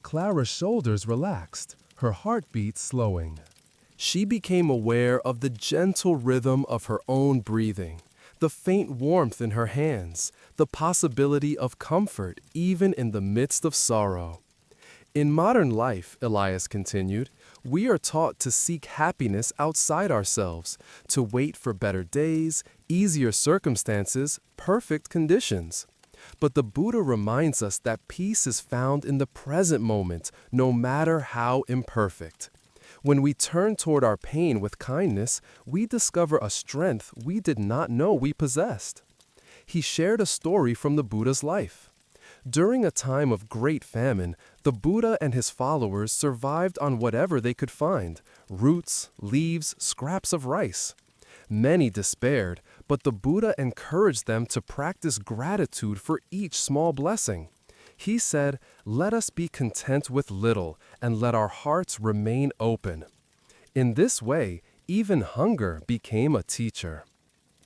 Clara's shoulders relaxed, her heartbeat slowing. She became aware of the gentle rhythm of her own breathing, the faint warmth in her hands, the possibility of comfort even in the midst of sorrow. In modern life, Elias continued, we are taught to seek happiness outside ourselves, to wait for better days, easier circumstances, perfect conditions. But the Buddha reminds us that peace is found in the present moment, no matter how imperfect. When we turn toward our pain with kindness, we discover a strength we did not know we possessed. He shared a story from the Buddha's life. During a time of great famine, the Buddha and his followers survived on whatever they could find, roots, leaves, scraps of rice. Many despaired, but the Buddha encouraged them to practice gratitude for each small blessing. He said, "Let us be content with little, and let our hearts remain open." In this way, even hunger became a teacher.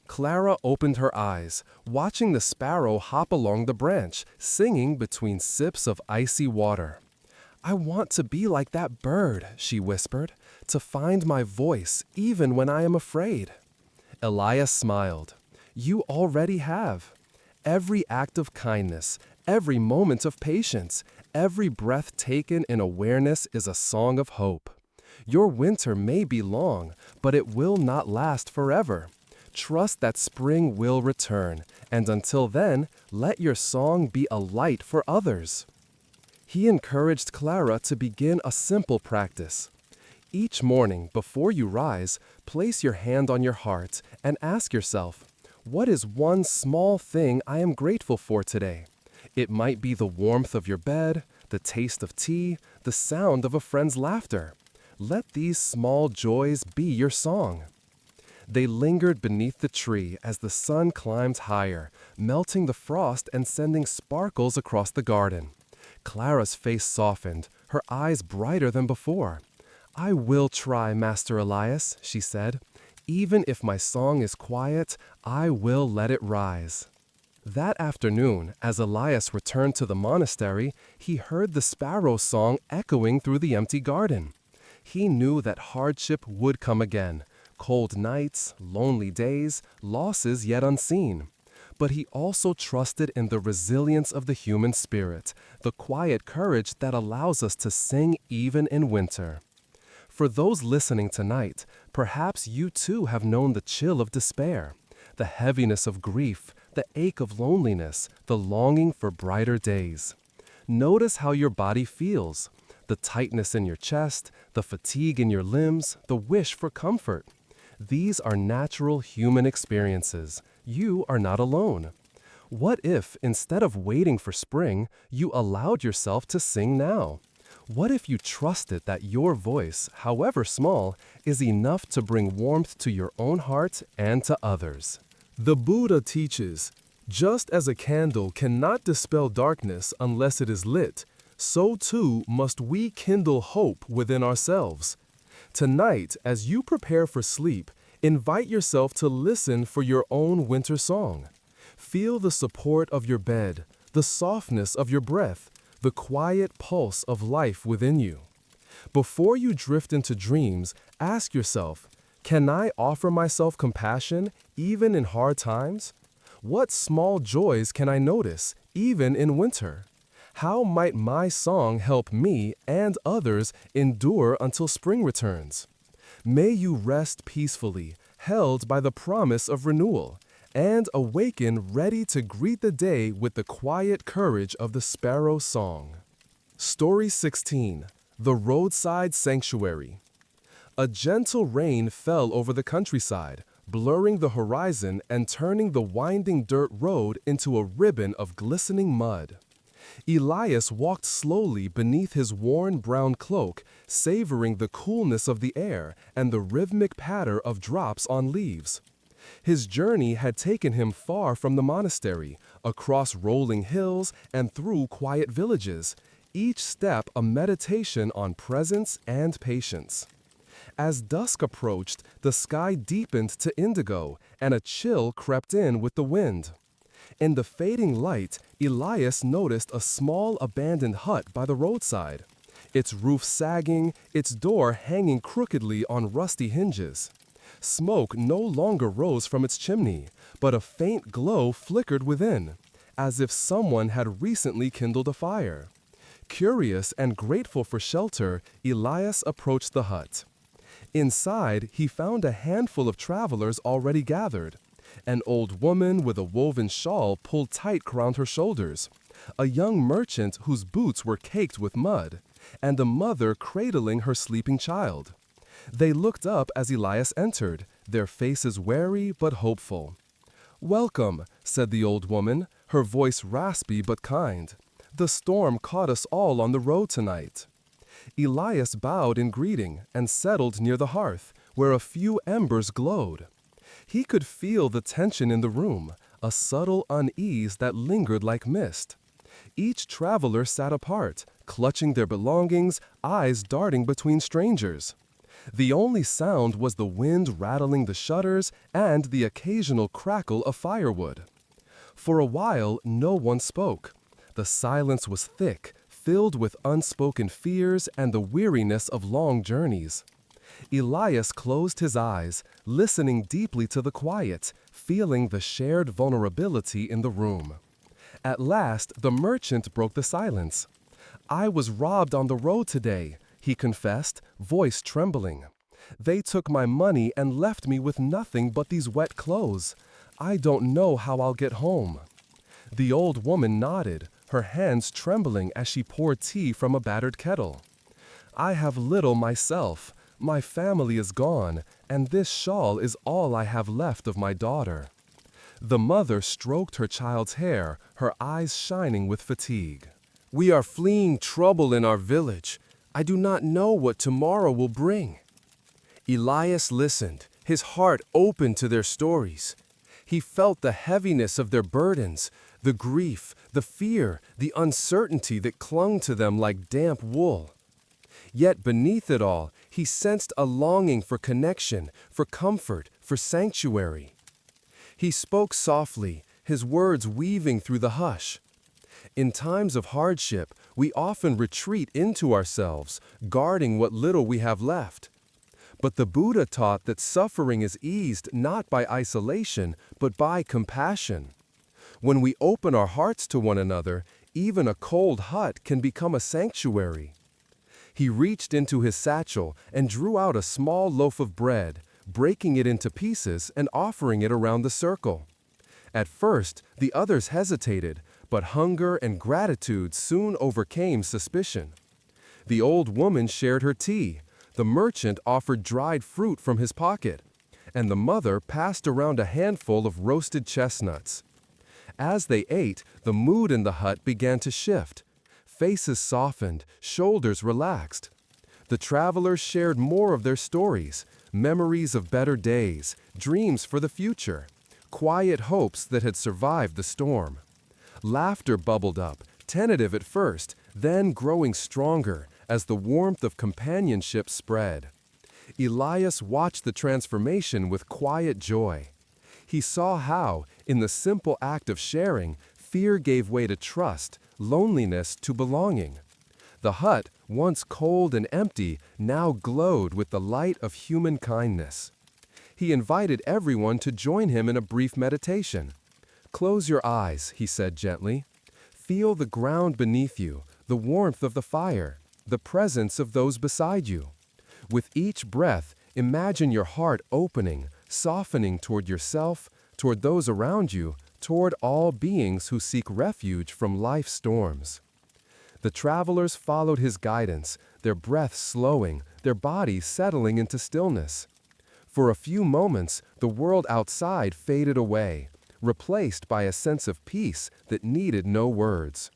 Clara opened her eyes, watching the sparrow hop along the branch, singing between sips of icy water. "I want to be like that bird," she whispered, "to find my voice even when I am afraid." Elias smiled. "You already have. Every act of kindness, every moment of patience, every breath taken in awareness is a song of hope. Your winter may be long, but it will not last forever. Trust that spring will return, and until then, let your song be a light for others." He encouraged Clara to begin a simple practice. Each morning, before you rise, place your hand on your heart and ask yourself, what is one small thing I am grateful for today? It might be the warmth of your bed, the taste of tea, the sound of a friend's laughter. Let these small joys be your song. They lingered beneath the tree as the sun climbed higher, melting the frost and sending sparkles across the garden. Clara's face softened, her eyes brighter than before. "I will try, Master Elias," she said. "Even if my song is quiet, I will let it rise." That afternoon, as Elias returned to the monastery, he heard the sparrow's song echoing through the empty garden. He knew that hardship would come again. Cold nights, lonely days, losses yet unseen. But he also trusted in the resilience of the human spirit, the quiet courage that allows us to sing even in winter. For those listening tonight, perhaps you too have known the chill of despair, the heaviness of grief, the ache of loneliness, the longing for brighter days. Notice how your body feels, the tightness in your chest, the fatigue in your limbs, the wish for comfort. These are natural human experiences. You are not alone. What if, instead of waiting for spring, you allowed yourself to sing now? What if you trusted that your voice, however small, is enough to bring warmth to your own heart and to others? The Buddha teaches, just as a candle cannot dispel darkness unless it is lit, so too must we kindle hope within ourselves. Tonight, as you prepare for sleep, invite yourself to listen for your own winter song. Feel the support of your bed, the softness of your breath, the quiet pulse of life within you. Before you drift into dreams, ask yourself, can I offer myself compassion even in hard times? What small joys can I notice, even in winter? How might my song help me and others endure until spring returns? May you rest peacefully, held by the promise of renewal, and awaken ready to greet the day with the quiet courage of the sparrow song. Story 16. The Roadside Sanctuary. A gentle rain fell over the countryside, blurring the horizon and turning the winding dirt road into a ribbon of glistening mud. Elias walked slowly beneath his worn brown cloak, savoring the coolness of the air and the rhythmic patter of drops on leaves. His journey had taken him far from the monastery, across rolling hills and through quiet villages, each step a meditation on presence and patience. As dusk approached, the sky deepened to indigo, and a chill crept in with the wind. In the fading light, Elias noticed a small abandoned hut by the roadside, its roof sagging, its door hanging crookedly on rusty hinges. Smoke no longer rose from its chimney, but a faint glow flickered within, as if someone had recently kindled a fire. Curious and grateful for shelter, Elias approached the hut. Inside, he found a handful of travelers already gathered. An old woman with a woven shawl pulled tight around her shoulders, a young merchant whose boots were caked with mud, and a mother cradling her sleeping child. They looked up as Elias entered, their faces wary but hopeful. "Welcome," said the old woman, her voice raspy but kind. "The storm caught us all on the road tonight." Elias bowed in greeting and settled near the hearth, where a few embers glowed. He could feel the tension in the room, a subtle unease that lingered like mist. Each traveler sat apart, clutching their belongings, eyes darting between strangers. The only sound was the wind rattling the shutters and the occasional crackle of firewood. For a while, no one spoke. The silence was thick, filled with unspoken fears and the weariness of long journeys. Elias closed his eyes, listening deeply to the quiet, feeling the shared vulnerability in the room. At last, the merchant broke the silence. "I was robbed on the road today," he confessed, voice trembling. "They took my money and left me with nothing but these wet clothes. I don't know how I'll get home." The old woman nodded, her hands trembling as she poured tea from a battered kettle. "I have little myself. My family is gone, and this shawl is all I have left of my daughter." The mother stroked her child's hair, her eyes shining with fatigue. "We are fleeing trouble in our village. I do not know what tomorrow will bring." Elias listened, his heart open to their stories. He felt the heaviness of their burdens, the grief, the fear, the uncertainty that clung to them like damp wool. Yet beneath it all, he sensed a longing for connection, for comfort, for sanctuary. He spoke softly, his words weaving through the hush. In times of hardship, we often retreat into ourselves, guarding what little we have left. But the Buddha taught that suffering is eased not by isolation, but by compassion. When we open our hearts to one another, even a cold hut can become a sanctuary. He reached into his satchel and drew out a small loaf of bread, breaking it into pieces and offering it around the circle. At first, the others hesitated, but hunger and gratitude soon overcame suspicion. The old woman shared her tea, the merchant offered dried fruit from his pocket, and the mother passed around a handful of roasted chestnuts. As they ate, the mood in the hut began to shift. Faces softened, shoulders relaxed. The travelers shared more of their stories, memories of better days, dreams for the future, quiet hopes that had survived the storm. Laughter bubbled up, tentative at first, then growing stronger as the warmth of companionship spread. Elias watched the transformation with quiet joy. He saw how, in the simple act of sharing, Fear gave way to trust, loneliness to belonging. The hut, once cold and empty, now glowed with the light of human kindness. He invited everyone to join him in a brief meditation. "Close your eyes," he said gently. "Feel the ground beneath you, the warmth of the fire, the presence of those beside you. With each breath, imagine your heart opening, softening toward yourself, toward those around you, toward all beings who seek refuge from life's storms." The travelers followed his guidance, their breaths slowing, their bodies settling into stillness. For a few moments, the world outside faded away, replaced by a sense of peace that needed no words.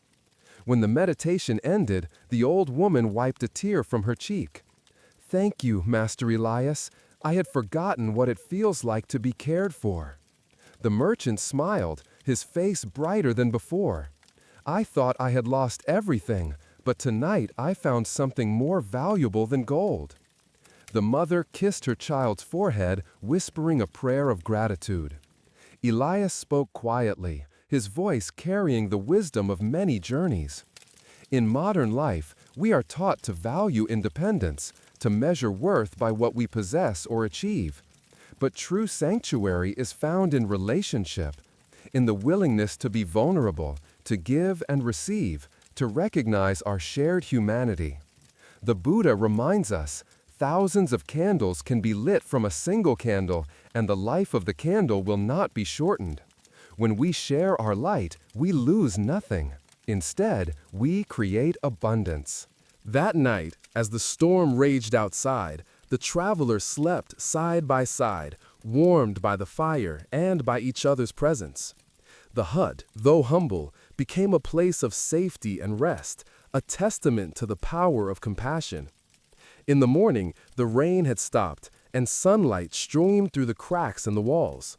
When the meditation ended, the old woman wiped a tear from her cheek. "Thank you, Master Elias. I had forgotten what it feels like to be cared for." The merchant smiled, his face brighter than before. "I thought I had lost everything, but tonight I found something more valuable than gold." The mother kissed her child's forehead, whispering a prayer of gratitude. Elias spoke quietly, his voice carrying the wisdom of many journeys. In modern life, we are taught to value independence, to measure worth by what we possess or achieve. But true sanctuary is found in relationship, in the willingness to be vulnerable, to give and receive, to recognize our shared humanity. The Buddha reminds us, thousands of candles can be lit from a single candle, and the life of the candle will not be shortened. When we share our light, we lose nothing. Instead, we create abundance. That night, as the storm raged outside, the travelers slept side by side, warmed by the fire and by each other's presence. The hut, though humble, became a place of safety and rest, a testament to the power of compassion. In the morning, the rain had stopped, and sunlight streamed through the cracks in the walls.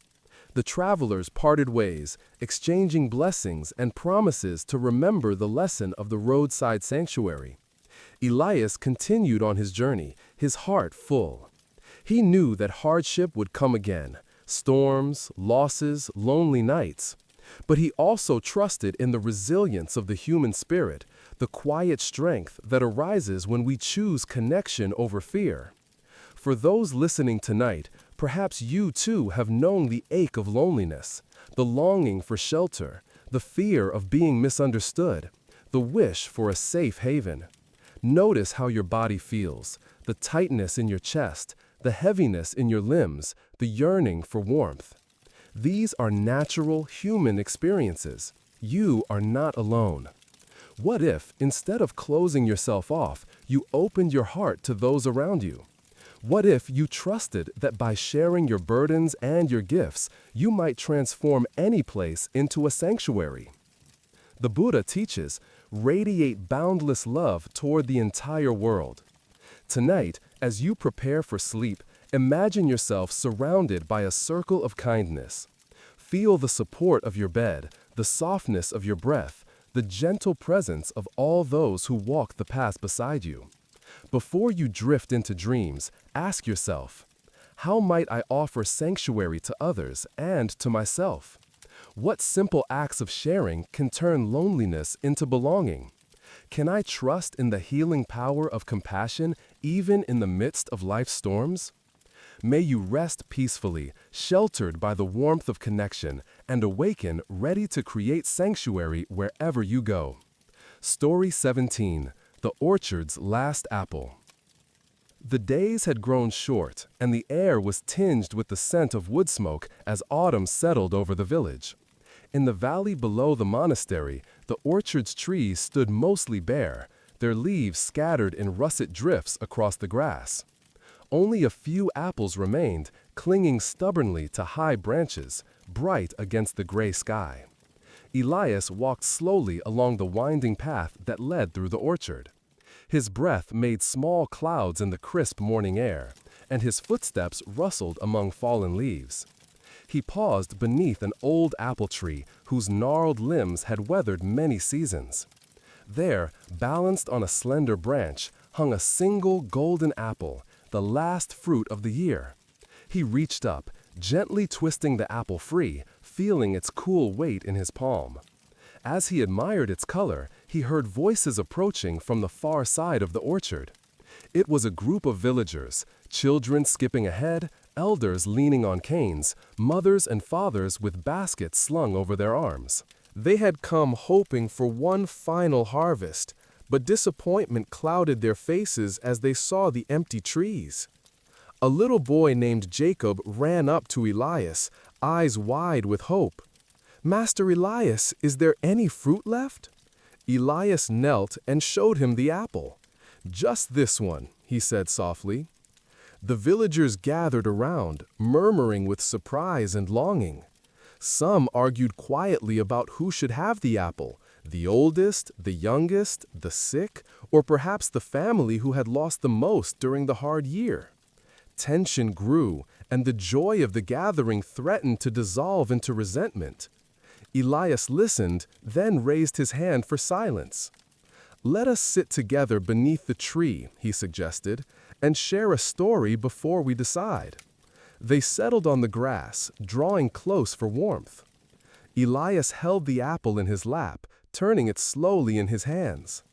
The travelers parted ways, exchanging blessings and promises to remember the lesson of the roadside sanctuary. Elias continued on his journey, his heart full. He knew that hardship would come again, storms, losses, lonely nights. But he also trusted in the resilience of the human spirit, the quiet strength that arises when we choose connection over fear. For those listening tonight, perhaps you too have known the ache of loneliness, the longing for shelter, the fear of being misunderstood, the wish for a safe haven. Notice how your body feels, the tightness in your chest, the heaviness in your limbs, the yearning for warmth. These are natural human experiences. You are not alone. What if, instead of closing yourself off, you opened your heart to those around you? What if you trusted that by sharing your burdens and your gifts, you might transform any place into a sanctuary? The Buddha teaches, radiate boundless love toward the entire world. Tonight, as you prepare for sleep, imagine yourself surrounded by a circle of kindness. Feel the support of your bed, the softness of your breath, the gentle presence of all those who walk the path beside you. Before you drift into dreams, ask yourself, how might I offer sanctuary to others and to myself? What simple acts of sharing can turn loneliness into belonging? Can I trust in the healing power of compassion even in the midst of life's storms? May you rest peacefully, sheltered by the warmth of connection, and awaken ready to create sanctuary wherever you go. Story 17, The Orchard's Last Apple. The days had grown short, and the air was tinged with the scent of wood smoke as autumn settled over the village. In the valley below the monastery, the orchard's trees stood mostly bare, their leaves scattered in russet drifts across the grass. Only a few apples remained, clinging stubbornly to high branches, bright against the gray sky. Elias walked slowly along the winding path that led through the orchard. His breath made small clouds in the crisp morning air, and his footsteps rustled among fallen leaves. He paused beneath an old apple tree whose gnarled limbs had weathered many seasons. There, balanced on a slender branch, hung a single golden apple, the last fruit of the year. He reached up, gently twisting the apple free, feeling its cool weight in his palm. As he admired its color, he heard voices approaching from the far side of the orchard. It was a group of villagers, children skipping ahead, elders leaning on canes, mothers and fathers with baskets slung over their arms. They had come hoping for one final harvest, but disappointment clouded their faces as they saw the empty trees. A little boy named Jacob ran up to Elias, eyes wide with hope. "Master Elias, is there any fruit left?" Elias knelt and showed him the apple. "Just this one," he said softly. The villagers gathered around, murmuring with surprise and longing. Some argued quietly about who should have the apple, the oldest, the youngest, the sick, or perhaps the family who had lost the most during the hard year. Tension grew, and the joy of the gathering threatened to dissolve into resentment. Elias listened, then raised his hand for silence. "Let us sit together beneath the tree," he suggested, "and share a story before we decide." They settled on the grass, drawing close for warmth. Elias held the apple in his lap, turning it slowly in his hands.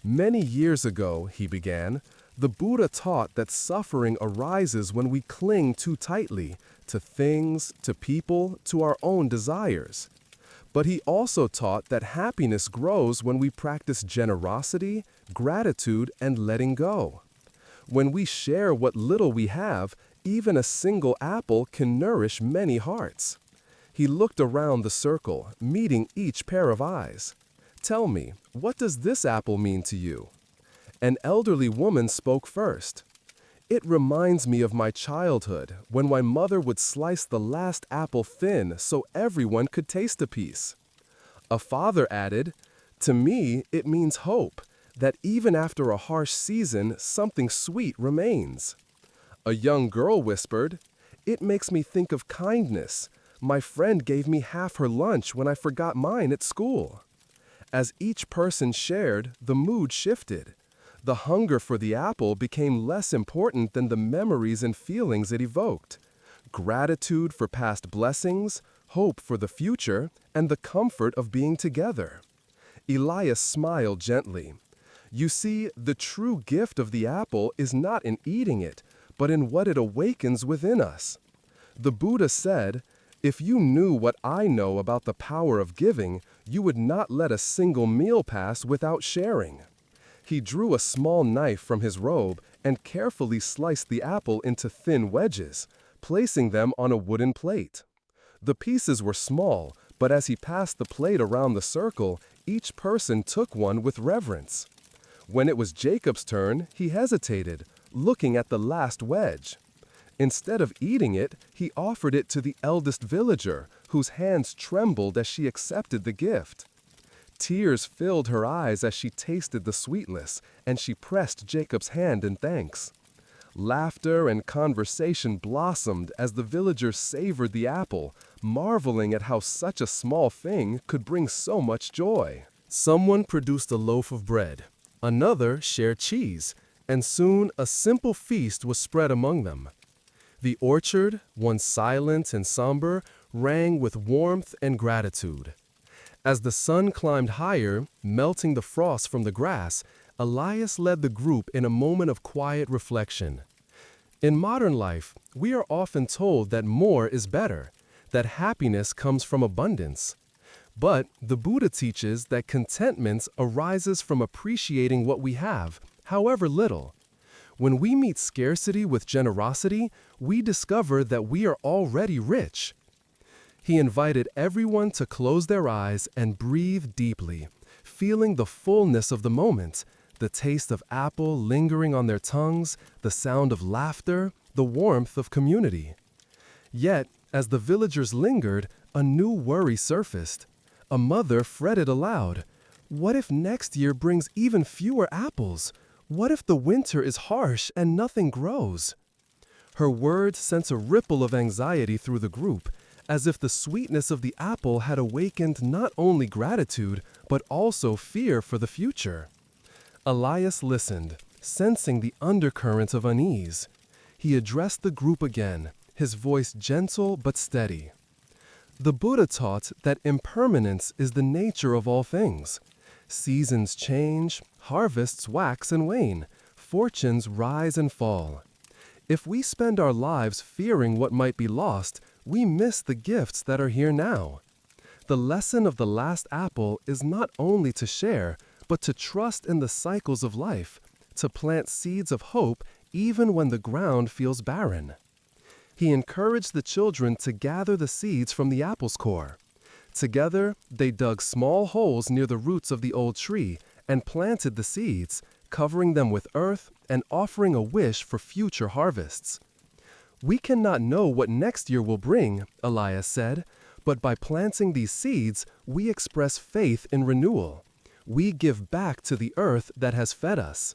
"Many years ago," he began, "the Buddha taught that suffering arises when we cling too tightly to things, to people, to our own desires. But he also taught that happiness grows when we practice generosity, gratitude, and letting go. When we share what little we have, even a single apple can nourish many hearts." He looked around the circle, meeting each pair of eyes. "Tell me, what does this apple mean to you?" An elderly woman spoke first. "It reminds me of my childhood, when my mother would slice the last apple thin so everyone could taste a piece." A father added, "To me, it means hope, that even after a harsh season, something sweet remains." A young girl whispered, "It makes me think of kindness. My friend gave me half her lunch when I forgot mine at school." As each person shared, the mood shifted. The hunger for the apple became less important than the memories and feelings it evoked. Gratitude for past blessings, hope for the future, and the comfort of being together. Elias smiled gently. "You see, the true gift of the apple is not in eating it, but in what it awakens within us. The Buddha said, 'If you knew what I know about the power of giving, you would not let a single meal pass without sharing.'" He drew a small knife from his robe and carefully sliced the apple into thin wedges, placing them on a wooden plate. The pieces were small, but as he passed the plate around the circle, each person took one with reverence. When it was Jacob's turn, he hesitated, looking at the last wedge. Instead of eating it, he offered it to the eldest villager, whose hands trembled as she accepted the gift. Tears filled her eyes as she tasted the sweetness, and she pressed Jacob's hand in thanks. Laughter and conversation blossomed as the villagers savored the apple, marveling at how such a small thing could bring so much joy. Someone produced a loaf of bread. Another shared cheese, and soon a simple feast was spread among them. The orchard, once silent and somber, rang with warmth and gratitude. As the sun climbed higher, melting the frost from the grass, Elias led the group in a moment of quiet reflection. In modern life, we are often told that more is better, that happiness comes from abundance. But the Buddha teaches that contentment arises from appreciating what we have, however little. When we meet scarcity with generosity, we discover that we are already rich. He invited everyone to close their eyes and breathe deeply, feeling the fullness of the moment, the taste of apple lingering on their tongues, the sound of laughter, the warmth of community. Yet, as the villagers lingered, a new worry surfaced. A mother fretted aloud. "What if next year brings even fewer apples? What if the winter is harsh and nothing grows?" Her words sent a ripple of anxiety through the group, as if the sweetness of the apple had awakened not only gratitude, but also fear for the future. Elias listened, sensing the undercurrent of unease. He addressed the group again, his voice gentle but steady. The Buddha taught that impermanence is the nature of all things. Seasons change, harvests wax and wane, fortunes rise and fall. If we spend our lives fearing what might be lost, we miss the gifts that are here now. The lesson of the last apple is not only to share, but to trust in the cycles of life, to plant seeds of hope even when the ground feels barren. He encouraged the children to gather the seeds from the apple's core. Together, they dug small holes near the roots of the old tree and planted the seeds, covering them with earth and offering a wish for future harvests. We cannot know what next year will bring, Elias said, but by planting these seeds, we express faith in renewal. We give back to the earth that has fed us.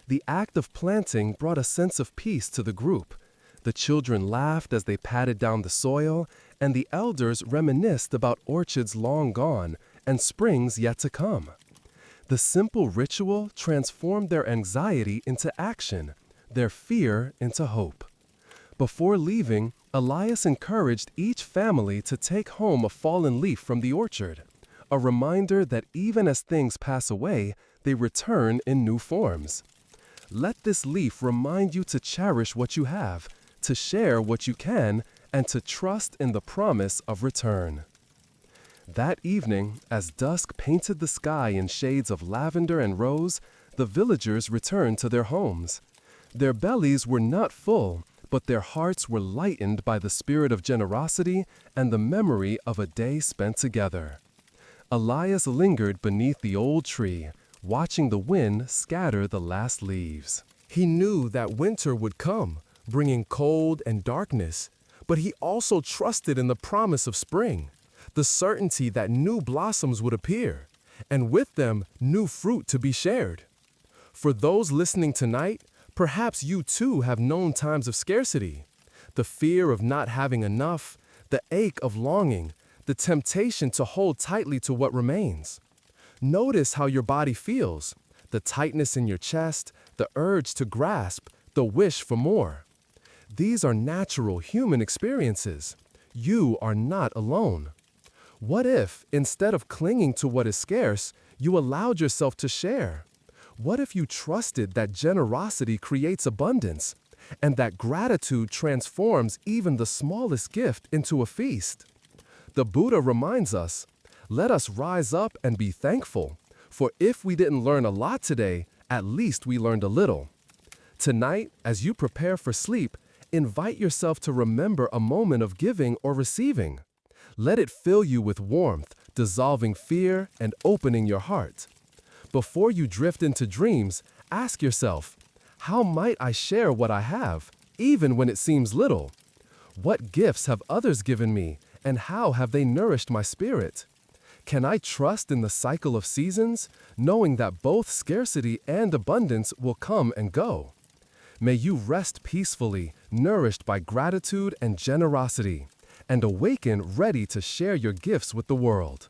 The act of planting brought a sense of peace to the group. The children laughed as they patted down the soil, and the elders reminisced about orchards long gone and springs yet to come. The simple ritual transformed their anxiety into action, their fear into hope. Before leaving, Elias encouraged each family to take home a fallen leaf from the orchard, a reminder that even as things pass away, they return in new forms. Let this leaf remind you to cherish what you have, to share what you can, and to trust in the promise of return. That evening, as dusk painted the sky in shades of lavender and rose, the villagers returned to their homes. Their bellies were not full, but their hearts were lightened by the spirit of generosity and the memory of a day spent together. Elias lingered beneath the old tree, watching the wind scatter the last leaves. He knew that winter would come, bringing cold and darkness, but he also trusted in the promise of spring, the certainty that new blossoms would appear, and with them, new fruit to be shared. For those listening tonight, perhaps you too have known times of scarcity, the fear of not having enough, the ache of longing, the temptation to hold tightly to what remains. Notice how your body feels, the tightness in your chest, the urge to grasp, the wish for more. These are natural human experiences. You are not alone. What if, instead of clinging to what is scarce, you allowed yourself to share? What if you trusted that generosity creates abundance, and that gratitude transforms even the smallest gift into a feast? The Buddha reminds us, let us rise up and be thankful, for if we didn't learn a lot today, at least we learned a little. Tonight, as you prepare for sleep, invite yourself to remember a moment of giving or receiving. Let it fill you with warmth, dissolving fear and opening your heart. Before you drift into dreams, ask yourself, how might I share what I have, even when it seems little? What gifts have others given me, and how have they nourished my spirit? Can I trust in the cycle of seasons, knowing that both scarcity and abundance will come and go? May you rest peacefully, nourished by gratitude and generosity, and awaken ready to share your gifts with the world.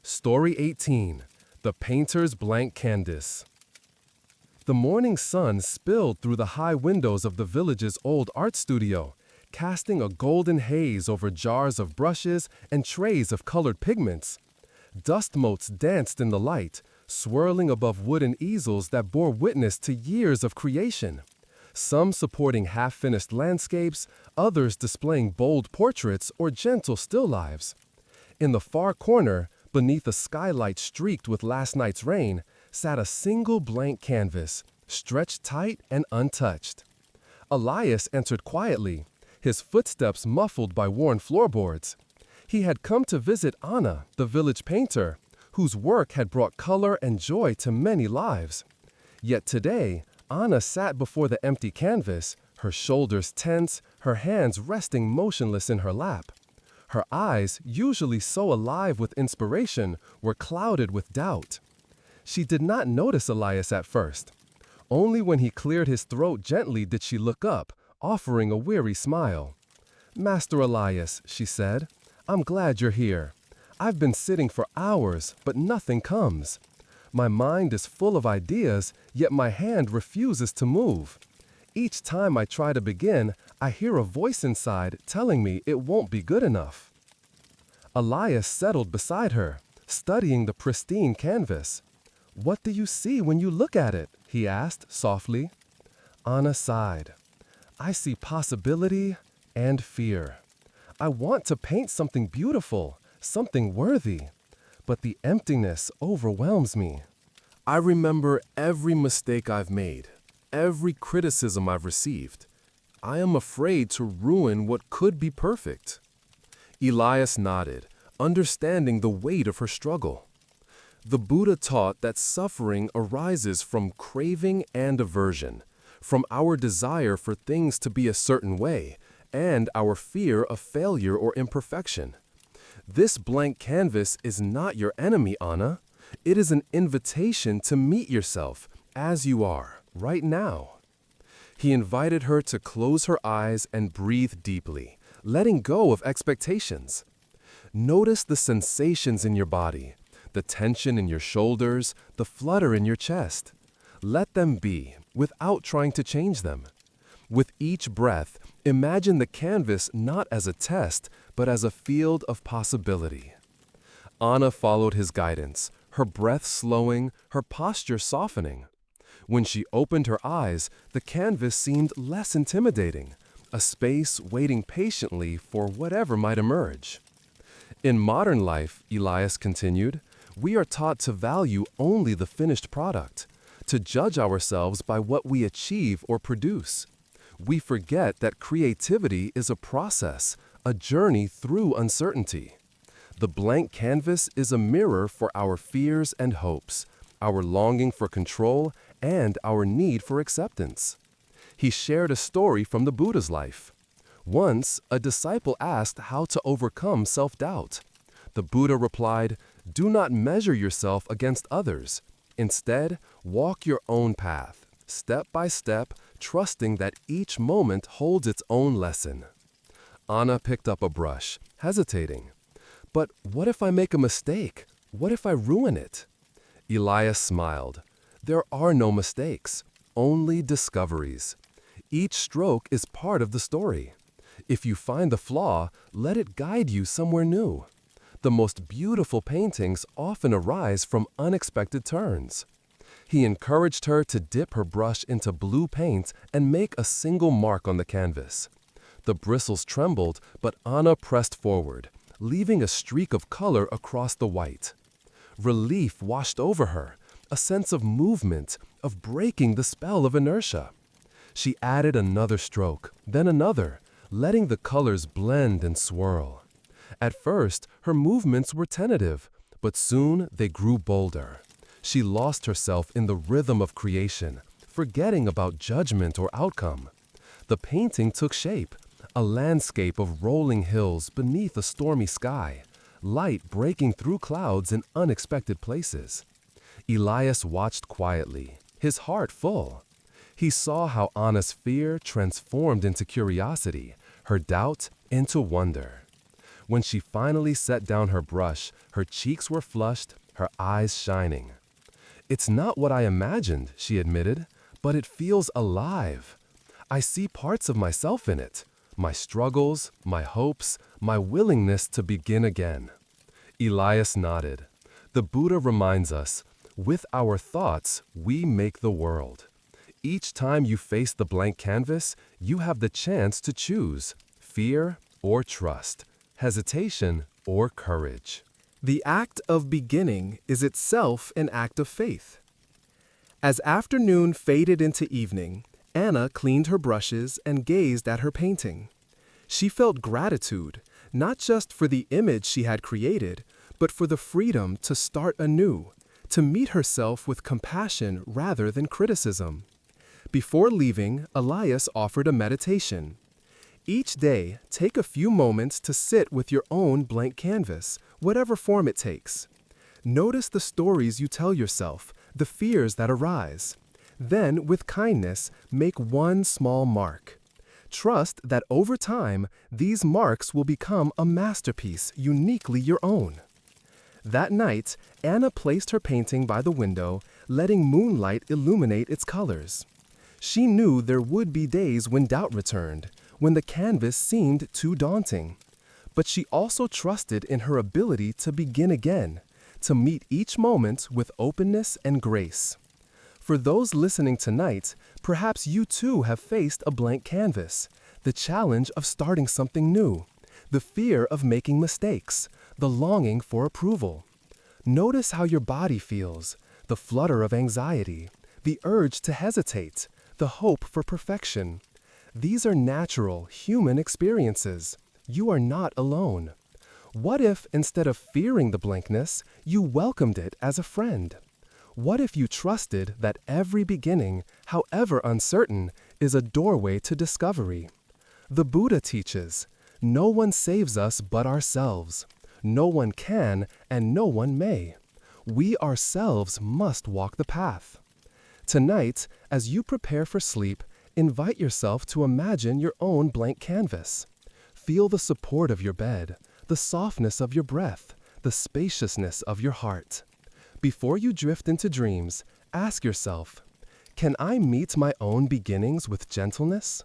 Story 18. The Painter's Blank Canvas. The morning sun spilled through the high windows of the village's old art studio, casting a golden haze over jars of brushes and trays of colored pigments. Dust motes danced in the light, swirling above wooden easels that bore witness to years of creation. Some supporting half-finished landscapes, others displaying bold portraits or gentle still lifes. In the far corner, beneath a skylight streaked with last night's rain, sat a single blank canvas, stretched tight and untouched. Elias entered quietly, his footsteps muffled by worn floorboards. He had come to visit Anna, the village painter, whose work had brought color and joy to many lives. Yet today, Anna sat before the empty canvas, her shoulders tense, her hands resting motionless in her lap. Her eyes, usually so alive with inspiration, were clouded with doubt. She did not notice Elias at first. Only when he cleared his throat gently did she look up, offering a weary smile. "Master Elias," she said, "I'm glad you're here. I've been sitting for hours, but nothing comes. My mind is full of ideas, yet my hand refuses to move. Each time I try to begin, I hear a voice inside telling me it won't be good enough." Elias settled beside her, studying the pristine canvas. "What do you see when you look at it?" he asked softly. Anna sighed. "I see possibility and fear. I want to paint something beautiful, something worthy, but the emptiness overwhelms me." I remember every mistake I've made, every criticism I've received. I am afraid to ruin what could be perfect. Elias nodded, understanding the weight of her struggle. The Buddha taught that suffering arises from craving and aversion, from our desire for things to be a certain way, and our fear of failure or imperfection. This blank canvas is not your enemy, Anna. It is an invitation to meet yourself as you are, right now. He invited her to close her eyes and breathe deeply, letting go of expectations. Notice the sensations in your body, the tension in your shoulders, the flutter in your chest. Let them be, without trying to change them. With each breath, imagine the canvas not as a test, but as a field of possibility. Anna followed his guidance, her breath slowing, her posture softening. When she opened her eyes, the canvas seemed less intimidating, a space waiting patiently for whatever might emerge. In modern life, Elias continued, we are taught to value only the finished product, to judge ourselves by what we achieve or produce. We forget that creativity is a process, a journey through uncertainty. The blank canvas is a mirror for our fears and hopes, our longing for control, and our need for acceptance. He shared a story from the Buddha's life. Once, a disciple asked how to overcome self-doubt. The Buddha replied, "Do not measure yourself against others. Instead, walk your own path, step by step, trusting that each moment holds its own lesson." Anna picked up a brush, hesitating. "But what if I make a mistake? What if I ruin it?" Elias smiled. "There are no mistakes, only discoveries. Each stroke is part of the story. If you find the flaw, let it guide you somewhere new. The most beautiful paintings often arise from unexpected turns." He encouraged her to dip her brush into blue paint and make a single mark on the canvas. The bristles trembled, but Anna pressed forward, leaving a streak of color across the white. Relief washed over her, a sense of movement, of breaking the spell of inertia. She added another stroke, then another, letting the colors blend and swirl. At first, her movements were tentative, but soon they grew bolder. She lost herself in the rhythm of creation, forgetting about judgment or outcome. The painting took shape, a landscape of rolling hills beneath a stormy sky, light breaking through clouds in unexpected places. Elias watched quietly, his heart full. He saw how Anna's fear transformed into curiosity, her doubt into wonder. When she finally set down her brush, her cheeks were flushed, her eyes shining. "It's not what I imagined," she admitted, "but it feels alive. I see parts of myself in it, my struggles, my hopes, my willingness to begin again." Elias nodded. The Buddha reminds us, with our thoughts, we make the world. Each time you face the blank canvas, you have the chance to choose fear or trust, hesitation or courage. The act of beginning is itself an act of faith. As afternoon faded into evening, Anna cleaned her brushes and gazed at her painting. She felt gratitude, not just for the image she had created, but for the freedom to start anew, to meet herself with compassion rather than criticism. Before leaving, Elias offered a meditation. Each day, take a few moments to sit with your own blank canvas, whatever form it takes. Notice the stories you tell yourself, the fears that arise. Then, with kindness, make one small mark. Trust that over time, these marks will become a masterpiece uniquely your own. That night, Anna placed her painting by the window, letting moonlight illuminate its colors. She knew there would be days when doubt returned, when the canvas seemed too daunting. But she also trusted in her ability to begin again, to meet each moment with openness and grace. For those listening tonight, perhaps you too have faced a blank canvas, the challenge of starting something new, the fear of making mistakes, the longing for approval. Notice how your body feels, the flutter of anxiety, the urge to hesitate, the hope for perfection. These are natural, human experiences. You are not alone. What if, instead of fearing the blankness, you welcomed it as a friend? What if you trusted that every beginning, however uncertain, is a doorway to discovery? The Buddha teaches, no one saves us but ourselves. No one can and no one may. We ourselves must walk the path. Tonight, as you prepare for sleep, invite yourself to imagine your own blank canvas. Feel the support of your bed, the softness of your breath, the spaciousness of your heart. Before you drift into dreams, ask yourself, can I meet my own beginnings with gentleness?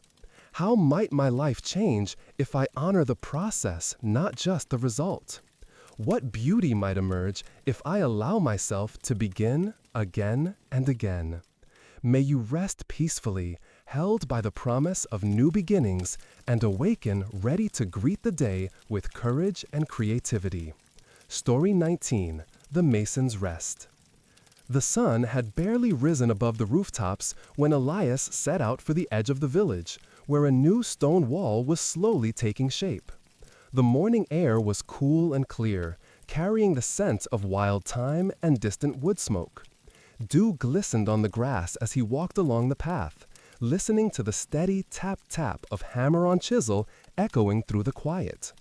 How might my life change if I honor the process, not just the result? What beauty might emerge if I allow myself to begin again and again? May you rest peacefully, held by the promise of new beginnings, and awaken ready to greet the day with courage and creativity. Story 19, The Mason's Rest. The sun had barely risen above the rooftops when Elias set out for the edge of the village, where a new stone wall was slowly taking shape. The morning air was cool and clear, carrying the scent of wild thyme and distant wood smoke. Dew glistened on the grass as he walked along the path, listening to the steady tap-tap of hammer on chisel echoing through the quiet.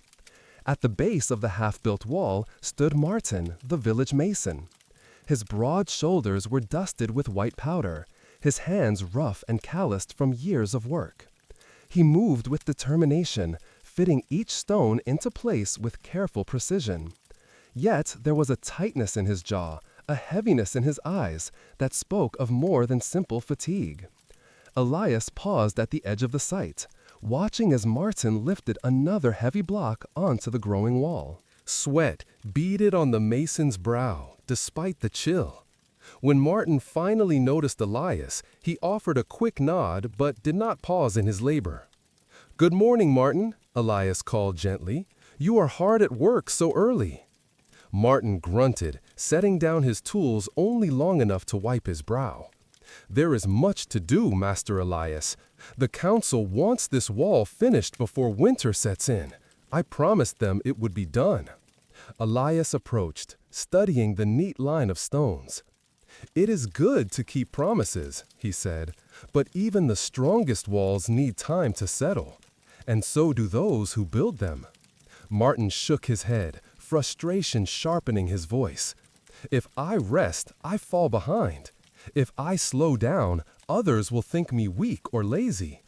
At the base of the half-built wall stood Martin, the village mason. His broad shoulders were dusted with white powder, his hands rough and calloused from years of work. He moved with determination, fitting each stone into place with careful precision. Yet there was a tightness in his jaw, a heaviness in his eyes that spoke of more than simple fatigue. Elias paused at the edge of the site, watching as Martin lifted another heavy block onto the growing wall. Sweat beaded on the mason's brow, despite the chill. When Martin finally noticed Elias, he offered a quick nod but did not pause in his labor. "Good morning, Martin," Elias called gently. "You are hard at work so early." Martin grunted, setting down his tools only long enough to wipe his brow. "There is much to do, Master Elias. The council wants this wall finished before winter sets in. I promised them it would be done." Elias approached, studying the neat line of stones. "It is good to keep promises," he said, "but even the strongest walls need time to settle, and so do those who build them." Martin shook his head, frustration sharpening his voice. "If I rest, I fall behind. If I slow down, others will think me weak or lazy.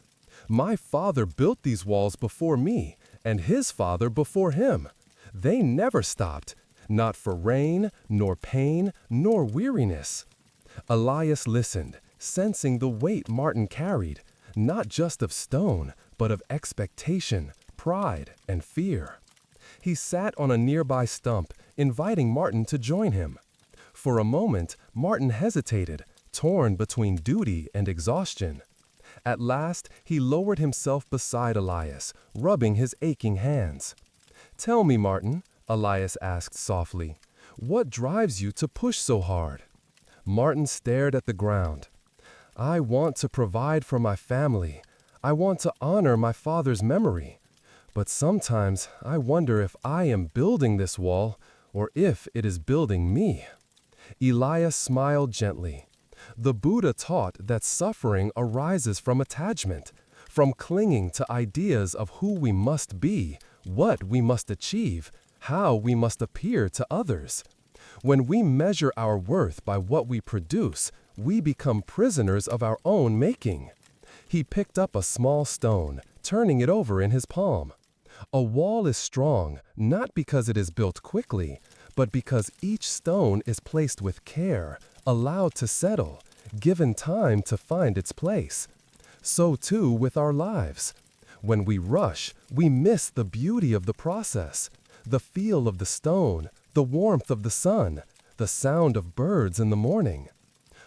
My father built these walls before me, and his father before him. They never stopped, not for rain, nor pain, nor weariness." Elias listened, sensing the weight Martin carried, not just of stone, but of expectation, pride, and fear. He sat on a nearby stump, inviting Martin to join him. For a moment, Martin hesitated, torn between duty and exhaustion. At last, he lowered himself beside Elias, rubbing his aching hands. "Tell me, Martin," Elias asked softly, "what drives you to push so hard?" Martin stared at the ground. "I want to provide for my family. I want to honor my father's memory. But sometimes I wonder if I am building this wall or if it is building me." Elias smiled gently. The Buddha taught that suffering arises from attachment, from clinging to ideas of who we must be, what we must achieve, how we must appear to others. When we measure our worth by what we produce, we become prisoners of our own making. He picked up a small stone, turning it over in his palm. A wall is strong, not because it is built quickly, but because each stone is placed with care, allowed to settle, given time to find its place. So too with our lives. When we rush, we miss the beauty of the process, the feel of the stone, the warmth of the sun, the sound of birds in the morning.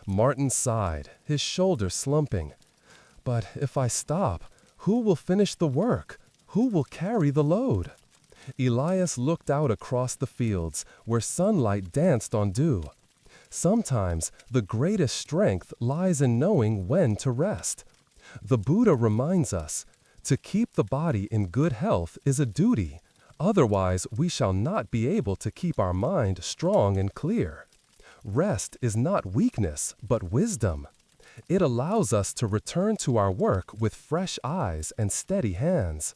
Martin sighed, his shoulders slumping. But if I stop, who will finish the work? Who will carry the load? Elias looked out across the fields where sunlight danced on dew. Sometimes the greatest strength lies in knowing when to rest. The Buddha reminds us, to keep the body in good health is a duty, otherwise we shall not be able to keep our mind strong and clear. Rest is not weakness, but wisdom. It allows us to return to our work with fresh eyes and steady hands.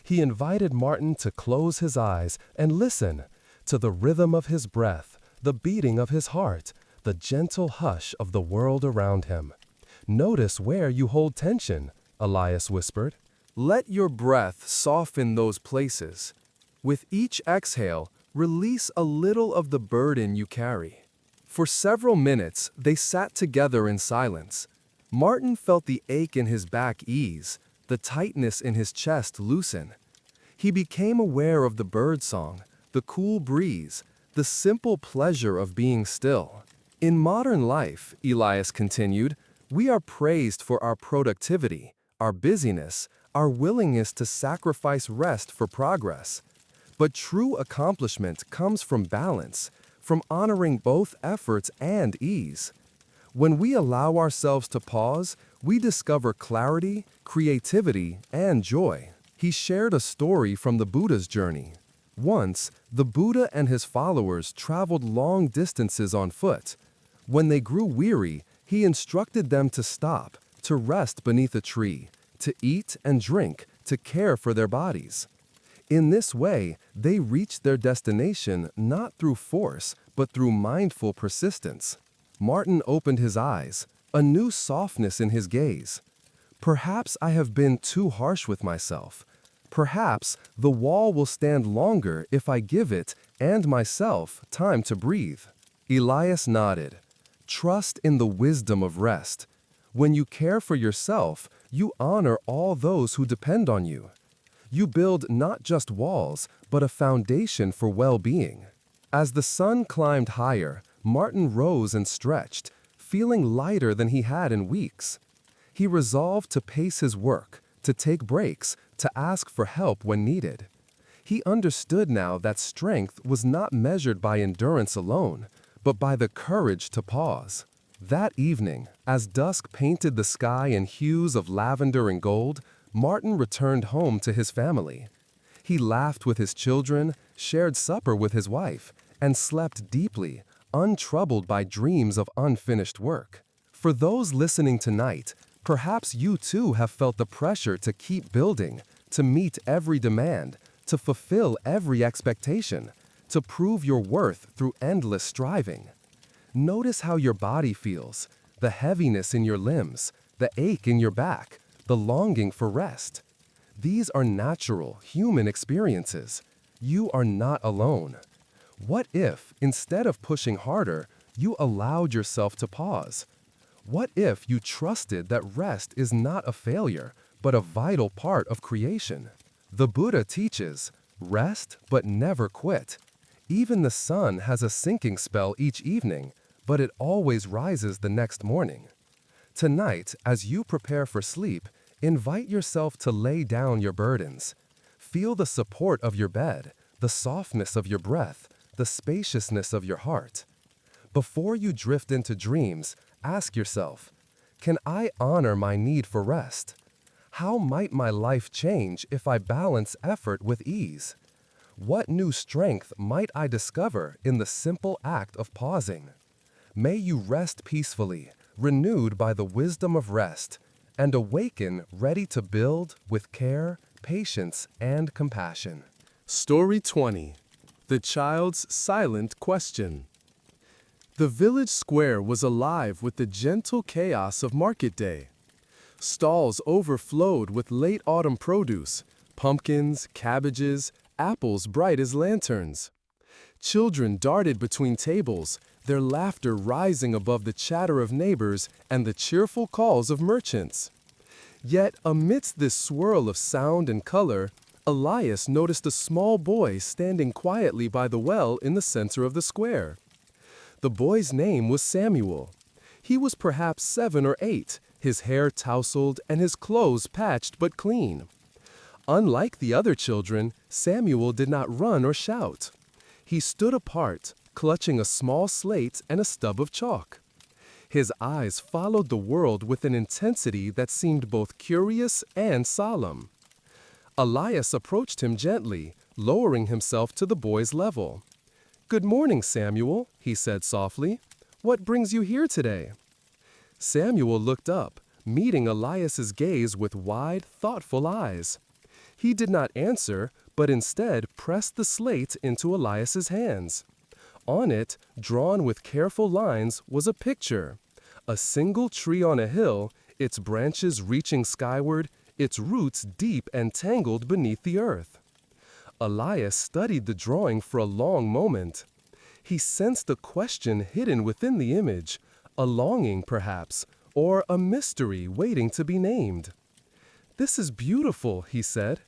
He invited Martin to close his eyes and listen to the rhythm of his breath, the beating of his heart, the gentle hush of the world around him. Notice where you hold tension, Elias whispered. Let your breath soften those places. With each exhale, release a little of the burden you carry. For several minutes, they sat together in silence. Martin felt the ache in his back ease, the tightness in his chest loosen. He became aware of the birdsong, the cool breeze, the simple pleasure of being still. In modern life, Elias continued, we are praised for our productivity, our busyness, our willingness to sacrifice rest for progress. But true accomplishment comes from balance, from honoring both efforts and ease. When we allow ourselves to pause, we discover clarity, creativity, and joy. He shared a story from the Buddha's journey. Once, the Buddha and his followers traveled long distances on foot. When they grew weary, he instructed them to stop, to rest beneath a tree, to eat and drink, to care for their bodies. In this way, they reached their destination not through force, but through mindful persistence. Martin opened his eyes, a new softness in his gaze. Perhaps I have been too harsh with myself. Perhaps the wall will stand longer if I give it, and myself, time to breathe. Elias nodded. Trust in the wisdom of rest. When you care for yourself, you honor all those who depend on you. You build not just walls, but a foundation for well-being. As the sun climbed higher, Martin rose and stretched, feeling lighter than he had in weeks. He resolved to pace his work, to take breaks, to ask for help when needed. He understood now that strength was not measured by endurance alone, but by the courage to pause. That evening, as dusk painted the sky in hues of lavender and gold, Martin returned home to his family. He laughed with his children, shared supper with his wife, and slept deeply, untroubled by dreams of unfinished work. For those listening tonight, perhaps you too have felt the pressure to keep building, to meet every demand, to fulfill every expectation, to prove your worth through endless striving. Notice how your body feels, the heaviness in your limbs, the ache in your back, the longing for rest. These are natural, human experiences. You are not alone. What if, instead of pushing harder, you allowed yourself to pause? What if you trusted that rest is not a failure, but a vital part of creation? The Buddha teaches, rest but never quit. Even the sun has a sinking spell each evening, but it always rises the next morning. Tonight, as you prepare for sleep, invite yourself to lay down your burdens. Feel the support of your bed, the softness of your breath, the spaciousness of your heart. Before you drift into dreams, ask yourself, can I honor my need for rest? How might my life change if I balance effort with ease? What new strength might I discover in the simple act of pausing? May you rest peacefully, renewed by the wisdom of rest, and awaken ready to build with care, patience, and compassion. Story 20. The Child's Silent Question. The village square was alive with the gentle chaos of market day. Stalls overflowed with late autumn produce, pumpkins, cabbages, apples bright as lanterns. Children darted between tables, their laughter rising above the chatter of neighbors and the cheerful calls of merchants. Yet, amidst this swirl of sound and color, Elias noticed a small boy standing quietly by the well in the center of the square. The boy's name was Samuel. He was perhaps 7 or 8, his hair tousled and his clothes patched but clean. Unlike the other children, Samuel did not run or shout. He stood apart, clutching a small slate and a stub of chalk. His eyes followed the world with an intensity that seemed both curious and solemn. Elias approached him gently, lowering himself to the boy's level. "Good morning, Samuel," he said softly. "What brings you here today?" Samuel looked up, meeting Elias's gaze with wide, thoughtful eyes. He did not answer, but instead pressed the slate into Elias's hands. On it, drawn with careful lines, was a picture. A single tree on a hill, its branches reaching skyward, its roots deep and tangled beneath the earth. Elias studied the drawing for a long moment. He sensed a question hidden within the image, a longing perhaps, or a mystery waiting to be named. "This is beautiful," he said.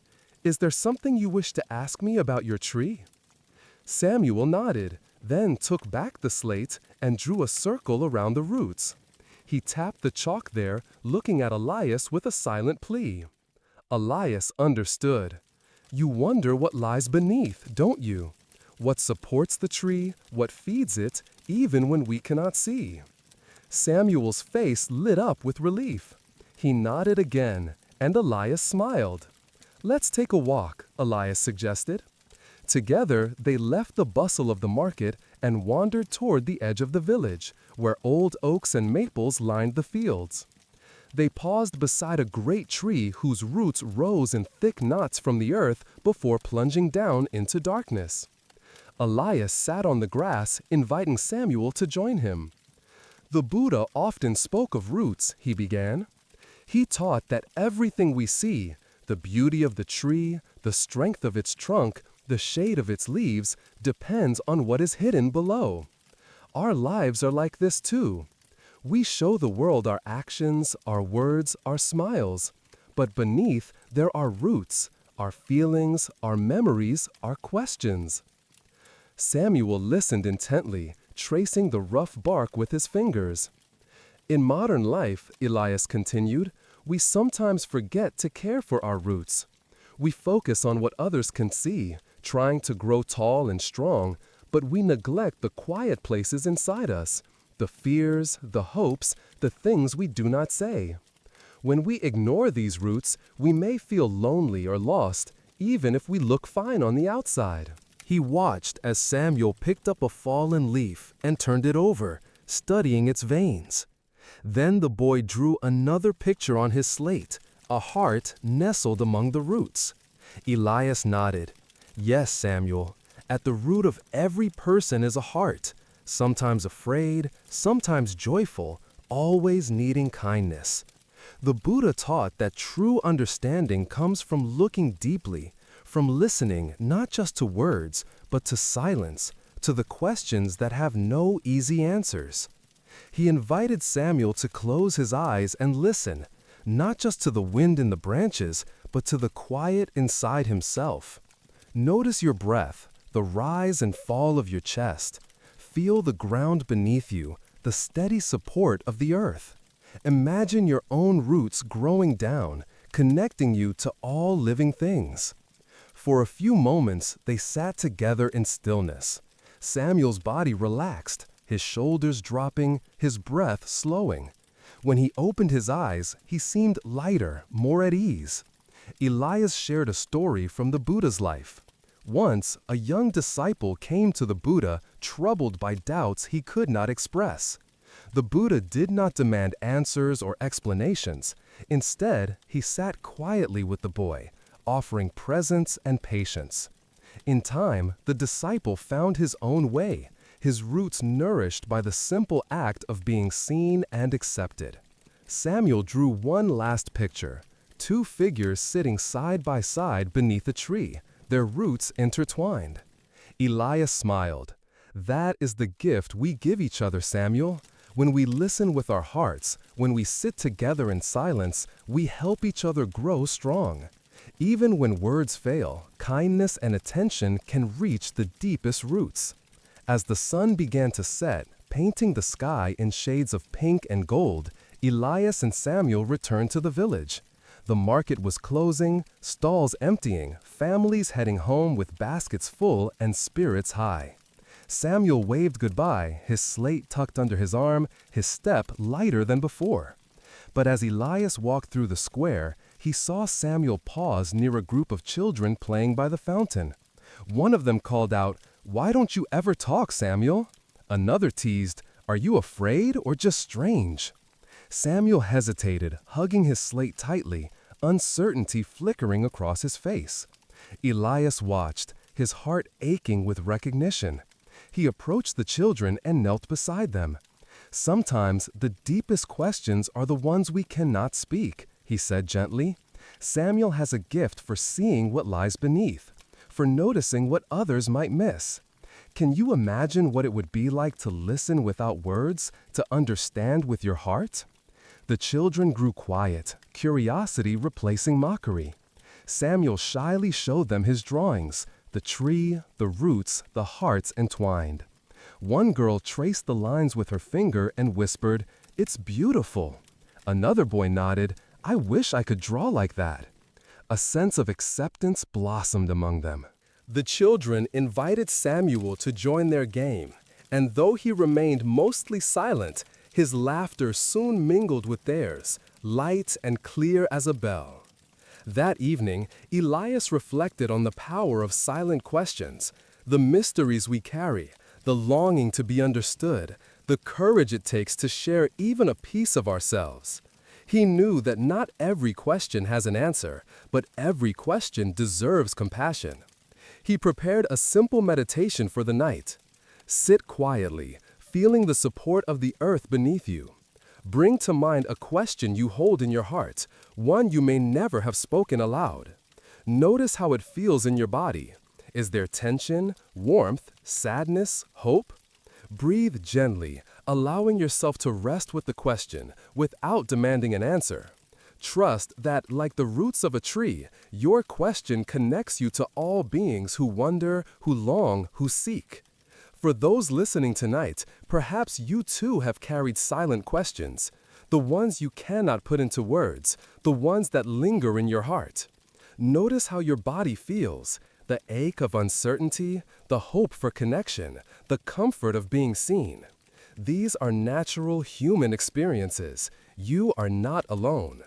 "Is there something you wish to ask me about your tree?" Samuel nodded, then took back the slate and drew a circle around the roots. He tapped the chalk there, looking at Elias with a silent plea. Elias understood. "You wonder what lies beneath, don't you? What supports the tree, what feeds it, even when we cannot see." Samuel's face lit up with relief. He nodded again, and Elias smiled. "Let's take a walk," Elias suggested. Together, they left the bustle of the market and wandered toward the edge of the village, where old oaks and maples lined the fields. They paused beside a great tree whose roots rose in thick knots from the earth before plunging down into darkness. Elias sat on the grass, inviting Samuel to join him. "The Buddha often spoke of roots," he began. "He taught that everything we see, the beauty of the tree, the strength of its trunk, the shade of its leaves, depends on what is hidden below. Our lives are like this too. We show the world our actions, our words, our smiles, but beneath there are roots, our feelings, our memories, our questions." Samuel listened intently, tracing the rough bark with his fingers. "In modern life," Elias continued, "we sometimes forget to care for our roots. We focus on what others can see, trying to grow tall and strong, but we neglect the quiet places inside us, the fears, the hopes, the things we do not say. When we ignore these roots, we may feel lonely or lost, even if we look fine on the outside." He watched as Samuel picked up a fallen leaf and turned it over, studying its veins. Then the boy drew another picture on his slate, a heart nestled among the roots. Elias nodded. "Yes, Samuel, at the root of every person is a heart, sometimes afraid, sometimes joyful, always needing kindness. The Buddha taught that true understanding comes from looking deeply, from listening not just to words, but to silence, to the questions that have no easy answers." He invited Samuel to close his eyes and listen, not just to the wind in the branches, but to the quiet inside himself. Notice your breath, the rise and fall of your chest. Feel the ground beneath you, the steady support of the earth. Imagine your own roots growing down, connecting you to all living things. For a few moments, they sat together in stillness. Samuel's body relaxed, his shoulders dropping, his breath slowing. When he opened his eyes, he seemed lighter, more at ease. Elias shared a story from the Buddha's life. Once, a young disciple came to the Buddha, troubled by doubts he could not express. The Buddha did not demand answers or explanations. Instead, he sat quietly with the boy, offering presence and patience. In time, the disciple found his own way, his roots nourished by the simple act of being seen and accepted. Samuel drew one last picture, two figures sitting side by side beneath a tree, their roots intertwined. Elias smiled. "That is the gift we give each other, Samuel. When we listen with our hearts, when we sit together in silence, we help each other grow strong. Even when words fail, kindness and attention can reach the deepest roots. As the sun began to set, painting the sky in shades of pink and gold, Elias and Samuel returned to the village. The market was closing, stalls emptying, families heading home with baskets full and spirits high. Samuel waved goodbye, his slate tucked under his arm, his step lighter than before. But as Elias walked through the square, he saw Samuel pause near a group of children playing by the fountain. One of them called out, "Why don't you ever talk, Samuel?" Another teased, "Are you afraid or just strange?" Samuel hesitated, hugging his slate tightly, uncertainty flickering across his face. Elias watched, his heart aching with recognition. He approached the children and knelt beside them. "Sometimes the deepest questions are the ones we cannot speak," he said gently. "Samuel has a gift for seeing what lies beneath, for noticing what others might miss. Can you imagine what it would be like to listen without words, to understand with your heart?" The children grew quiet, curiosity replacing mockery. Samuel shyly showed them his drawings, the tree, the roots, the hearts entwined. One girl traced the lines with her finger and whispered, "It's beautiful." Another boy nodded, "I wish I could draw like that." A sense of acceptance blossomed among them. The children invited Samuel to join their game, and though he remained mostly silent, his laughter soon mingled with theirs, light and clear as a bell. That evening, Elias reflected on the power of silent questions, the mysteries we carry, the longing to be understood, the courage it takes to share even a piece of ourselves. He knew that not every question has an answer, but every question deserves compassion. He prepared a simple meditation for the night. Sit quietly, feeling the support of the earth beneath you. Bring to mind a question you hold in your heart, one you may never have spoken aloud. Notice how it feels in your body. Is there tension, warmth, sadness, hope? Breathe gently, allowing yourself to rest with the question without demanding an answer. Trust that, like the roots of a tree, your question connects you to all beings who wonder, who long, who seek. For those listening tonight, perhaps you too have carried silent questions, the ones you cannot put into words, the ones that linger in your heart. Notice how your body feels, the ache of uncertainty, the hope for connection, the comfort of being seen. These are natural human experiences. You are not alone.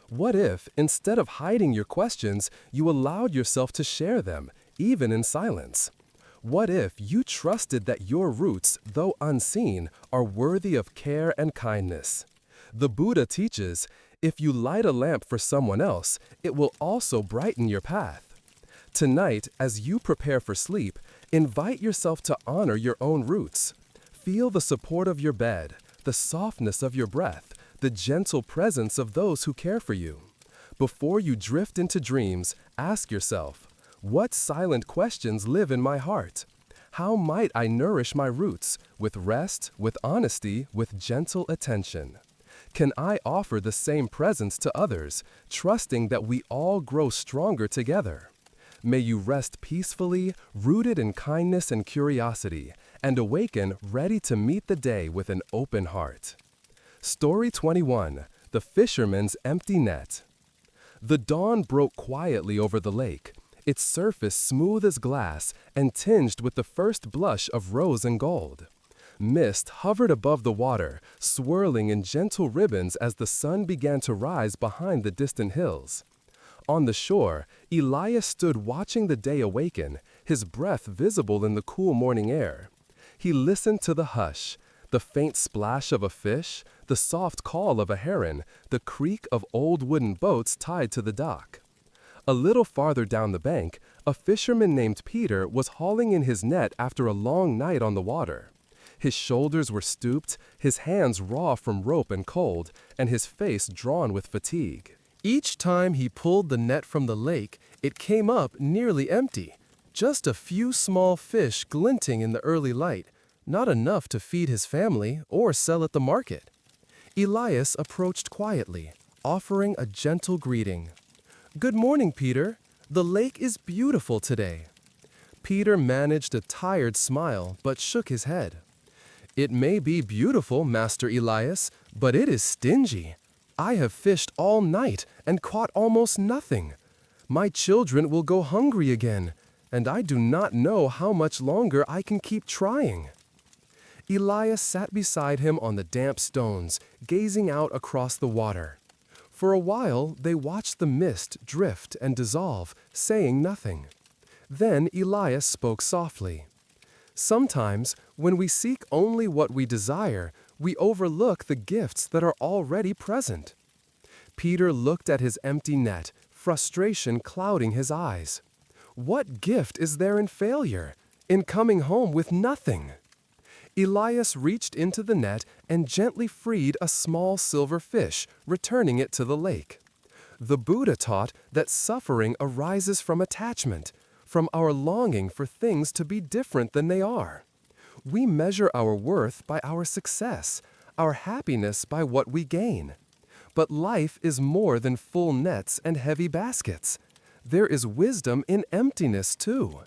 What if, instead of hiding your questions, you allowed yourself to share them, even in silence? What if you trusted that your roots, though unseen, are worthy of care and kindness? The Buddha teaches, if you light a lamp for someone else, it will also brighten your path. Tonight, as you prepare for sleep, invite yourself to honor your own roots. Feel the support of your bed, the softness of your breath, the gentle presence of those who care for you. Before you drift into dreams, ask yourself, what silent questions live in my heart? How might I nourish my roots, with rest, with honesty, with gentle attention? Can I offer the same presence to others, trusting that we all grow stronger together? May you rest peacefully, rooted in kindness and curiosity, and awaken ready to meet the day with an open heart. Story 21, The Fisherman's Empty Net. The dawn broke quietly over the lake, its surface smooth as glass and tinged with the first blush of rose and gold. Mist hovered above the water, swirling in gentle ribbons as the sun began to rise behind the distant hills. On the shore, Elias stood watching the day awaken, his breath visible in the cool morning air. He listened to the hush, the faint splash of a fish, the soft call of a heron, the creak of old wooden boats tied to the dock. A little farther down the bank, a fisherman named Peter was hauling in his net after a long night on the water. His shoulders were stooped, his hands raw from rope and cold, and his face drawn with fatigue. Each time he pulled the net from the lake, it came up nearly empty, just a few small fish glinting in the early light, not enough to feed his family or sell at the market. Elias approached quietly, offering a gentle greeting. "Good morning, Peter. The lake is beautiful today." Peter managed a tired smile but shook his head. "It may be beautiful, Master Elias, but it is stingy. I have fished all night and caught almost nothing. My children will go hungry again, and I do not know how much longer I can keep trying." Elias sat beside him on the damp stones, gazing out across the water. For a while, they watched the mist drift and dissolve, saying nothing. Then Elias spoke softly. "Sometimes, when we seek only what we desire, we overlook the gifts that are already present." Peter looked at his empty net, frustration clouding his eyes. What gift is there in failure, in coming home with nothing? Elias reached into the net and gently freed a small silver fish, returning it to the lake. The Buddha taught that suffering arises from attachment, from our longing for things to be different than they are. We measure our worth by our success, our happiness by what we gain. But life is more than full nets and heavy baskets. There is wisdom in emptiness too.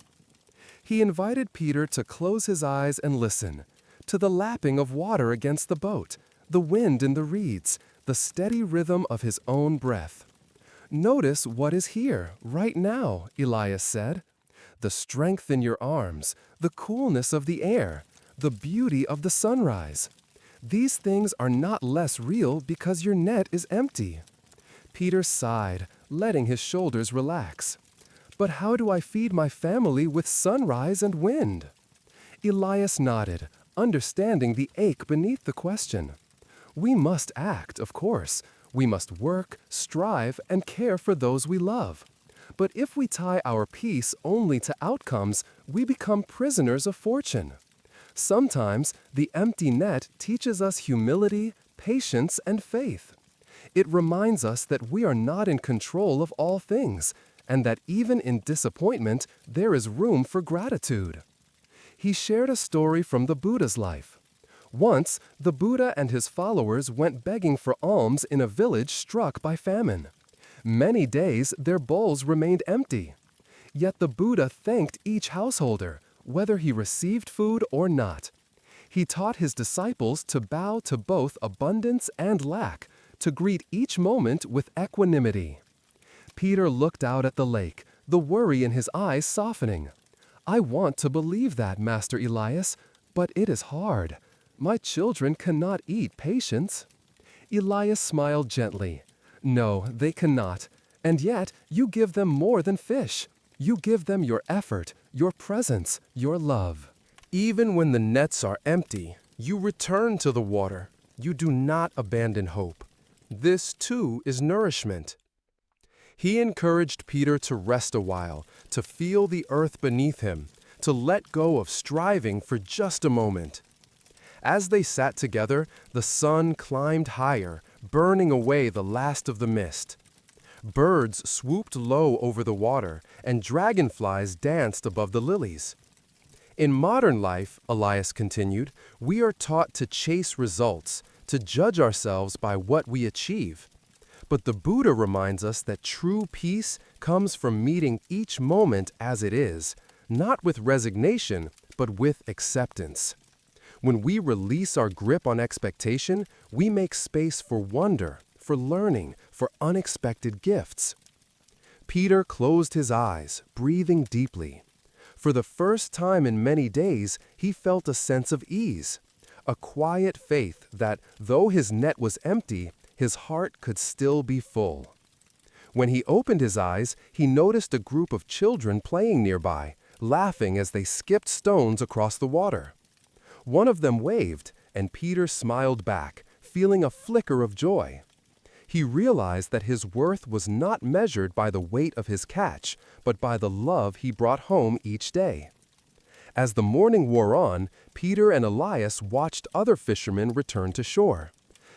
He invited Peter to close his eyes and listen, to the lapping of water against the boat, the wind in the reeds, the steady rhythm of his own breath. "Notice what is here, right now," Elias said. "The strength in your arms, the coolness of the air, the beauty of the sunrise. These things are not less real because your net is empty." Peter sighed, letting his shoulders relax. "But how do I feed my family with sunrise and wind?" Elias nodded, understanding the ache beneath the question. "We must act, of course. We must work, strive, and care for those we love. But if we tie our peace only to outcomes, we become prisoners of fortune. Sometimes the empty net teaches us humility, patience, and faith. It reminds us that we are not in control of all things, and that even in disappointment, there is room for gratitude." He shared a story from the Buddha's life. Once, the Buddha and his followers went begging for alms in a village struck by famine. Many days their bowls remained empty. Yet the Buddha thanked each householder, whether he received food or not. He taught his disciples to bow to both abundance and lack, to greet each moment with equanimity. Peter looked out at the lake, the worry in his eyes softening. "I want to believe that, Master Elias, but it is hard. My children cannot eat patience." Elias smiled gently. "No, they cannot. And yet, you give them more than fish. You give them your effort, your presence, your love. Even when the nets are empty, you return to the water. You do not abandon hope. This, too, is nourishment." He encouraged Peter to rest a while, to feel the earth beneath him, to let go of striving for just a moment. As they sat together, the sun climbed higher, burning away the last of the mist. Birds swooped low over the water, and dragonflies danced above the lilies. "In modern life," Elias continued, "we are taught to chase results, to judge ourselves by what we achieve. But the Buddha reminds us that true peace comes from meeting each moment as it is, not with resignation, but with acceptance. When we release our grip on expectation, we make space for wonder, for learning, for unexpected gifts." Peter closed his eyes, breathing deeply. For the first time in many days, he felt a sense of ease, a quiet faith that, though his net was empty, his heart could still be full. When he opened his eyes, he noticed a group of children playing nearby, laughing as they skipped stones across the water. One of them waved, and Peter smiled back, feeling a flicker of joy. He realized that his worth was not measured by the weight of his catch, but by the love he brought home each day. As the morning wore on, Peter and Elias watched other fishermen return to shore.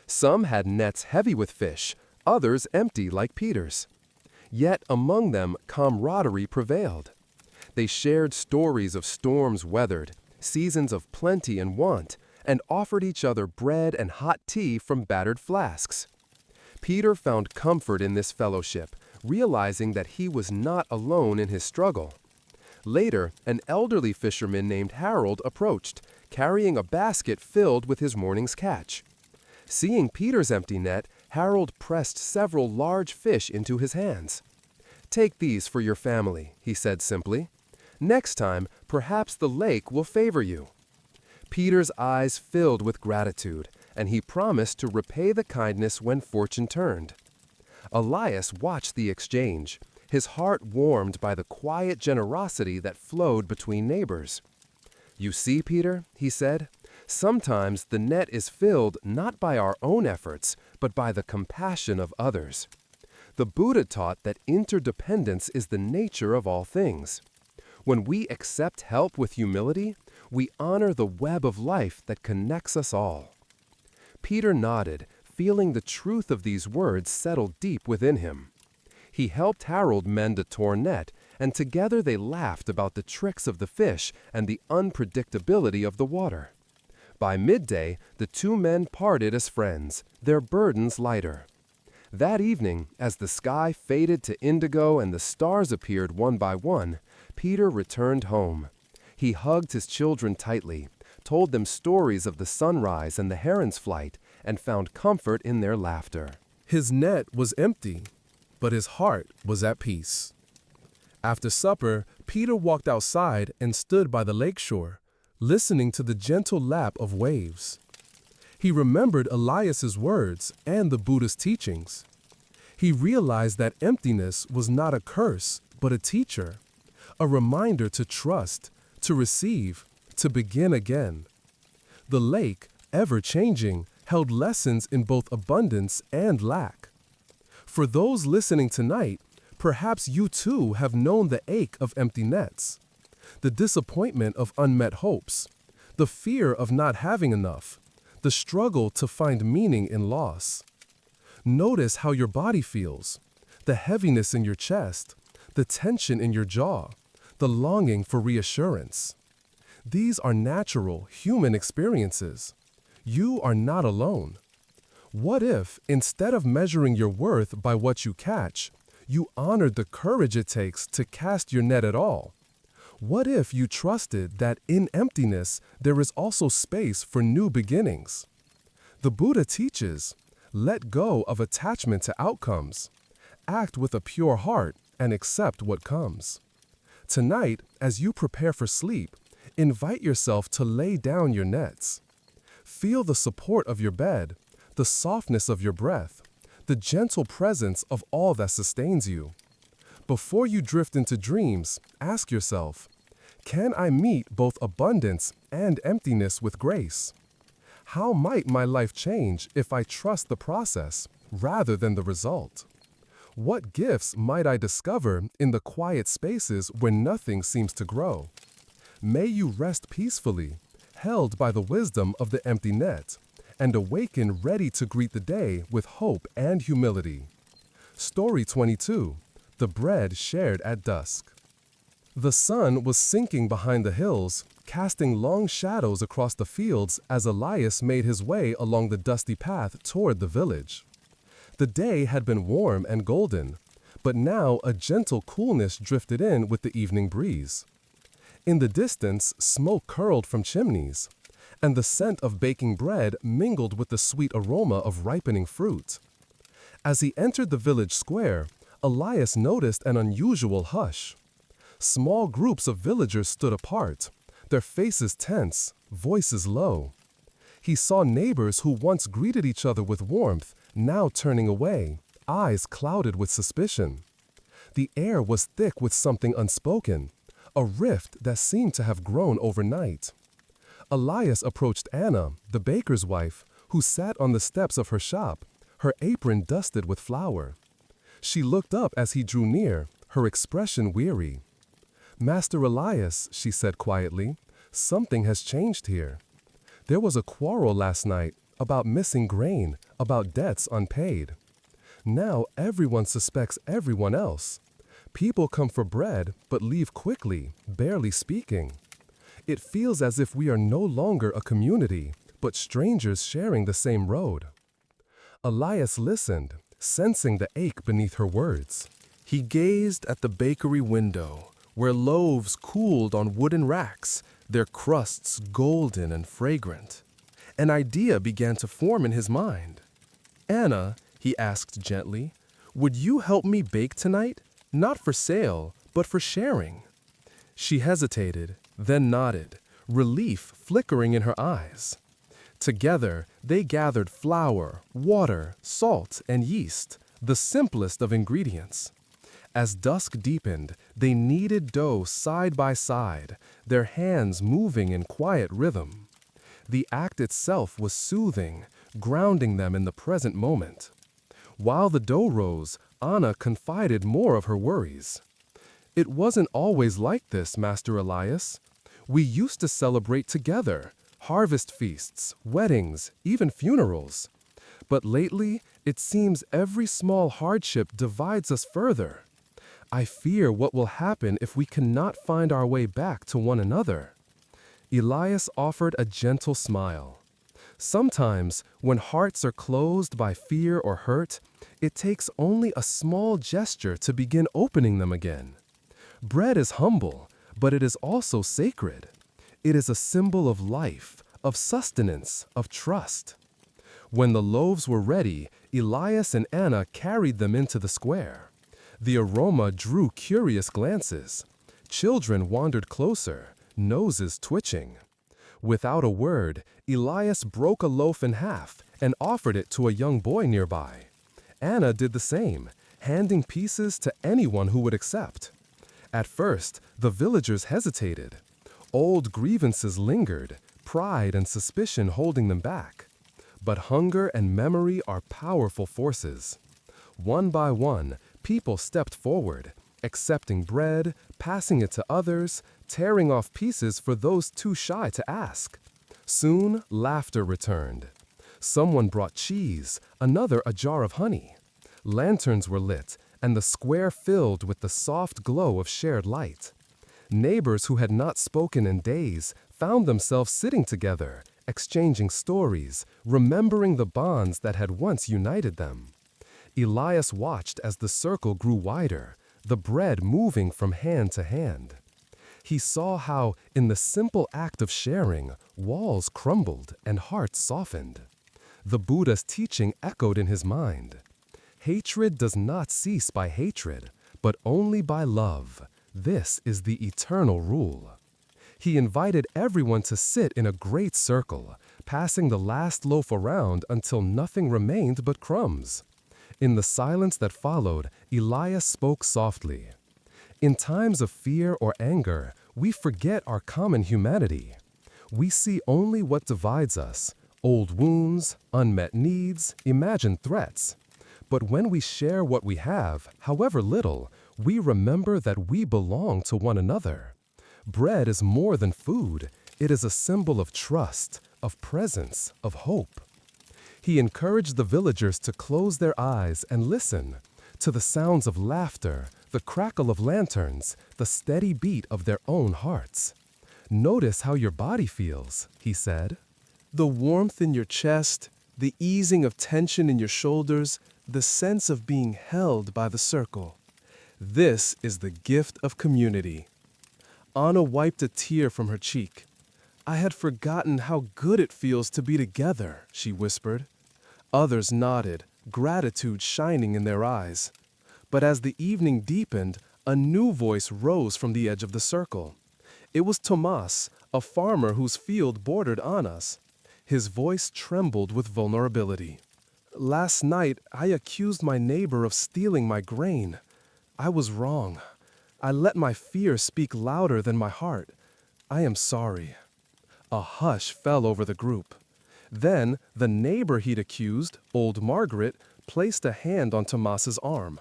Some had nets heavy with fish, others empty like Peter's. Yet among them, camaraderie prevailed. They shared stories of storms weathered, seasons of plenty and want, and offered each other bread and hot tea from battered flasks. Peter found comfort in this fellowship, realizing that he was not alone in his struggle. Later, an elderly fisherman named Harold approached, carrying a basket filled with his morning's catch. Seeing Peter's empty net, Harold pressed several large fish into his hands. "Take these for your family," he said simply. "Next time, perhaps the lake will favor you." Peter's eyes filled with gratitude, and he promised to repay the kindness when fortune turned. Elias watched the exchange, his heart warmed by the quiet generosity that flowed between neighbors. "You see, Peter," he said, "sometimes the net is filled not by our own efforts, but by the compassion of others." The Buddha taught that interdependence is the nature of all things. When we accept help with humility, we honor the web of life that connects us all. Peter nodded, feeling the truth of these words settle deep within him. He helped Harold mend a torn net, and together they laughed about the tricks of the fish and the unpredictability of the water. By midday, the two men parted as friends, their burdens lighter. That evening, as the sky faded to indigo and the stars appeared one by one, Peter returned home. He hugged his children tightly, told them stories of the sunrise and the heron's flight, and found comfort in their laughter. His net was empty, but his heart was at peace. After supper, Peter walked outside and stood by the lakeshore, listening to the gentle lap of waves. He remembered Elias's words and the Buddhist teachings. He realized that emptiness was not a curse, but a teacher, a reminder to trust, to receive, to begin again. The lake, ever changing, held lessons in both abundance and lack. For those listening tonight, perhaps you too have known the ache of empty nets, the disappointment of unmet hopes, the fear of not having enough, the struggle to find meaning in loss. Notice how your body feels, the heaviness in your chest, the tension in your jaw, the longing for reassurance. These are natural, human experiences. You are not alone. What if, instead of measuring your worth by what you catch, you honored the courage it takes to cast your net at all? What if you trusted that in emptiness there is also space for new beginnings? The Buddha teaches, let go of attachment to outcomes. Act with a pure heart and accept what comes. Tonight, as you prepare for sleep, invite yourself to lay down your nets. Feel the support of your bed, the softness of your breath, the gentle presence of all that sustains you. Before you drift into dreams, ask yourself, can I meet both abundance and emptiness with grace? How might my life change if I trust the process rather than the result? What gifts might I discover in the quiet spaces where nothing seems to grow? May you rest peacefully, held by the wisdom of the empty net, and awaken ready to greet the day with hope and humility. Story 22. The bread shared at dusk. The sun was sinking behind the hills, casting long shadows across the fields as Elias made his way along the dusty path toward the village. The day had been warm and golden, but now a gentle coolness drifted in with the evening breeze. In the distance, smoke curled from chimneys, and the scent of baking bread mingled with the sweet aroma of ripening fruit. As he entered the village square, Elias noticed an unusual hush. Small groups of villagers stood apart, their faces tense, voices low. He saw neighbors who once greeted each other with warmth, now turning away, eyes clouded with suspicion. The air was thick with something unspoken, a rift that seemed to have grown overnight. Elias approached Anna, the baker's wife, who sat on the steps of her shop, her apron dusted with flour. She looked up as he drew near, her expression weary. "Master Elias," she said quietly, "something has changed here. There was a quarrel last night about missing grain, about debts unpaid. Now everyone suspects everyone else. People come for bread, but leave quickly, barely speaking. It feels as if we are no longer a community, but strangers sharing the same road. Elias listened, sensing the ache beneath her words. He gazed at the bakery window, where loaves cooled on wooden racks, their crusts golden and fragrant. An idea began to form in his mind. "Anna," he asked gently, "would you help me bake tonight? Not for sale, but for sharing." She hesitated, then nodded, relief flickering in her eyes. Together, they gathered flour, water, salt, and yeast, the simplest of ingredients. As dusk deepened, they kneaded dough side by side, their hands moving in quiet rhythm. The act itself was soothing, grounding them in the present moment. While the dough rose, Anna confided more of her worries. "It wasn't always like this, Master Elias. We used to celebrate together, harvest feasts, weddings, even funerals. But lately, it seems every small hardship divides us further. I fear what will happen if we cannot find our way back to one another." Elias offered a gentle smile. Sometimes, when hearts are closed by fear or hurt, it takes only a small gesture to begin opening them again. Bread is humble, but it is also sacred. It is a symbol of life, of sustenance, of trust. When the loaves were ready, Elias and Anna carried them into the square. The aroma drew curious glances. Children wandered closer, noses twitching. Without a word, Elias broke a loaf in half and offered it to a young boy nearby. Anna did the same, handing pieces to anyone who would accept. At first, the villagers hesitated. Old grievances lingered, pride and suspicion holding them back. But hunger and memory are powerful forces. One by one, people stepped forward, accepting bread, passing it to others, tearing off pieces for those too shy to ask. Soon, laughter returned. Someone brought cheese, another a jar of honey. Lanterns were lit, and the square filled with the soft glow of shared light. Neighbors who had not spoken in days found themselves sitting together, exchanging stories, remembering the bonds that had once united them. Elias watched as the circle grew wider, the bread moving from hand to hand. He saw how, in the simple act of sharing, walls crumbled and hearts softened. The Buddha's teaching echoed in his mind. Hatred does not cease by hatred, but only by love. This is the eternal rule. He invited everyone to sit in a great circle, passing the last loaf around until nothing remained but crumbs. In the silence that followed, Elias spoke softly. In times of fear or anger, we forget our common humanity. We see only what divides us, old wounds, unmet needs, imagined threats. But when we share what we have, however little, we remember that we belong to one another. Bread is more than food. It is a symbol of trust, of presence, of hope. He encouraged the villagers to close their eyes and listen to the sounds of laughter, the crackle of lanterns, the steady beat of their own hearts. "Notice how your body feels," he said. The warmth in your chest, the easing of tension in your shoulders, the sense of being held by the circle. This is the gift of community. Anna wiped a tear from her cheek. "I had forgotten how good it feels to be together," she whispered. Others nodded, gratitude shining in their eyes. But as the evening deepened, a new voice rose from the edge of the circle. It was Tomas, a farmer whose field bordered Anna's. His voice trembled with vulnerability. "Last night, I accused my neighbor of stealing my grain. I was wrong. I let my fear speak louder than my heart. I am sorry." A hush fell over the group. Then, the neighbor he'd accused, old Margaret, placed a hand on Tomas's arm.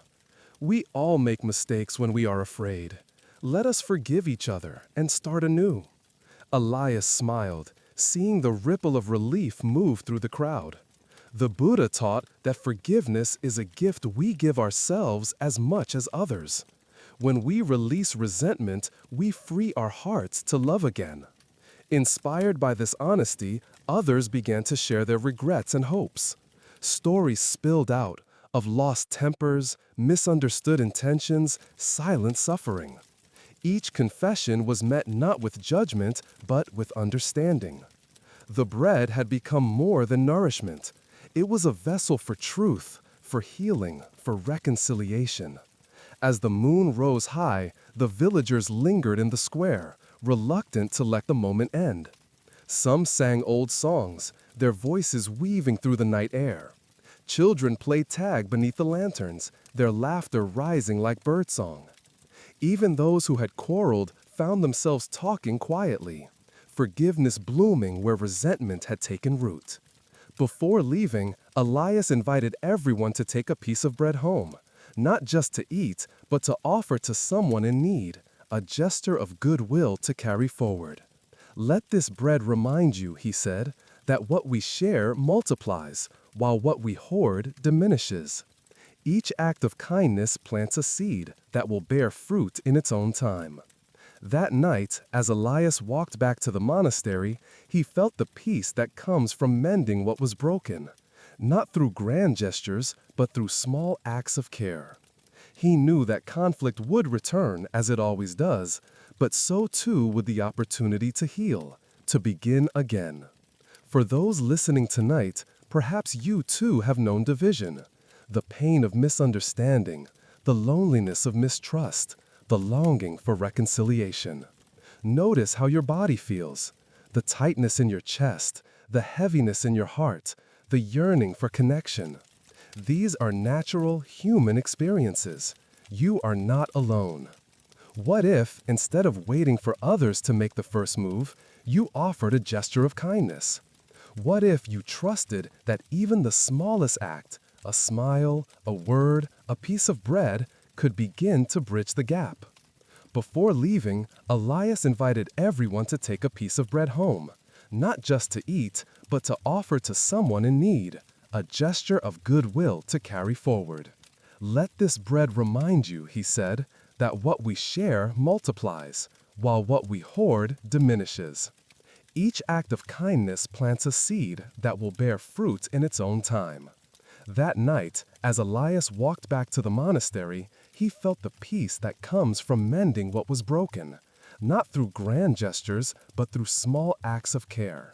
"We all make mistakes when we are afraid. Let us forgive each other and start anew." Elias smiled, seeing the ripple of relief move through the crowd. The Buddha taught that forgiveness is a gift we give ourselves as much as others. When we release resentment, we free our hearts to love again. Inspired by this honesty, others began to share their regrets and hopes. Stories spilled out of lost tempers, misunderstood intentions, silent suffering. Each confession was met not with judgment, but with understanding. The bread had become more than nourishment. It was a vessel for truth, for healing, for reconciliation. As the moon rose high, the villagers lingered in the square, reluctant to let the moment end. Some sang old songs, their voices weaving through the night air. Children played tag beneath the lanterns, their laughter rising like birdsong. Even those who had quarreled found themselves talking quietly, forgiveness blooming where resentment had taken root. Before leaving, Elias invited everyone to take a piece of bread home, not just to eat, but to offer to someone in need, a gesture of goodwill to carry forward. Let this bread remind you, he said, that what we share multiplies, while what we hoard diminishes. Each act of kindness plants a seed that will bear fruit in its own time. That night, as Elias walked back to the monastery, he felt the peace that comes from mending what was broken, not through grand gestures, but through small acts of care. He knew that conflict would return, as it always does, but so too would the opportunity to heal, to begin again. For those listening tonight, perhaps you too have known division, the pain of misunderstanding, the loneliness of mistrust, the longing for reconciliation. Notice how your body feels, the tightness in your chest, the heaviness in your heart, the yearning for connection. These are natural human experiences. You are not alone. What if, instead of waiting for others to make the first move, you offered a gesture of kindness? What if you trusted that even the smallest act, a smile, a word, a piece of bread, could begin to bridge the gap? Before leaving, Elias invited everyone to take a piece of bread home, not just to eat, but to offer to someone in need, a gesture of goodwill to carry forward. Let this bread remind you, he said, that what we share multiplies, while what we hoard diminishes. Each act of kindness plants a seed that will bear fruit in its own time. That night, as Elias walked back to the monastery, he felt the peace that comes from mending what was broken, not through grand gestures, but through small acts of care.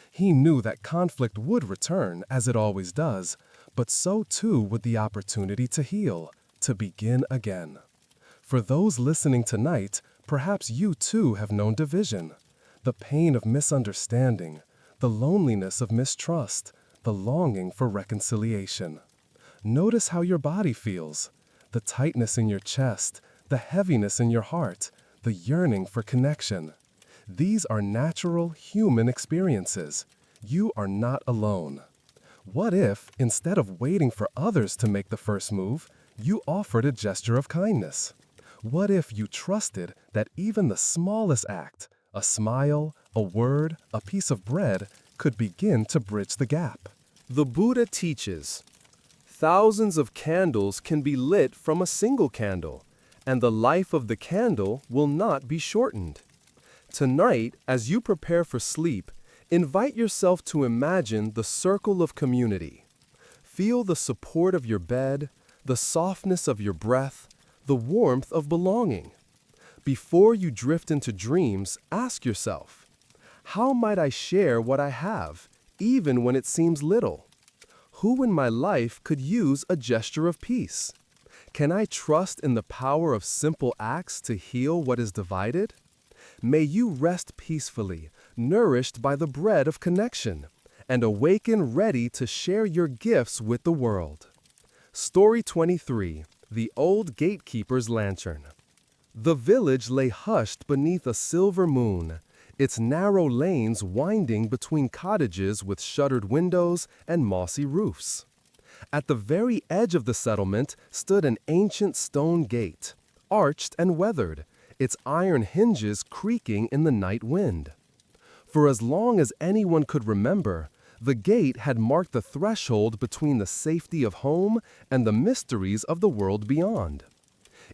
He knew that conflict would return, as it always does, but so too would the opportunity to heal, to begin again. For those listening tonight, perhaps you too have known division, the pain of misunderstanding, the loneliness of mistrust, the longing for reconciliation. Notice how your body feels, the tightness in your chest, the heaviness in your heart, the yearning for connection. These are natural human experiences. You are not alone. What if, instead of waiting for others to make the first move, you offered a gesture of kindness? What if you trusted that even the smallest act, a smile, a word, a piece of bread, could begin to bridge the gap? The Buddha teaches, thousands of candles can be lit from a single candle, and the life of the candle will not be shortened. Tonight, as you prepare for sleep, invite yourself to imagine the circle of community. Feel the support of your bed, the softness of your breath, the warmth of belonging. Before you drift into dreams, ask yourself, how might I share what I have, even when it seems little? Who in my life could use a gesture of peace? Can I trust in the power of simple acts to heal what is divided? May you rest peacefully, nourished by the bread of connection, and awaken ready to share your gifts with the world. Story 23, The Old Gatekeeper's Lantern. The village lay hushed beneath a silver moon, its narrow lanes winding between cottages with shuttered windows and mossy roofs. At the very edge of the settlement stood an ancient stone gate, arched and weathered, its iron hinges creaking in the night wind. For as long as anyone could remember, the gate had marked the threshold between the safety of home and the mysteries of the world beyond.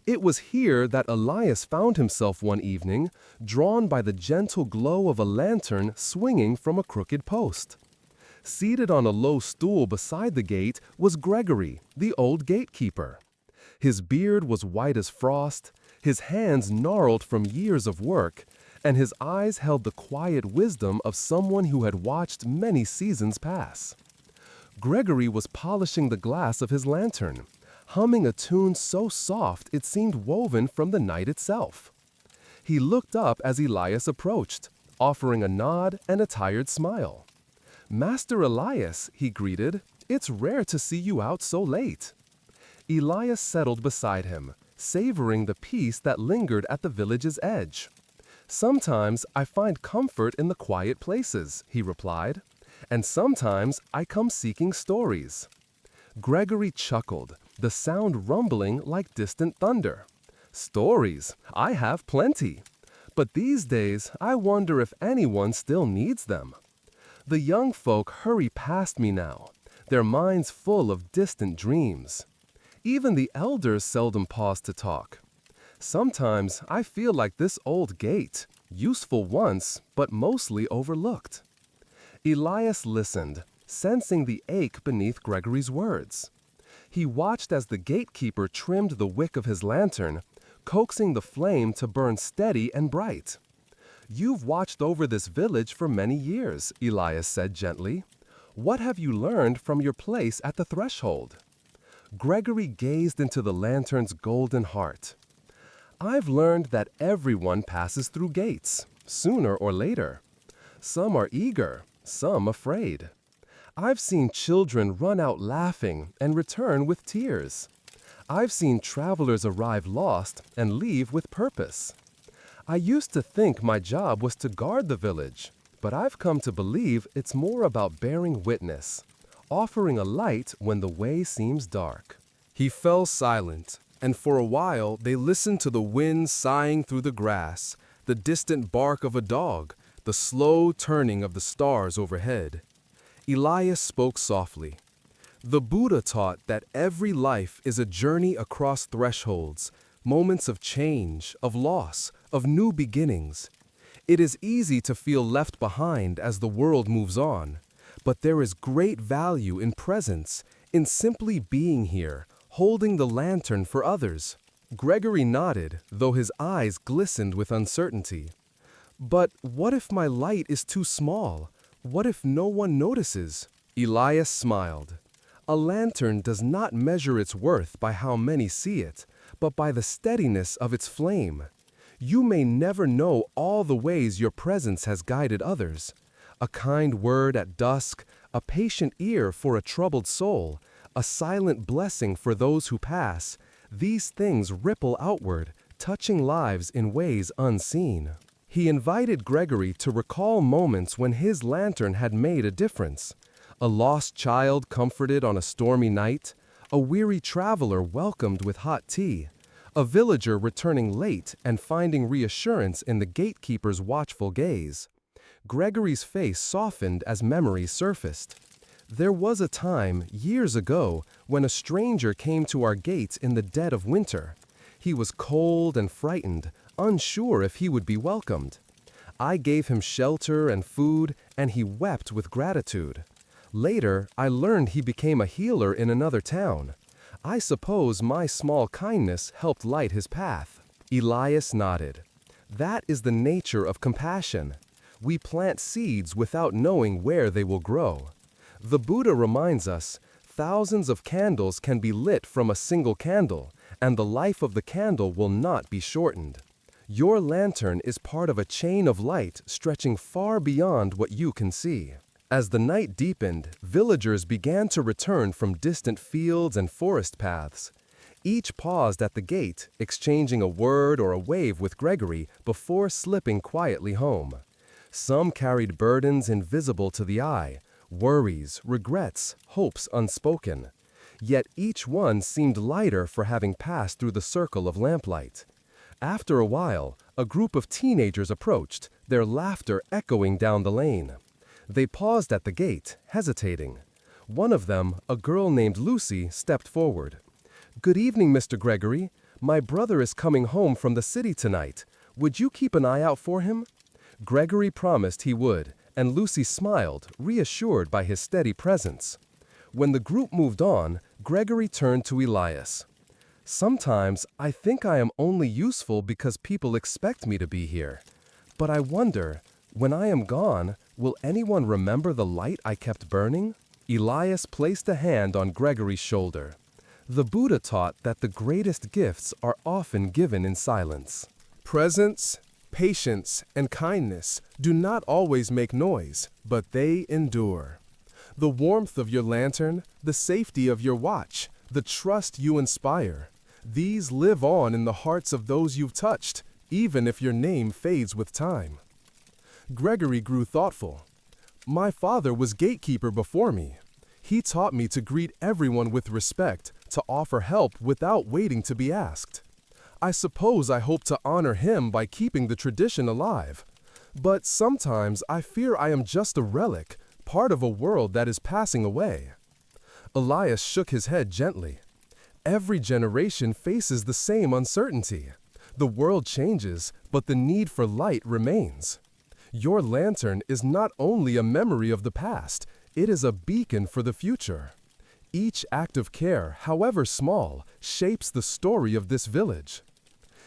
It was here that Elias found himself one evening, drawn by the gentle glow of a lantern swinging from a crooked post. Seated on a low stool beside the gate was Gregory, the old gatekeeper. His beard was white as frost, his hands gnarled from years of work, and his eyes held the quiet wisdom of someone who had watched many seasons pass. Gregory was polishing the glass of his lantern, humming a tune so soft it seemed woven from the night itself. He looked up as Elias approached, offering a nod and a tired smile. "Master Elias," he greeted, "it's rare to see you out so late." Elias settled beside him, savoring the peace that lingered at the village's edge. "Sometimes I find comfort in the quiet places," he replied, "and sometimes I come seeking stories." Gregory chuckled, the sound rumbling like distant thunder. "Stories? I have plenty. But these days, I wonder if anyone still needs them. The young folk hurry past me now, their minds full of distant dreams. Even the elders seldom pause to talk. Sometimes I feel like this old gate, useful once, but mostly overlooked." Elias listened, sensing the ache beneath Gregory's words. He watched as the gatekeeper trimmed the wick of his lantern, coaxing the flame to burn steady and bright. "You've watched over this village for many years," Elias said gently. "What have you learned from your place at the threshold?" Gregory gazed into the lantern's golden heart. "I've learned that everyone passes through gates, sooner or later. Some are eager, some afraid. I've seen children run out laughing and return with tears. I've seen travelers arrive lost and leave with purpose. I used to think my job was to guard the village, but I've come to believe it's more about bearing witness, offering a light when the way seems dark." He fell silent, and for a while they listened to the wind sighing through the grass, the distant bark of a dog, the slow turning of the stars overhead. Elias spoke softly. "The Buddha taught that every life is a journey across thresholds, moments of change, of loss, of new beginnings. It is easy to feel left behind as the world moves on, but there is great value in presence, in simply being here, holding the lantern for others." Gregory nodded, though his eyes glistened with uncertainty. "But what if my light is too small? What if no one notices?" Elias smiled. "A lantern does not measure its worth by how many see it, but by the steadiness of its flame. You may never know all the ways your presence has guided others. A kind word at dusk, a patient ear for a troubled soul, a silent blessing for those who pass, these things ripple outward, touching lives in ways unseen." He invited Gregory to recall moments when his lantern had made a difference. A lost child comforted on a stormy night, a weary traveler welcomed with hot tea, a villager returning late and finding reassurance in the gatekeeper's watchful gaze. Gregory's face softened as memories surfaced. "There was a time, years ago, when a stranger came to our gates in the dead of winter. He was cold and frightened, unsure if he would be welcomed. I gave him shelter and food, and he wept with gratitude. Later, I learned he became a healer in another town. I suppose my small kindness helped light his path." Elias nodded. "That is the nature of compassion. We plant seeds without knowing where they will grow. The Buddha reminds us, thousands of candles can be lit from a single candle, and the life of the candle will not be shortened. Your lantern is part of a chain of light stretching far beyond what you can see." As the night deepened, villagers began to return from distant fields and forest paths. Each paused at the gate, exchanging a word or a wave with Gregory before slipping quietly home. Some carried burdens invisible to the eye, worries, regrets, hopes unspoken. Yet each one seemed lighter for having passed through the circle of lamplight. After a while, a group of teenagers approached, their laughter echoing down the lane. They paused at the gate, hesitating. One of them, a girl named Lucy, stepped forward. "Good evening, Mr. Gregory. My brother is coming home from the city tonight. Would you keep an eye out for him?" Gregory promised he would, and Lucy smiled, reassured by his steady presence. When the group moved on, Gregory turned to Elias. "Sometimes I think I am only useful because people expect me to be here. But I wonder, when I am gone, will anyone remember the light I kept burning?" Elias placed a hand on Gregory's shoulder. The Buddha taught that the greatest gifts are often given in silence. Presence, patience, and kindness do not always make noise, but they endure. The warmth of your lantern, the safety of your watch, the trust you inspire, these live on in the hearts of those you've touched, even if your name fades with time. Gregory grew thoughtful. "My father was gatekeeper before me. He taught me to greet everyone with respect, to offer help without waiting to be asked. I suppose I hope to honor him by keeping the tradition alive. But sometimes I fear I am just a relic, part of a world that is passing away." Elias shook his head gently. "Every generation faces the same uncertainty. The world changes, but the need for light remains. Your lantern is not only a memory of the past, it is a beacon for the future. Each act of care, however small, shapes the story of this village."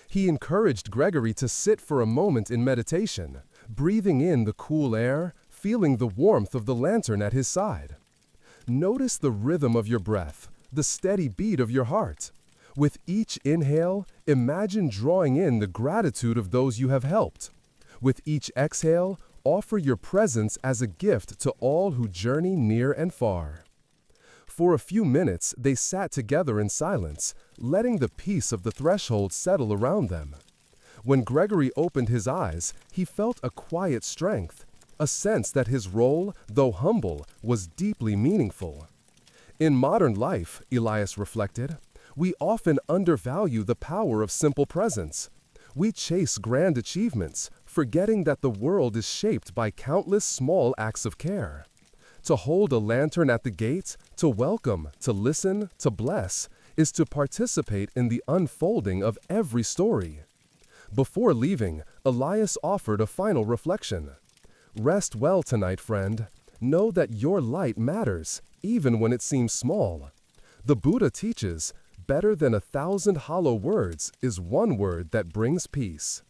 He encouraged Gregory to sit for a moment in meditation, breathing in the cool air, feeling the warmth of the lantern at his side. Notice the rhythm of your breath, the steady beat of your heart. With each inhale, imagine drawing in the gratitude of those you have helped. With each exhale, offer your presence as a gift to all who journey near and far. For a few minutes, they sat together in silence, letting the peace of the threshold settle around them. When Gregory opened his eyes, he felt a quiet strength, a sense that his role, though humble, was deeply meaningful. In modern life, Elias reflected, we often undervalue the power of simple presence. We chase grand achievements, forgetting that the world is shaped by countless small acts of care. To hold a lantern at the gate, to welcome, to listen, to bless, is to participate in the unfolding of every story. Before leaving, Elias offered a final reflection. "Rest well tonight, friend. Know that your light matters, even when it seems small. The Buddha teaches, better than 1,000 hollow words is one word that brings peace."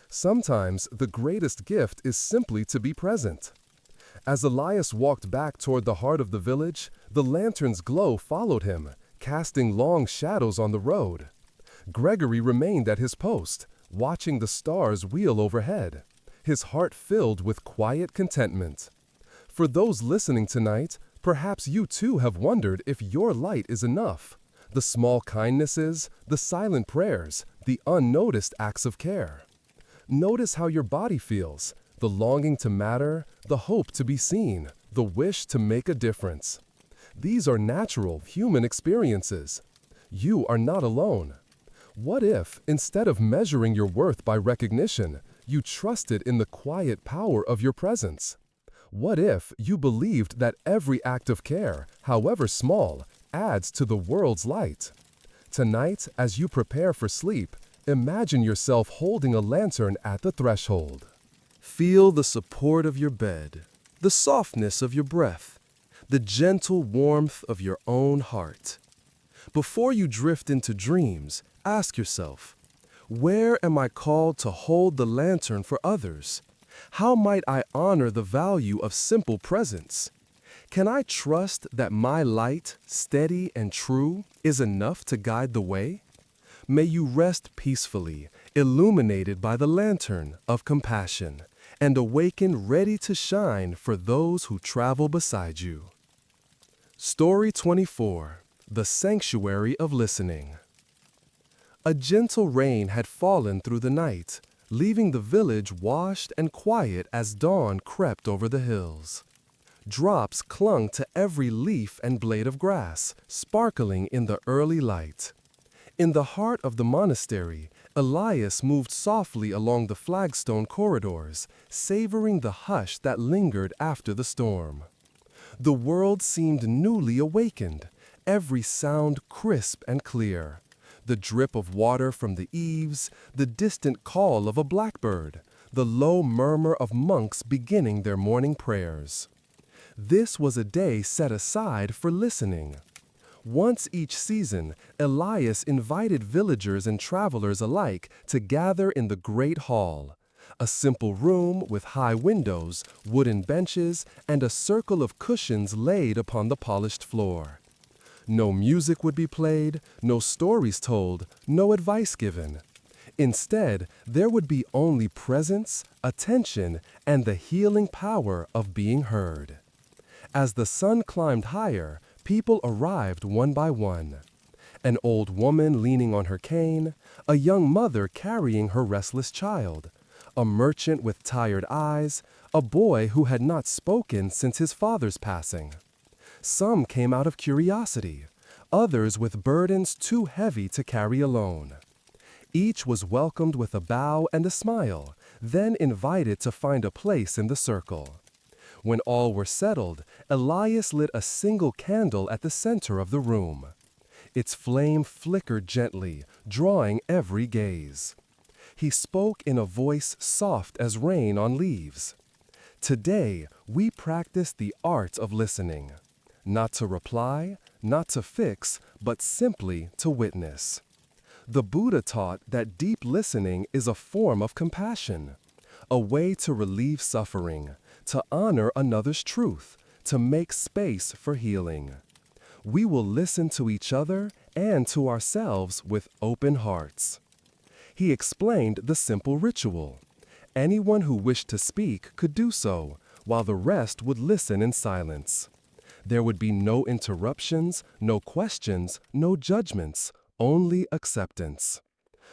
Sometimes the greatest gift is simply to be present. As Elias walked back toward the heart of the village, the lantern's glow followed him, casting long shadows on the road. Gregory remained at his post, watching the stars wheel overhead, his heart filled with quiet contentment. For those listening tonight, perhaps you too have wondered if your light is enough. The small kindnesses, the silent prayers, the unnoticed acts of care. Notice how your body feels, the longing to matter, the hope to be seen, the wish to make a difference. These are natural, human experiences. You are not alone. What if, instead of measuring your worth by recognition, you trusted in the quiet power of your presence? What if you believed that every act of care, however small, adds to the world's light? Tonight, as you prepare for sleep, imagine yourself holding a lantern at the threshold. Feel the support of your bed, the softness of your breath, the gentle warmth of your own heart. Before you drift into dreams, ask yourself, where am I called to hold the lantern for others? How might I honor the value of simple presence? Can I trust that my light, steady and true, is enough to guide the way? May you rest peacefully, illuminated by the lantern of compassion, and awaken ready to shine for those who travel beside you. Story 24. The Sanctuary of Listening. A gentle rain had fallen through the night, leaving the village washed and quiet as dawn crept over the hills. Drops clung to every leaf and blade of grass, sparkling in the early light. In the heart of the monastery, Elias moved softly along the flagstone corridors, savoring the hush that lingered after the storm. The world seemed newly awakened, every sound crisp and clear. The drip of water from the eaves, the distant call of a blackbird, the low murmur of monks beginning their morning prayers. This was a day set aside for listening. Once each season, Elias invited villagers and travelers alike to gather in the great hall, a simple room with high windows, wooden benches, and a circle of cushions laid upon the polished floor. No music would be played, no stories told, no advice given. Instead, there would be only presence, attention, and the healing power of being heard. As the sun climbed higher, people arrived one by one. An old woman leaning on her cane, a young mother carrying her restless child, a merchant with tired eyes, a boy who had not spoken since his father's passing. Some came out of curiosity, others with burdens too heavy to carry alone. Each was welcomed with a bow and a smile, then invited to find a place in the circle. When all were settled, Elias lit a single candle at the center of the room. Its flame flickered gently, drawing every gaze. He spoke in a voice soft as rain on leaves. Today, we practice the art of listening. Not to reply, not to fix, but simply to witness. The Buddha taught that deep listening is a form of compassion, a way to relieve suffering, to honor another's truth, to make space for healing. We will listen to each other and to ourselves with open hearts. He explained the simple ritual. Anyone who wished to speak could do so, while the rest would listen in silence. There would be no interruptions, no questions, no judgments, only acceptance.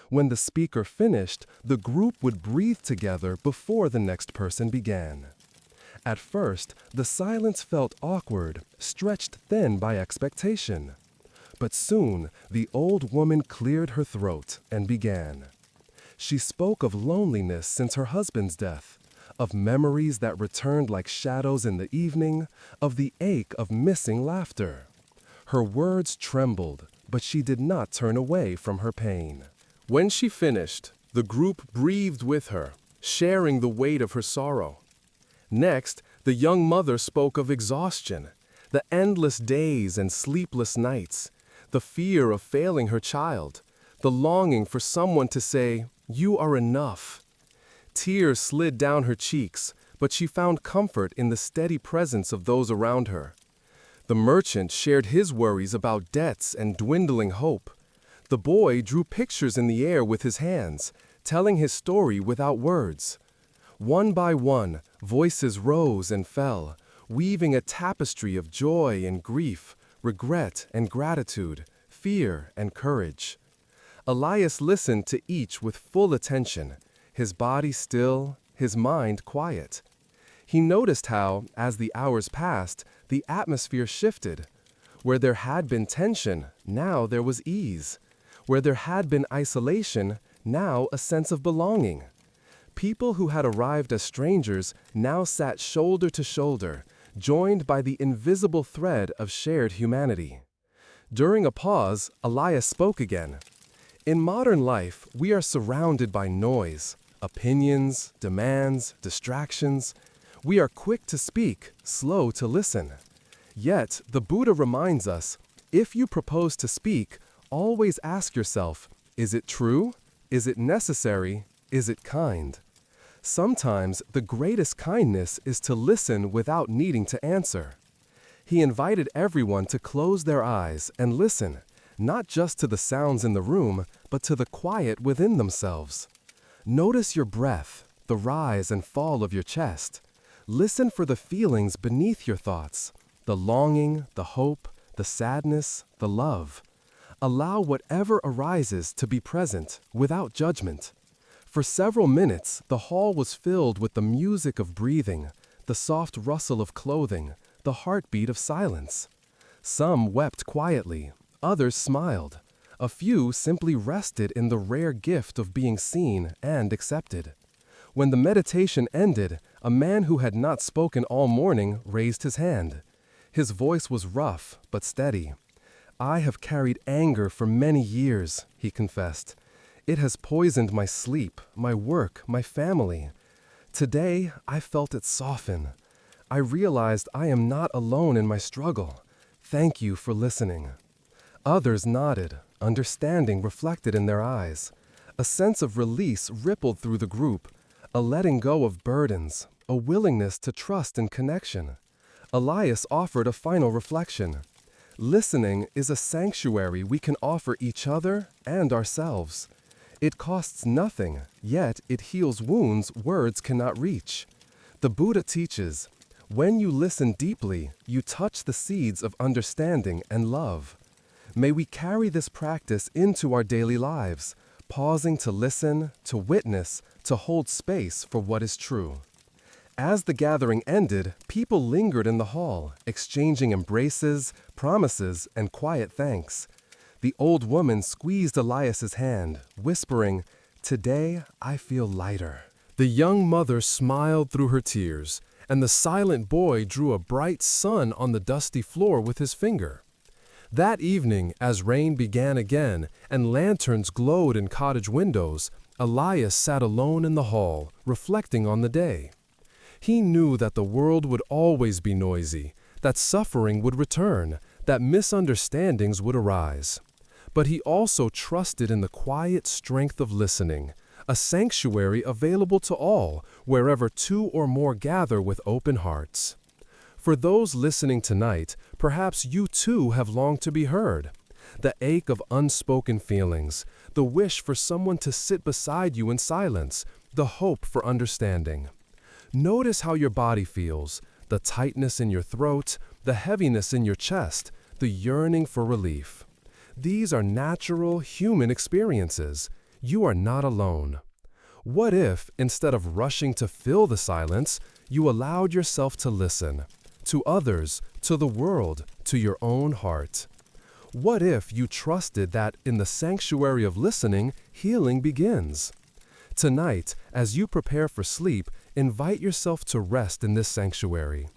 When the speaker finished, the group would breathe together before the next person began. At first, the silence felt awkward, stretched thin by expectation. But soon, the old woman cleared her throat and began. She spoke of loneliness since her husband's death, of memories that returned like shadows in the evening, of the ache of missing laughter. Her words trembled, but she did not turn away from her pain. When she finished, the group breathed with her, sharing the weight of her sorrow. Next, the young mother spoke of exhaustion, the endless days and sleepless nights, the fear of failing her child, the longing for someone to say, "You are enough." Tears slid down her cheeks, but she found comfort in the steady presence of those around her. The merchant shared his worries about debts and dwindling hope. The boy drew pictures in the air with his hands, telling his story without words. One by one, voices rose and fell, weaving a tapestry of joy and grief, regret and gratitude, fear and courage. Elias listened to each with full attention, his body still, his mind quiet. He noticed how, as the hours passed, the atmosphere shifted. Where there had been tension, now there was ease. Where there had been isolation, now a sense of belonging. People who had arrived as strangers now sat shoulder to shoulder, joined by the invisible thread of shared humanity. During a pause, Elias spoke again. In modern life, we are surrounded by noise, opinions, demands, distractions. We are quick to speak, slow to listen. Yet, the Buddha reminds us, if you propose to speak, always ask yourself, is it true? Is it necessary? Is it kind? Sometimes the greatest kindness is to listen without needing to answer. He invited everyone to close their eyes and listen, not just to the sounds in the room, but to the quiet within themselves. Notice your breath, the rise and fall of your chest. Listen for the feelings beneath your thoughts, the longing, the hope, the sadness, the love. Allow whatever arises to be present, without judgment. For several minutes, the hall was filled with the music of breathing, the soft rustle of clothing, the heartbeat of silence. Some wept quietly, others smiled. A few simply rested in the rare gift of being seen and accepted. When the meditation ended, a man who had not spoken all morning raised his hand. His voice was rough but steady. I have carried anger for many years, he confessed. It has poisoned my sleep, my work, my family. Today, I felt it soften. I realized I am not alone in my struggle. Thank you for listening. Others nodded, understanding reflected in their eyes. A sense of release rippled through the group, a letting go of burdens, a willingness to trust in connection. Elias offered a final reflection. Listening is a sanctuary we can offer each other and ourselves. It costs nothing, yet it heals wounds words cannot reach. The Buddha teaches, when you listen deeply, you touch the seeds of understanding and love. May we carry this practice into our daily lives, pausing to listen, to witness, to hold space for what is true. As the gathering ended, people lingered in the hall, exchanging embraces, promises, and quiet thanks. The old woman squeezed Elias's hand, whispering, "Today I feel lighter." The young mother smiled through her tears, and the silent boy drew a bright sun on the dusty floor with his finger. That evening, as rain began again and lanterns glowed in cottage windows, Elias sat alone in the hall, reflecting on the day. He knew that the world would always be noisy, that suffering would return, that misunderstandings would arise. But he also trusted in the quiet strength of listening, a sanctuary available to all, wherever two or more gather with open hearts. For those listening tonight, perhaps you too have longed to be heard. The ache of unspoken feelings, the wish for someone to sit beside you in silence, the hope for understanding. Notice how your body feels, the tightness in your throat, the heaviness in your chest, the yearning for relief. These are natural, human experiences. You are not alone. What if, instead of rushing to fill the silence, you allowed yourself to listen? To others, to the world, to your own heart. What if you trusted that in the sanctuary of listening, healing begins? Tonight, as you prepare for sleep, invite yourself to rest in this sanctuary.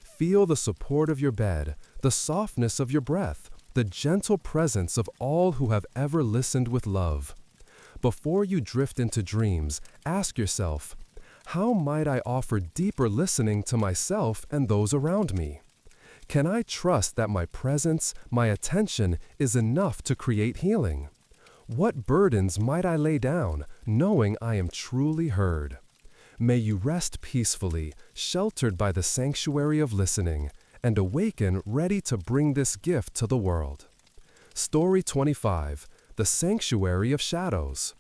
Feel the support of your bed, the softness of your breath, the gentle presence of all who have ever listened with love. Before you drift into dreams, ask yourself, how might I offer deeper listening to myself and those around me? Can I trust that my presence, my attention, is enough to create healing? What burdens might I lay down, knowing I am truly heard? May you rest peacefully, sheltered by the sanctuary of listening, and awaken ready to bring this gift to the world. Story 25, The Sanctuary of Shadows.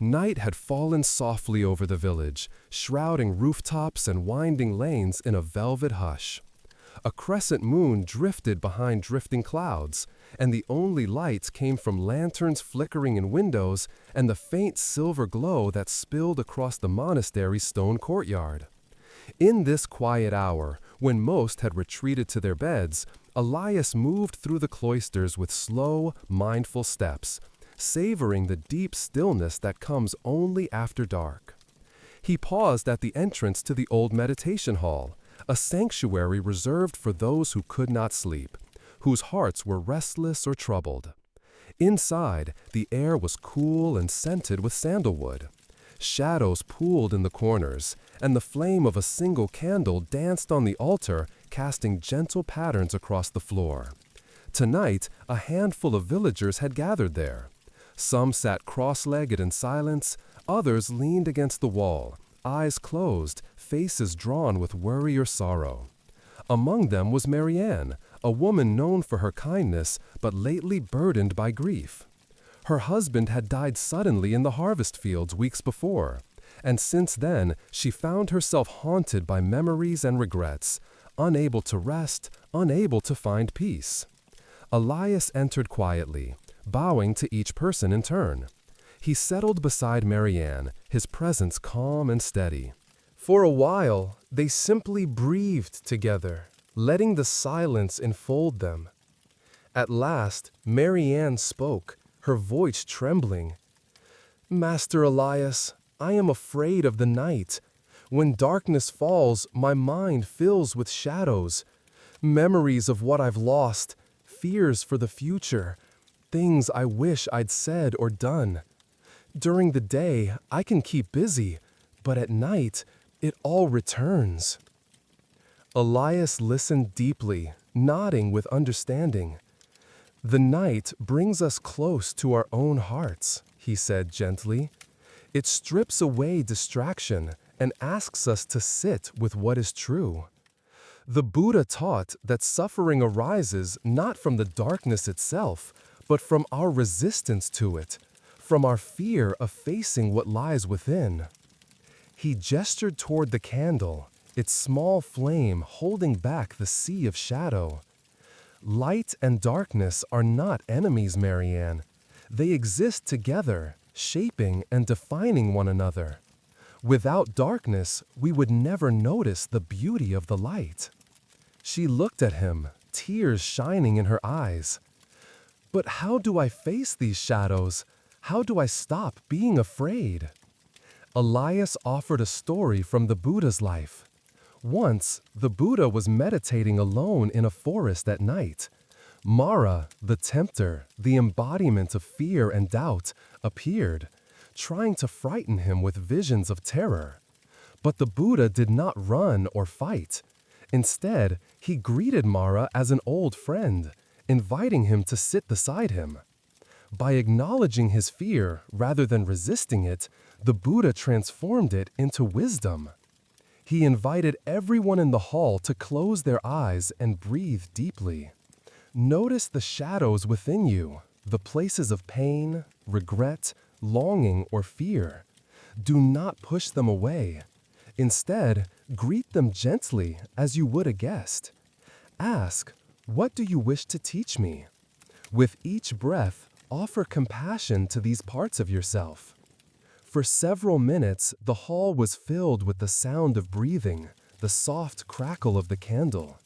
Night had fallen softly over the village, shrouding rooftops and winding lanes in a velvet hush. A crescent moon drifted behind drifting clouds, and the only lights came from lanterns flickering in windows and the faint silver glow that spilled across the monastery's stone courtyard. In this quiet hour, when most had retreated to their beds, Elias moved through the cloisters with slow, mindful steps, savoring the deep stillness that comes only after dark. He paused at the entrance to the old meditation hall, a sanctuary reserved for those who could not sleep, whose hearts were restless or troubled. Inside, the air was cool and scented with sandalwood. Shadows pooled in the corners, and the flame of a single candle danced on the altar, casting gentle patterns across the floor. Tonight, a handful of villagers had gathered there. Some sat cross-legged in silence, others leaned against the wall, eyes closed, faces drawn with worry or sorrow. Among them was Marianne, a woman known for her kindness, but lately burdened by grief. Her husband had died suddenly in the harvest fields weeks before, and since then she found herself haunted by memories and regrets, unable to rest, unable to find peace. Elias entered quietly, bowing to each person in turn. He settled beside Marianne, his presence calm and steady. For a while, they simply breathed together, letting the silence enfold them. At last, Marianne spoke, her voice trembling. "Master Elias, I am afraid of the night. When darkness falls, my mind fills with shadows, memories of what I've lost, fears for the future, things I wish I'd said or done. During the day, I can keep busy, but at night, it all returns." Elias listened deeply, nodding with understanding. "The night brings us close to our own hearts," he said gently. "It strips away distraction and asks us to sit with what is true. The Buddha taught that suffering arises not from the darkness itself, but from our resistance to it, from our fear of facing what lies within." He gestured toward the candle, its small flame holding back the sea of shadow. "Light and darkness are not enemies, Marianne. They exist together, shaping and defining one another. Without darkness, we would never notice the beauty of the light." She looked at him, tears shining in her eyes. "But how do I face these shadows? How do I stop being afraid?" Elias offered a story from the Buddha's life. Once, the Buddha was meditating alone in a forest at night. Mara, the tempter, the embodiment of fear and doubt, appeared, trying to frighten him with visions of terror. But the Buddha did not run or fight. Instead, he greeted Mara as an old friend, inviting him to sit beside him. By acknowledging his fear rather than resisting it, the Buddha transformed it into wisdom. He invited everyone in the hall to close their eyes and breathe deeply. Notice the shadows within you, the places of pain, regret, longing, or fear. Do not push them away. Instead, greet them gently as you would a guest. Ask, "What do you wish to teach me?" With each breath, offer compassion to these parts of yourself. For several minutes, the hall was filled with the sound of breathing, the soft crackle of the candle.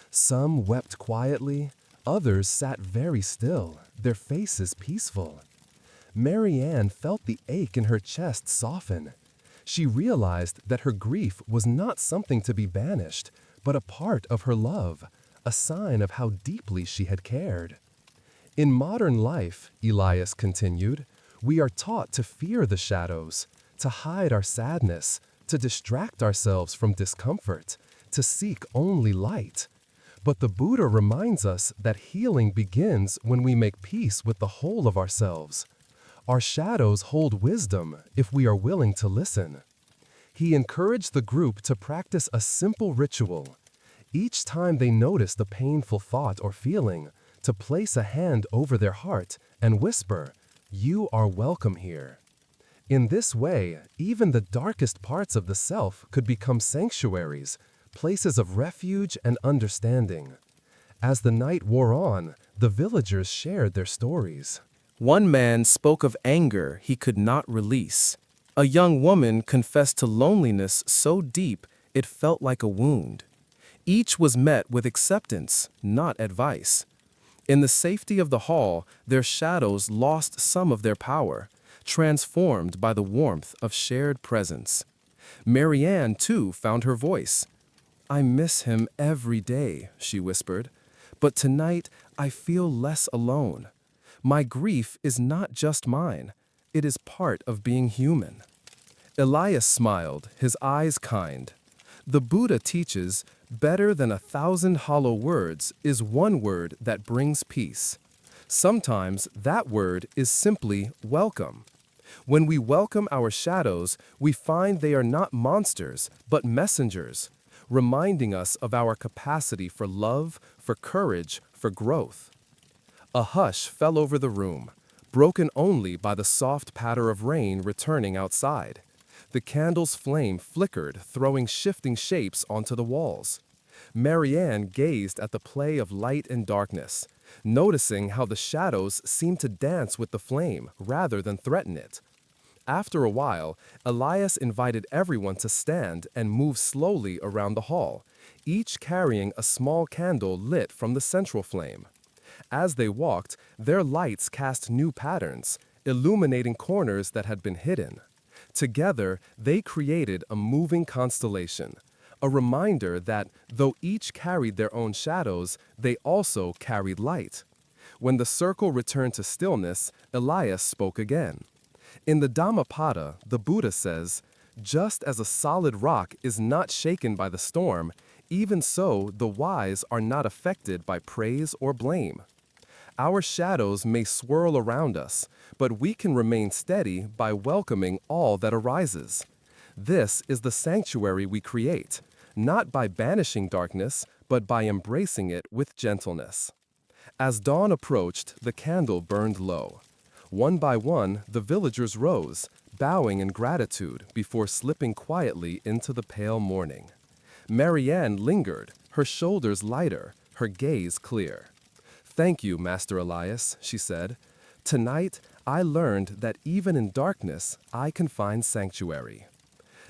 Some wept quietly, others sat very still, their faces peaceful. Marianne felt the ache in her chest soften. She realized that her grief was not something to be banished, but a part of her love, a sign of how deeply she had cared. In modern life, Elias continued, we are taught to fear the shadows, to hide our sadness, to distract ourselves from discomfort, to seek only light. But the Buddha reminds us that healing begins when we make peace with the whole of ourselves. Our shadows hold wisdom if we are willing to listen. He encouraged the group to practice a simple ritual. Each time they noticed a painful thought or feeling, to place a hand over their heart and whisper, "You are welcome here." In this way, even the darkest parts of the self could become sanctuaries, places of refuge and understanding. As the night wore on, the villagers shared their stories. One man spoke of anger he could not release. A young woman confessed to loneliness so deep it felt like a wound. Each was met with acceptance, not advice. In the safety of the hall, their shadows lost some of their power, transformed by the warmth of shared presence. Marianne, too, found her voice. "I miss him every day," she whispered, "but tonight I feel less alone. My grief is not just mine, it is part of being human." Elias smiled, his eyes kind. The Buddha teaches, better than 1,000 hollow words is one word that brings peace. Sometimes that word is simply welcome. When we welcome our shadows, we find they are not monsters, but messengers, reminding us of our capacity for love, for courage, for growth. A hush fell over the room, broken only by the soft patter of rain returning outside. The candle's flame flickered, throwing shifting shapes onto the walls. Marianne gazed at the play of light and darkness, noticing how the shadows seemed to dance with the flame rather than threaten it. After a while, Elias invited everyone to stand and move slowly around the hall, each carrying a small candle lit from the central flame. As they walked, their lights cast new patterns, illuminating corners that had been hidden. Together, they created a moving constellation, A reminder that, though each carried their own shadows, they also carried light. When the circle returned to stillness, Elias spoke again. In the Dhammapada, the Buddha says, "Just as a solid rock is not shaken by the storm, even so the wise are not affected by praise or blame." Our shadows may swirl around us, but we can remain steady by welcoming all that arises. This is the sanctuary we create, not by banishing darkness, but by embracing it with gentleness. As dawn approached, the candle burned low. One by one, the villagers rose, bowing in gratitude before slipping quietly into the pale morning. Marianne lingered, her shoulders lighter, her gaze clear. "Thank you, Master Elias," she said. "Tonight, I learned that even in darkness, I can find sanctuary."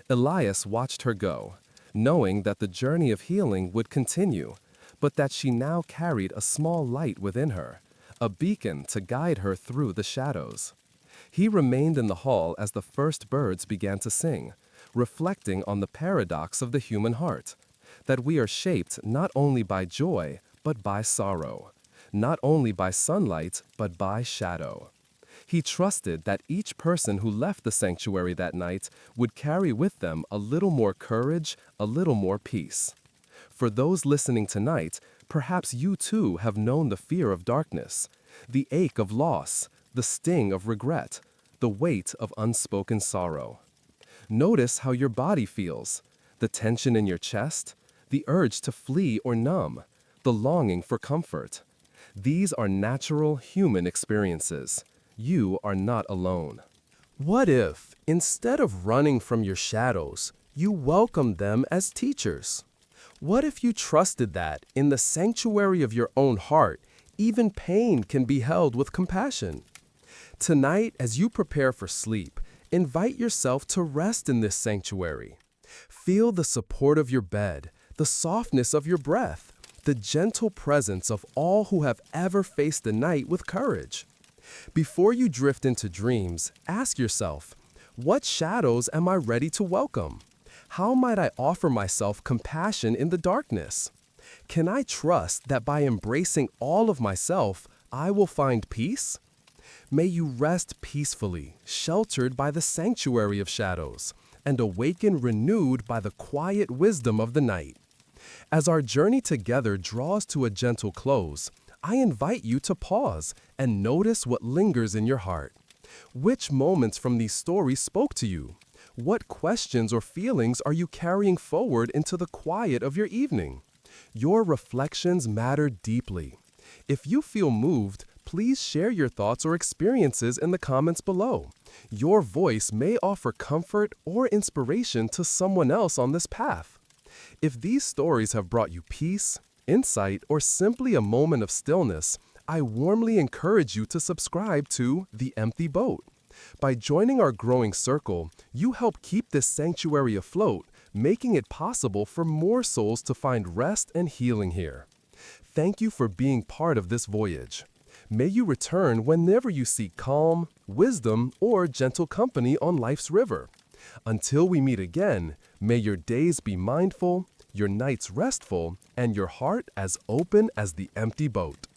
Elias watched her go, knowing that the journey of healing would continue, but that she now carried a small light within her, a beacon to guide her through the shadows. He remained in the hall as the first birds began to sing, reflecting on the paradox of the human heart, that we are shaped not only by joy, but by sorrow, not only by sunlight, but by shadow. He trusted that each person who left the sanctuary that night would carry with them a little more courage, a little more peace. For those listening tonight, perhaps you too have known the fear of darkness, the ache of loss, the sting of regret, the weight of unspoken sorrow. Notice how your body feels, the tension in your chest, the urge to flee or numb, the longing for comfort. These are natural human experiences. You are not alone. What if, instead of running from your shadows, you welcomed them as teachers? What if you trusted that, in the sanctuary of your own heart, even pain can be held with compassion? Tonight, as you prepare for sleep, invite yourself to rest in this sanctuary. Feel the support of your bed, the softness of your breath, the gentle presence of all who have ever faced the night with courage. Before you drift into dreams, ask yourself, what shadows am I ready to welcome? How might I offer myself compassion in the darkness? Can I trust that by embracing all of myself, I will find peace? May you rest peacefully, sheltered by the sanctuary of shadows, and awaken renewed by the quiet wisdom of the night. As our journey together draws to a gentle close, I invite you to pause and notice what lingers in your heart. Which moments from these stories spoke to you? What questions or feelings are you carrying forward into the quiet of your evening? Your reflections matter deeply. If you feel moved, please share your thoughts or experiences in the comments below. Your voice may offer comfort or inspiration to someone else on this path. If these stories have brought you peace, insight, or simply a moment of stillness, I warmly encourage you to subscribe to The Empty Boat. By joining our growing circle, you help keep this sanctuary afloat, making it possible for more souls to find rest and healing here. Thank you for being part of this voyage. May you return whenever you seek calm, wisdom, or gentle company on life's river. Until we meet again, may your days be mindful, your nights restful, and your heart as open as the empty boat.